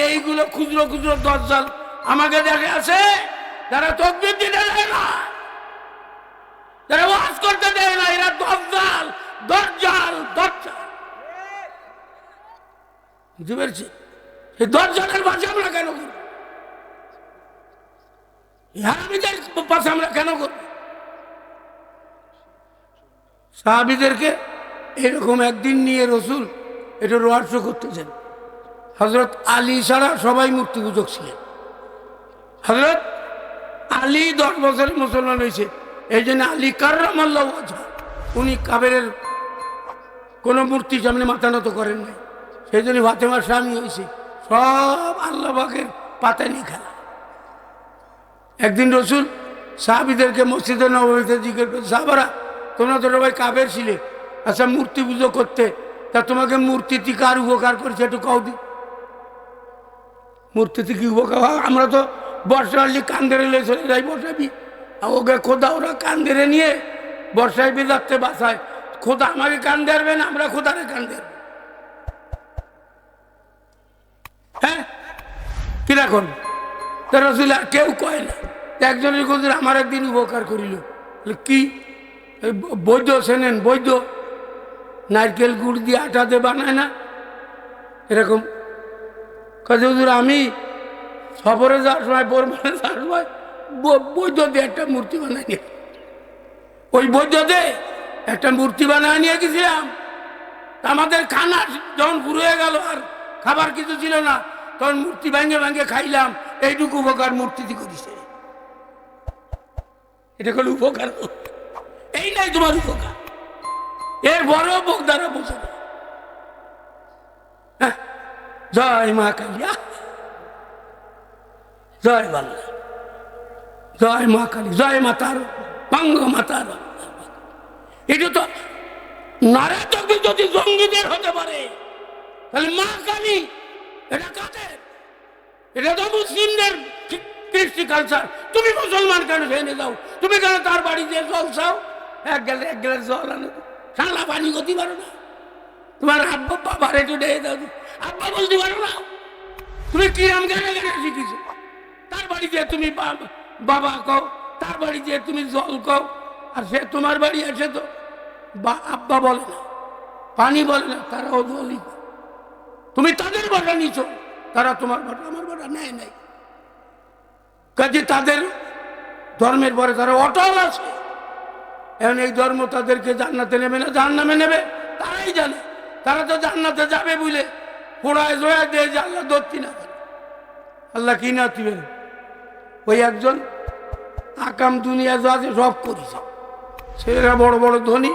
এইগুলো ক্ষুদ্র ক্ষুদ্র দাজ্জাল আমাকে দেখে আছে, যারা তাকবীর দিতে দেয় না, যারা ওয়াজ করতে দেয় না, এরা দাজ্জাল দাজ্জাল দাজ্জাল। বুঝতে পেরেছি? এই দাজ্জালের পাশে আমরা কেন করি? হারামীদের পাশে আমরা কেন করি? সাহাবীদেরকে এরকম একদিন নিয়ে রাসূল এটা রহস্য করতেছেন। হযরত আলী ছাড়া সবাই মূর্তি পূজক ছিলেন। হযরত আলী 10 বছরে মুসলমান হয়েছে, এই জন্য আলী কাররামাল্লাহু ওয়াজহা, উনি কাবেরের কোন মূর্তির সামনে মাথা নত করেন নাই, সেই জন্য ফাতেমার স্বামী হয়েছে। সব আল্লাহ পাকের পাতা নিয়ে খেলা। একদিন রাসূল সাহাবীদেরকে মসজিদে নববীতে জিজ্ঞেস করে, সাহাবারা তোমরা তো সবাই কাবের ছিলে, আচ্ছা মূর্তি পুজো করতে, তা তোমাকে মূর্তিটি কার উপকার করেছে একটু কও দি। মূর্তিতে কি উপকার? আমরা তো বর্ষালি কান্দেরে লে চলে যাই, বর্ষাবি ওকে খোদা ওরা কান্দেরে নিয়ে বর্ষায় বেজাতে বাসায়, খোদা আমাকে কান দেবে না, আমরা খোদারে কান দেব। হ্যাঁ কিরকম? রাসূল আর কেউ কয় না। একজনের হুজুর আমার একদিন উপকার করিল। কি? বৈদ্য চেনেন? বৈদ্য নারকেল গুড় দিয়ে আটা দিয়ে বানায় না, এরকম কাজে হুজুর আমি সফরে যাওয়ার সময়, বরমানে যাওয়ার সময় বৈদ্য দিয়ে একটা মূর্তি বানায় নিয়ে, ওই বৈদ্য দিয়ে একটা মূর্তি বানায় নিয়ে গেছিলাম। আমাদের খানা যখন পুরো হয়ে গেল আর খাবার কিছু ছিল না, তখন মূর্তি ভাঙে ভাঙে খাইলাম। এইটুকু উপকার মূর্তিটি করেছে। এটা কোনো উপকার? এই নাই তোমার উপকার, এর বড় বুক দ্বারা বোঝে না। জয় মা কালিয়া, জয় বাংলা, জয় মা কালী, জয় মাতার বঙ্গ মাতার। এটা তো নারায়ণ যদি জঙ্গিদের হতে পারে, তাহলে মা কালী এটা কাদের? এটা তো মুসলিমদের কৃষ্টি কালচার। তুমি মুসলমান কেন ভেঙে যাও? তুমি কেন তার বাড়ি দিয়ে জল চাও? এক গ্লাস জল আনো, ঠান্ডা পানি করতে পারো না? তোমার আব্বা বাবার একটু ডেকে দাও, আব্বা বলতে পারো না? তুমি কিরাম গানে গানে শিখেছো? তার বাড়ি দিয়ে তুমি বাবা কও, তার বাড়ি দিয়ে তুমি জল কও, আর সে তোমার বাড়ি এসে তো আব্বা বলে না, পানি বলে না, তারাও জলই। তুমি তাদের বাটা নিছ, তারা তোমার বাটা আমার বাটা নেয় নাই। কাজে তাদের ধর্মের পরে তারা অটল আছে। এখন এই ধর্ম তাদেরকে জান্নাতে নেবে না জাহান্নামে নেবে তারাই জানে। তারা তো জান্নাতে যাবে বলে পোড়ায় জোয়া দিয়ে যে আল্লাহ ধরতি না, আল্লাহ কি না দিবেন? ওই একজন আকাম দুনিয়া যা আছে সব করেছে, ছেলেরা বড় বড় ধনী,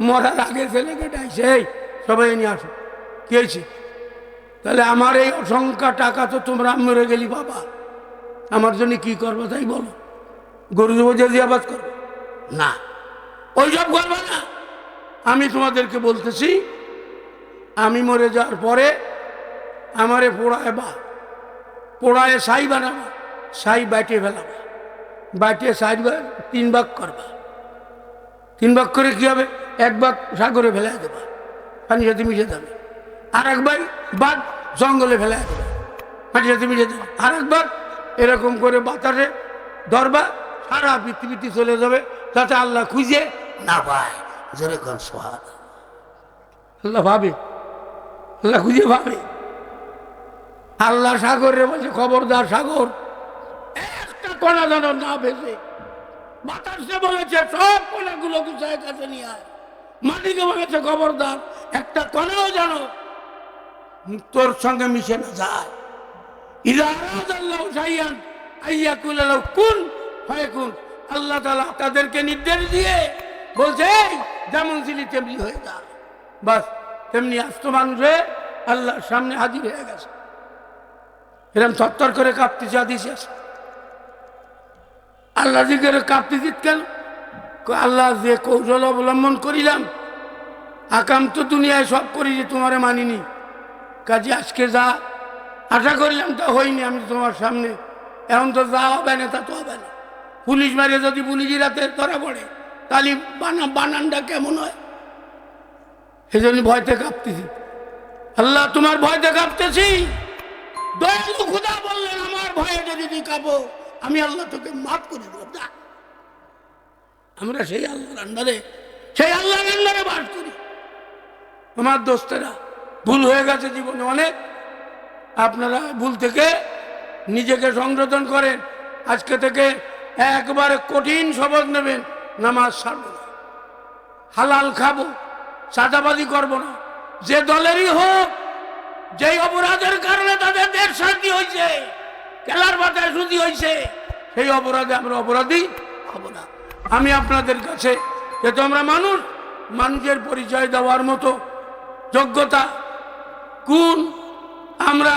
মরার আগে ছেলেকে ডাইছে, এই সবাই নিয়ে আসো। কি হয়েছে? তাহলে আমার এই অসংখ্য টাকা তো তোমরা মরে গেলি বাবা, আমার জন্য কি করবো তাই বলো? গরু বোঝা জিয়াবাদ করবো না, ওইসব করবো না। আমি তোমাদেরকে বলতেছি, আমি মরে যাওয়ার পরে আমারে পোড়ায় ছাই বানাবা, ছাই বাইটে ফেলাবা, বাইটে ছাই 3 ভাগ করবা। 3 ভাগ করে কি হবে? 1 ভাগ সাগরে ফেলাই দেবা, পানির সাথে মিশে যাবে। আর 1 ভাগ জঙ্গলে ফেলাই দেবা, মাটির সাথে মিশে যাবে। আর 1 ভাগ এরকম করে বাতাসে ধরবা, সারা পৃথিবীতে চলে যাবে, যাতে আল্লাহ খুঁজে না পায়। যেরকম সোহাগ আল্লাহ ভাবে, আল্লাহ খুঁজে ভাবে। আল্লাহ সাগরে বলছে, খবরদার সাগর, একটা কণা যেন না ভেসে। বাতাসে বলেছে সব কণাগুলো গুছায় কাছে নিয়ে আয়। মাটিকে বলেছে খবরদার, একটা কণাও যেন তোর সঙ্গে মিশে না যায়। আল্লাহ তাআলা তাদেরকে নির্দেশ দিয়ে বলছে, যেমন ছিলি তেমনি হয়ে যা। বাস তেমনি আস্ত মানুষে আল্লাহর সামনে হাজির হয়ে গেছে। এরকম থরথর করে কাঁপতেছে। হাদিসে আছে আল্লাহ জিজ্ঞেস কাঁপতে দিত কেন? আল্লাহ যে কৌশল অবলম্বন করিলাম, আকাম তো দুনিয়ায় সব করি যে তোমারে মানিনি, কাজে আজকে যা আশা করিলাম তা হয়নি আমি তোমার সামনে, এখন তো যা হবে না তা তো হবে না। পুলিশ মারে যদি পুলিশি রাতে ধরা পড়ে তাহলে বানানটা কেমন হয়? এই জন্য ভয়তে কাঁপতেছি। আল্লাহ তোমার ভয়তে কাঁপতেছি, দয়ালু খোদা বললেন আমার ভয়ে যদি তুই কাঁপো আমি আল্লাহ তোকে মাফ করে দেব। আমরা সেই আল্লাহর আন্ডারে বাস করি। আমার দোস্তেরা ভুল হয়ে গেছে জীবনে অনেক, আপনারা ভুল থেকে নিজেকে সংশোধন করেন। আজকে থেকে একবারে কঠিন শপথ নেবেন, নামাজ ছাড়বো না, হালাল খাবো, চাঁদাবাজি করবো না, যে দলেরই হোক, যেই অপরাধের কারণে তাদের দেশ শান্তি হয়েছে, খেলার বাতায় সুদি হয়েছে, সেই অপরাধে আমরা অপরাধী হব না। আমি আপনাদের কাছে যেহেতু আমরা মানুষের পরিচয় দেওয়ার মতো যোগ্যতা গুণ আমরা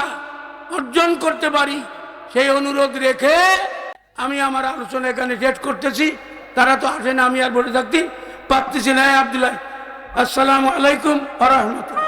অর্জন করতে পারি, সেই অনুরোধ রেখে আমি আমার আলোচনা এখানে শেষ করতেছি। তারা তো আসে না, আমি আর বলে থাকতে পারতেছি না। আব্দুল্লাহ, আসসালামু আলাইকুম ওয়া রাহমাতুল্লাহ।